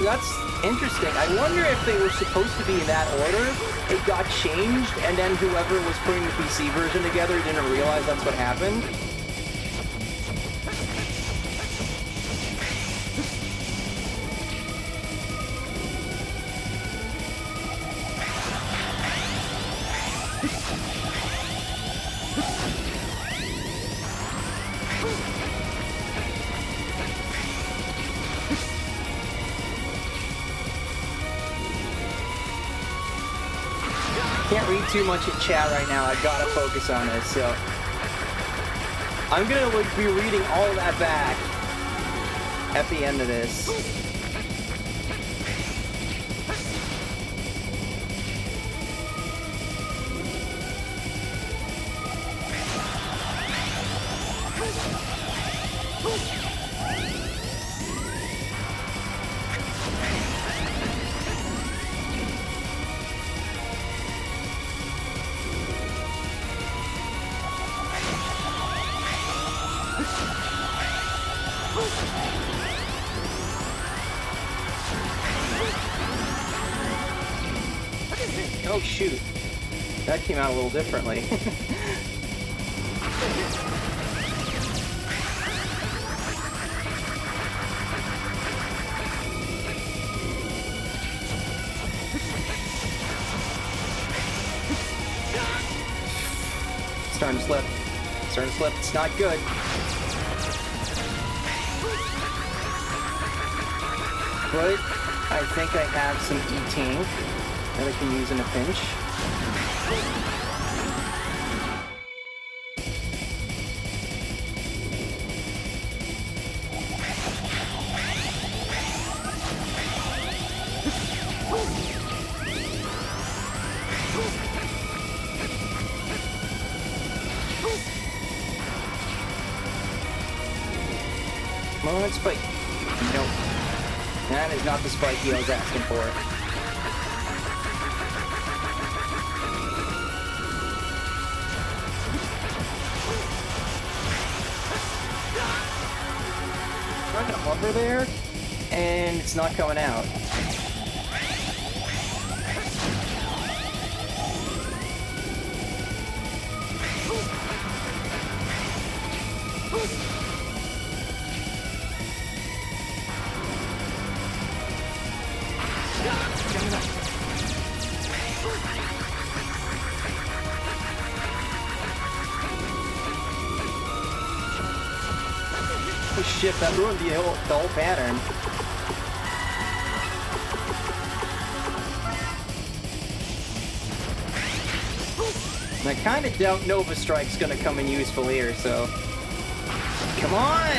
That's interesting. I wonder if they were supposed to be in that order. It got changed, and then whoever was putting the PC version together didn't realize that's what happened. Can't read too much in chat right now. I gotta focus on this, so I'm gonna be reading all of that back at the end of this. Oh shoot, that came out a little differently. Starting to slip. Starting to slip. It's not good. But I think I have some E-Tank that I can use in a pinch. Come on, Spike. Nope. That is not the Spikey I was asking for. Trying to hover there, and it's not coming out. Holy shit, that ruined the whole pattern. And I kind of doubt Nova Strike's gonna come in useful here, so... Come on!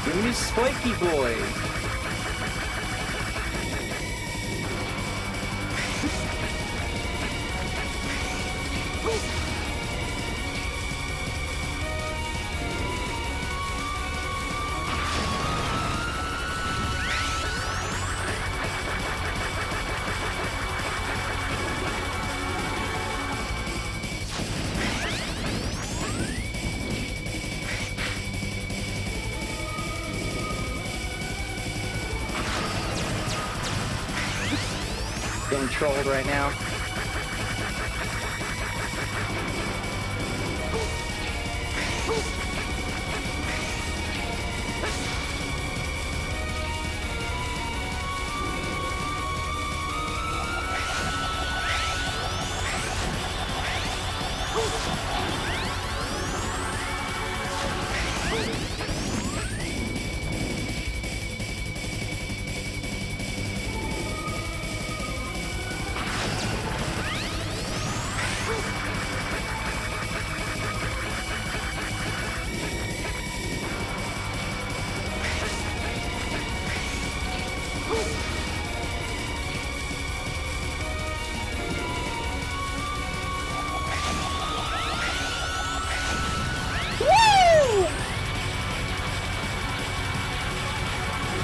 Give me this spiky boy! Getting trolled right now.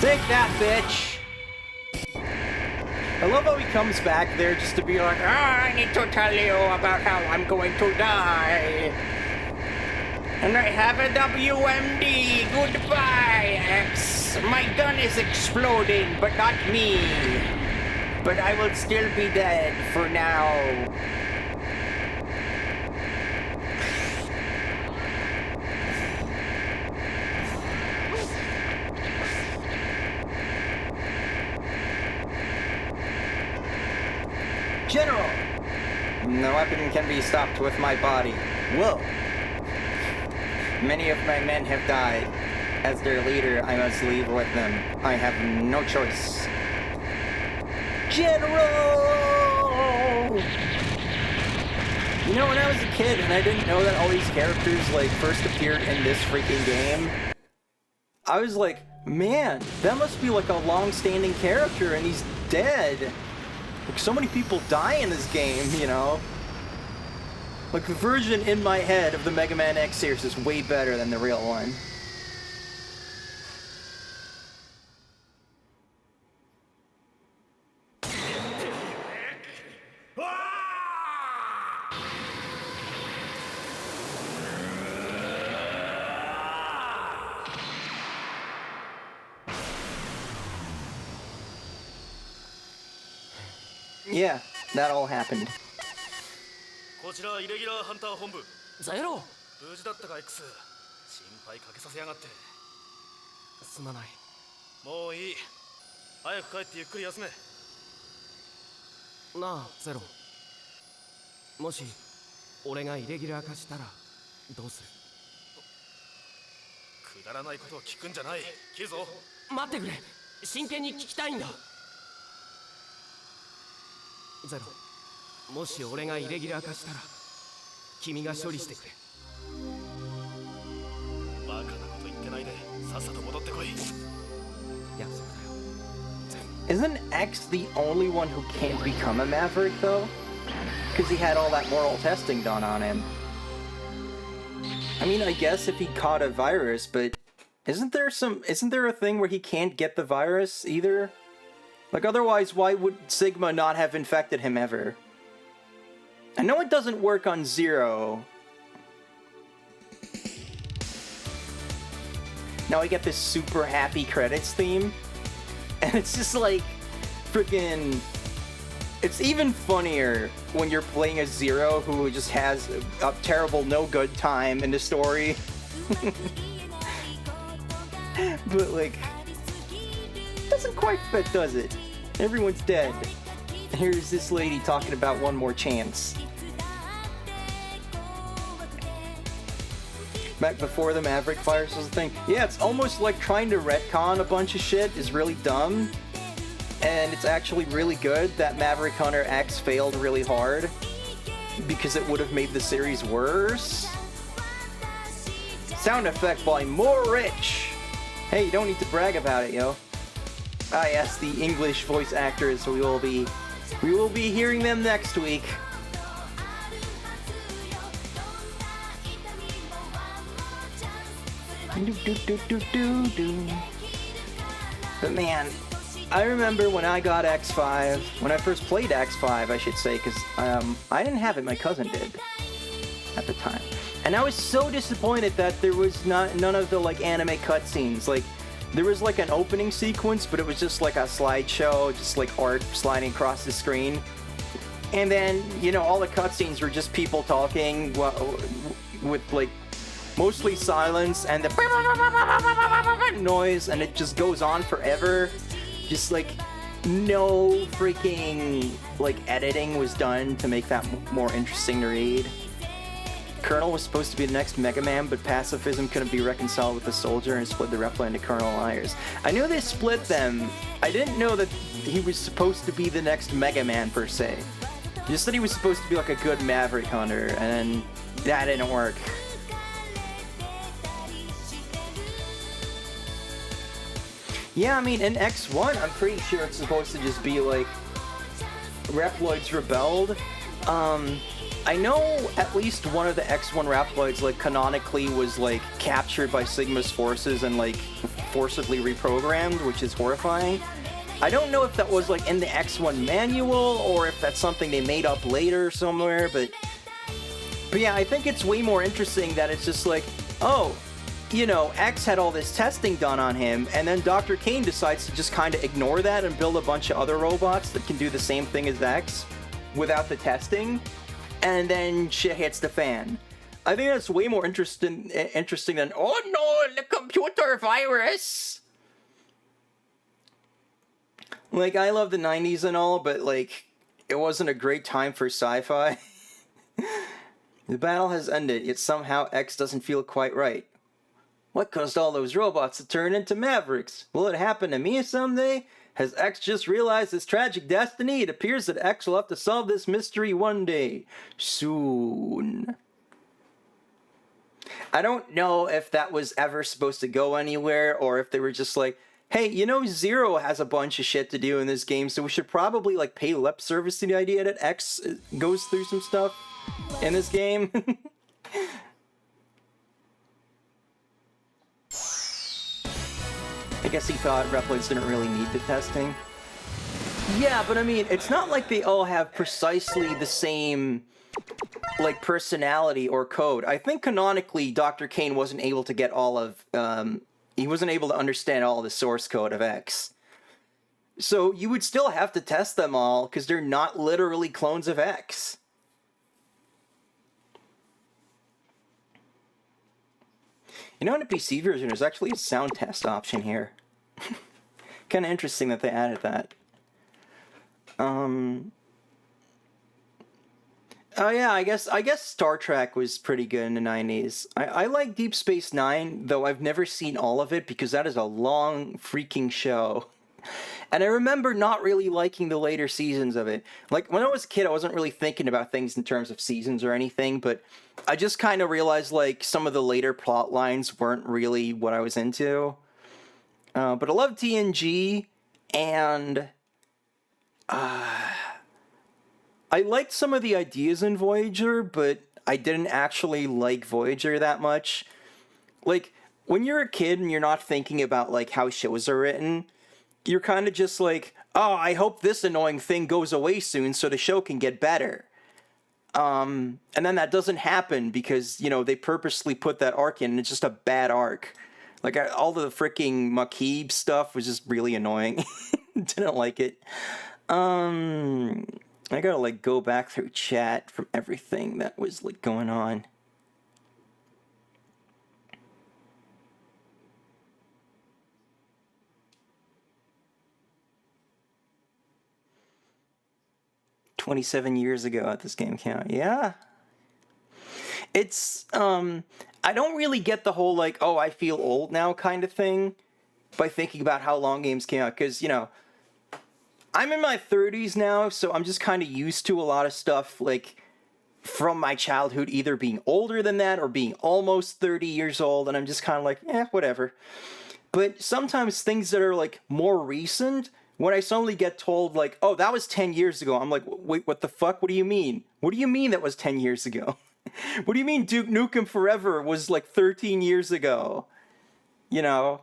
Take that, bitch! I love how he comes back there just to be like, I need to tell you about how I'm going to die. And I have a WMD. Goodbye, X. My gun is exploding, but not me. But I will still be dead for now. General! The weapon can be stopped with my body. Whoa! Many of my men have died. As their leader, I must leave with them. I have no choice. General! You know, when I was a kid and I didn't know that all these characters, like, first appeared in this freaking game, I was like, man, that must be like a long-standing character and he's dead. Like, so many people die in this game, you know? Like, the version in my head of the Mega Man X series is way better than the real one. Yeah, that all happened. こちらイレギュラーハンター本部。ゼロ。無事だったか X。心配かけさせやがって。すまない。もういい。早く帰ってゆっくり休め。なあ、ゼロ。もし俺がイレギュラー化したらどうする？くだらないことを聞くんじゃない。切るぞ。待ってくれ。真剣に聞きたいんだ。ゼロ。もし俺がイレギュラー化したら君が処理してくれ。バカなこと言ってないでさっさと戻ってこい。約束だよ。 Isn't X the only one who can't become a Maverick, though? Because he had all that moral testing done on him. I mean, I guess if he caught a virus, but isn't there a thing where he can't get the virus either? Like, otherwise, why would Sigma not have infected him ever? I know it doesn't work on Zero. Now I get this super happy credits theme. And it's just like, freaking... It's even funnier when you're playing as Zero who just has a terrible no-good time in the story. But, like... doesn't quite fit, does it? Everyone's dead. And here's this lady talking about one more chance. back before the Maverick Fires was a thing. Yeah, it's almost like trying to retcon a bunch of shit is really dumb. And it's actually really good that Maverick Hunter X failed really hard, because it would have made the series worse. Sound effect by More Rich. Hey, you don't need to brag about it, yo. Ah, yes, the English voice actors. We will be hearing them next week. But man, I remember when I got X5, when I first played X5, I should say, because I didn't have it, my cousin did at the time. And I was so disappointed that there was none of the like anime cutscenes. Like, there was like an opening sequence, but it was just like a slideshow, just like art sliding across the screen. And then, you know, all the cutscenes were just people talking with like mostly silence and the noise, and it just goes on forever. Just like no freaking like editing was done to make that more interesting to read. Colonel was supposed to be the next Mega Man, but pacifism couldn't be reconciled with the soldier and split the Repla into Colonel Ayers. I knew they split them. I didn't know that he was supposed to be the next Mega Man per se. Just that he was supposed to be like a good Maverick Hunter, and that didn't work. Yeah, I mean, in X1, I'm pretty sure it's supposed to just be like Reploids rebelled. I know at least one of the X1 Reploids, like, canonically was, like, captured by Sigma's forces and, like, forcibly reprogrammed, which is horrifying. I don't know if that was, like, in the X1 manual, or if that's something they made up later somewhere, but yeah, I think it's way more interesting that it's just like, oh, you know, X had all this testing done on him, and then Dr. Kane decides to just kind of ignore that and build a bunch of other robots that can do the same thing as X without the testing. And then shit hits the fan. I think that's way more interesting than, oh no, the computer virus! Like, I love the 90s and all, but, like, it wasn't a great time for sci-fi. The battle has ended, yet somehow X doesn't feel quite right. What caused all those robots to turn into Mavericks? Will it happen to me someday? Has X just realized his tragic destiny? It appears that X will have to solve this mystery one day. Soon. I don't know if that was ever supposed to go anywhere, or if they were just like, hey, you know, Zero has a bunch of shit to do in this game, so we should probably, like, pay lip service to the idea that X goes through some stuff in this game. I guess he thought Reploids didn't really need the testing. Yeah, but I mean, it's not like they all have precisely the same, like, personality or code. I think canonically, Dr. Kane wasn't able to get all of, he wasn't able to understand all the source code of X. So you would still have to test them all, because they're not literally clones of X. You know, in the PC version, there's actually a sound test option here. Kind of interesting that they added that. Oh yeah, I guess Star Trek was pretty good in the 90s. I like Deep Space Nine, though I've never seen all of it, because that is a long freaking show. And I remember not really liking the later seasons of it. Like, when I was a kid, I wasn't really thinking about things in terms of seasons or anything, but I just kind of realized, like, some of the later plot lines weren't really what I was into. But I love TNG, and I liked some of the ideas in Voyager, but I didn't actually like Voyager that much. Like, when you're a kid and you're not thinking about, like, how shows are written, you're kind of just like, oh, I hope this annoying thing goes away soon so the show can get better. And then that doesn't happen because, you know, they purposely put that arc in and it's just a bad arc. Like, all the freaking Makib stuff was just really annoying. Didn't like it. I gotta, like, go back through chat from everything that was, like, going on. "27 years ago at this game count." Yeah. It's, I don't really get the whole, like, oh, I feel old now kind of thing by thinking about how long games came out. Because, you know, I'm in my 30s now, so I'm just kind of used to a lot of stuff, like, from my childhood either being older than that or being almost 30 years old, and I'm just kind of like, whatever. But sometimes things that are, like, more recent, when I suddenly get told, like, oh, that was 10 years ago, I'm like, wait, what the fuck? What do you mean? What do you mean that was 10 years ago? What do you mean Duke Nukem Forever was, like, 13 years ago? You know?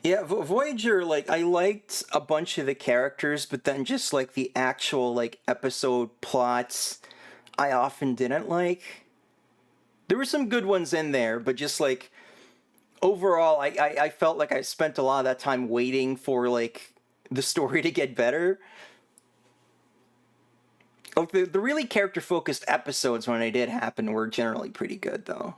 Yeah, Voyager, like, I liked a bunch of the characters, but then just, like, the actual, like, episode plots, I often didn't like. There were some good ones in there, but just, like, overall, I felt like I spent a lot of that time waiting for, like, the story to get better. Like, the really character-focused episodes, when they did happen, were generally pretty good, though.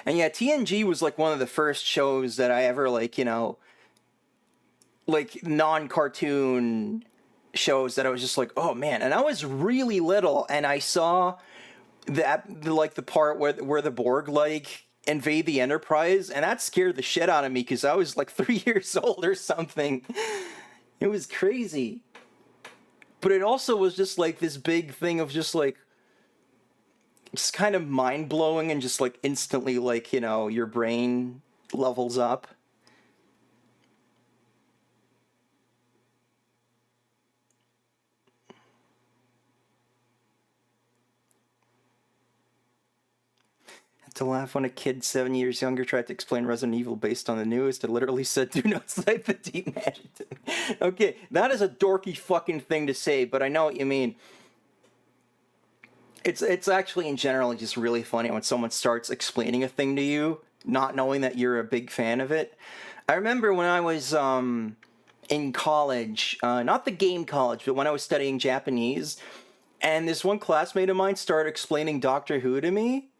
And yeah, TNG was, like, one of the first shows that I ever, like, you know, like, non-cartoon shows that I was just like, oh, man. And I was really little, and I saw the part where the Borg, like, invade the Enterprise, and that scared the shit out of me, because I was, like, 3 years old or something. It was crazy. But it also was just, like, this big thing of just, like, just kind of mind-blowing and just, like, instantly, like, you know, your brain levels up. Had to laugh when a kid 7 years younger tried to explain Resident Evil based on the newest. It literally said, do not cite the deep magic. Okay, that is a dorky fucking thing to say, but I know what you mean. It's actually in general just really funny when someone starts explaining a thing to you, not knowing that you're a big fan of it. I remember when I was in college, not the game college, but when I was studying Japanese, and this one classmate of mine started explaining Doctor Who to me,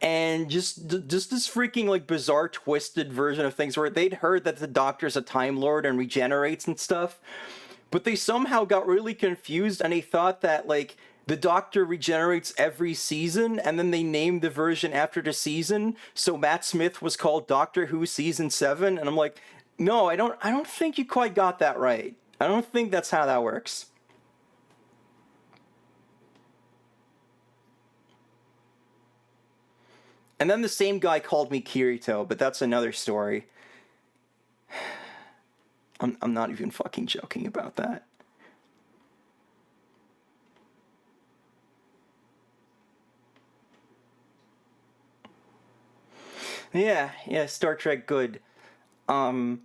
and just this freaking, like, bizarre twisted version of things where they'd heard that the Doctor's a Time Lord and regenerates and stuff, but they somehow got really confused and they thought that, like, the Doctor regenerates every season, and then they named the version after the season, so Matt Smith was called Doctor Who Season 7, and I'm like, no, I don't think you quite got that right. I don't think that's how that works. And then the same guy called me Kirito, but that's another story. I'm not even fucking joking about that. Yeah, Star Trek good. I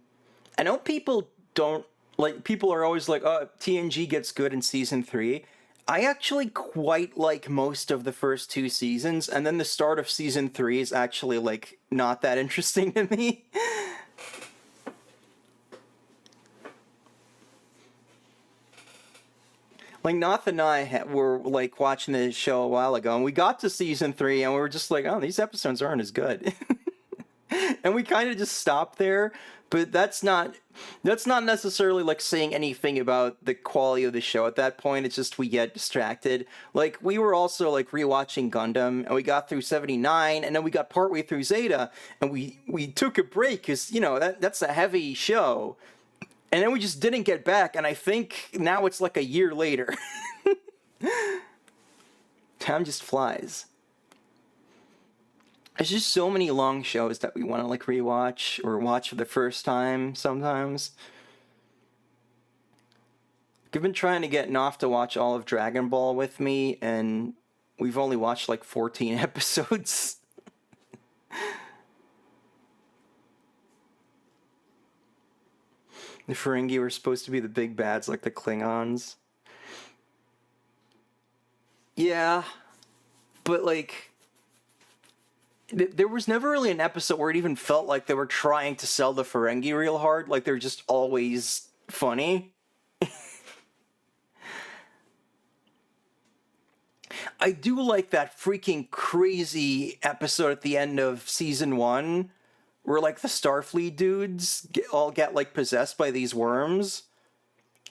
know people don't, like, people are always like, oh, TNG gets good in season 3. I actually quite like most of the first 2 seasons, and then the start of season 3 is actually, like, not that interesting to me. Like, Nath and I were, like, watching the show a while ago, and we got to season 3, and we were just like, oh, these episodes aren't as good. And we kind of just stopped there, but that's not necessarily, like, saying anything about the quality of the show at that point. It's just we get distracted. Like, we were also, like, rewatching Gundam, and we got through 79, and then we got partway through Zeta, and we took a break, because, you know, that's a heavy show. And then we just didn't get back, and I think now it's like a year later. Time just flies. There's just so many long shows that we want to, like, rewatch or watch for the first time sometimes. I've been trying to get Noff to watch all of Dragon Ball with me, and we've only watched, like, 14 episodes. The Ferengi were supposed to be the big bads like the Klingons. Yeah, but, like, there was never really an episode where it even felt like they were trying to sell the Ferengi real hard. Like, they're just always funny. I do like that freaking crazy episode at the end of season 1 where like the Starfleet dudes all get like possessed by these worms,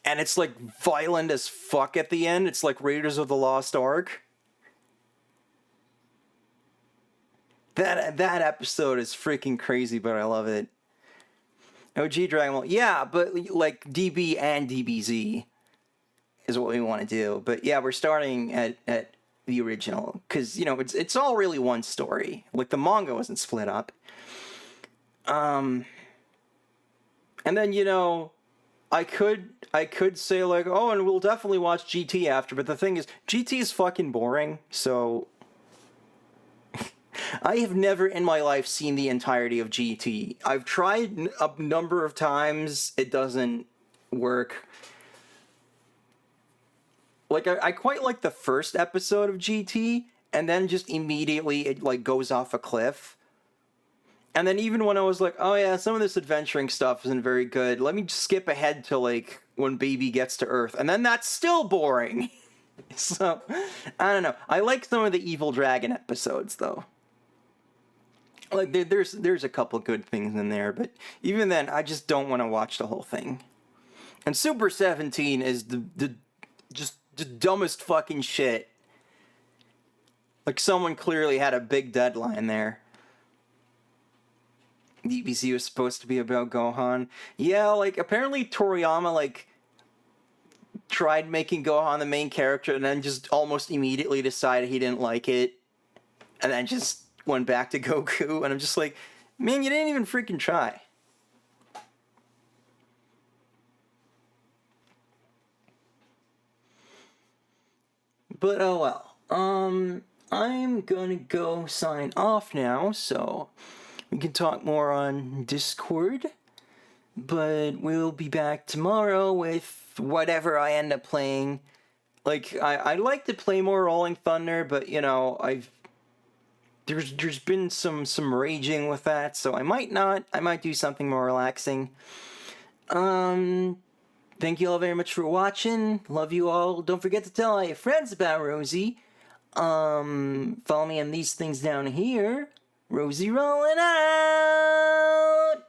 and it's like violent as fuck at the end. It's like Raiders of the Lost Ark. That episode is freaking crazy, but I love it. OG Dragon Ball, yeah, but like DB and DBZ is what we want to do. But yeah, we're starting at the original because it's all really one story. Like the manga wasn't split up. And then I could say like, oh, and we'll definitely watch GT after. But the thing is, GT is fucking boring. So I have never in my life seen the entirety of GT. I've tried a number of times. It doesn't work. Like, I quite like the first episode of GT, and then just immediately it, like, goes off a cliff. And then even when I was like, oh yeah, some of this adventuring stuff isn't very good, let me just skip ahead to, like, when Baby gets to Earth. And then that's still boring. So, I don't know. I like some of the Evil Dragon episodes, though. Like, there's a couple good things in there, but even then, I just don't want to watch the whole thing. And Super 17 is just the dumbest fucking shit. Like, someone clearly had a big deadline there. DBZ was supposed to be about Gohan. Yeah, like, apparently Toriyama, like, tried making Gohan the main character and then just almost immediately decided he didn't like it. And then just went back to Goku, and I'm just like, man, you didn't even freaking try. But oh well. I'm gonna go sign off now, so we can talk more on Discord. But we'll be back tomorrow with whatever I end up playing. Like, I'd like to play more Rolling Thunder, but there's been some raging with that, so I might not. I might do something more relaxing. Thank you all very much for watching. Love you all. Don't forget to tell all your friends about Rosie. Follow me on these things down here. Rosie rolling out!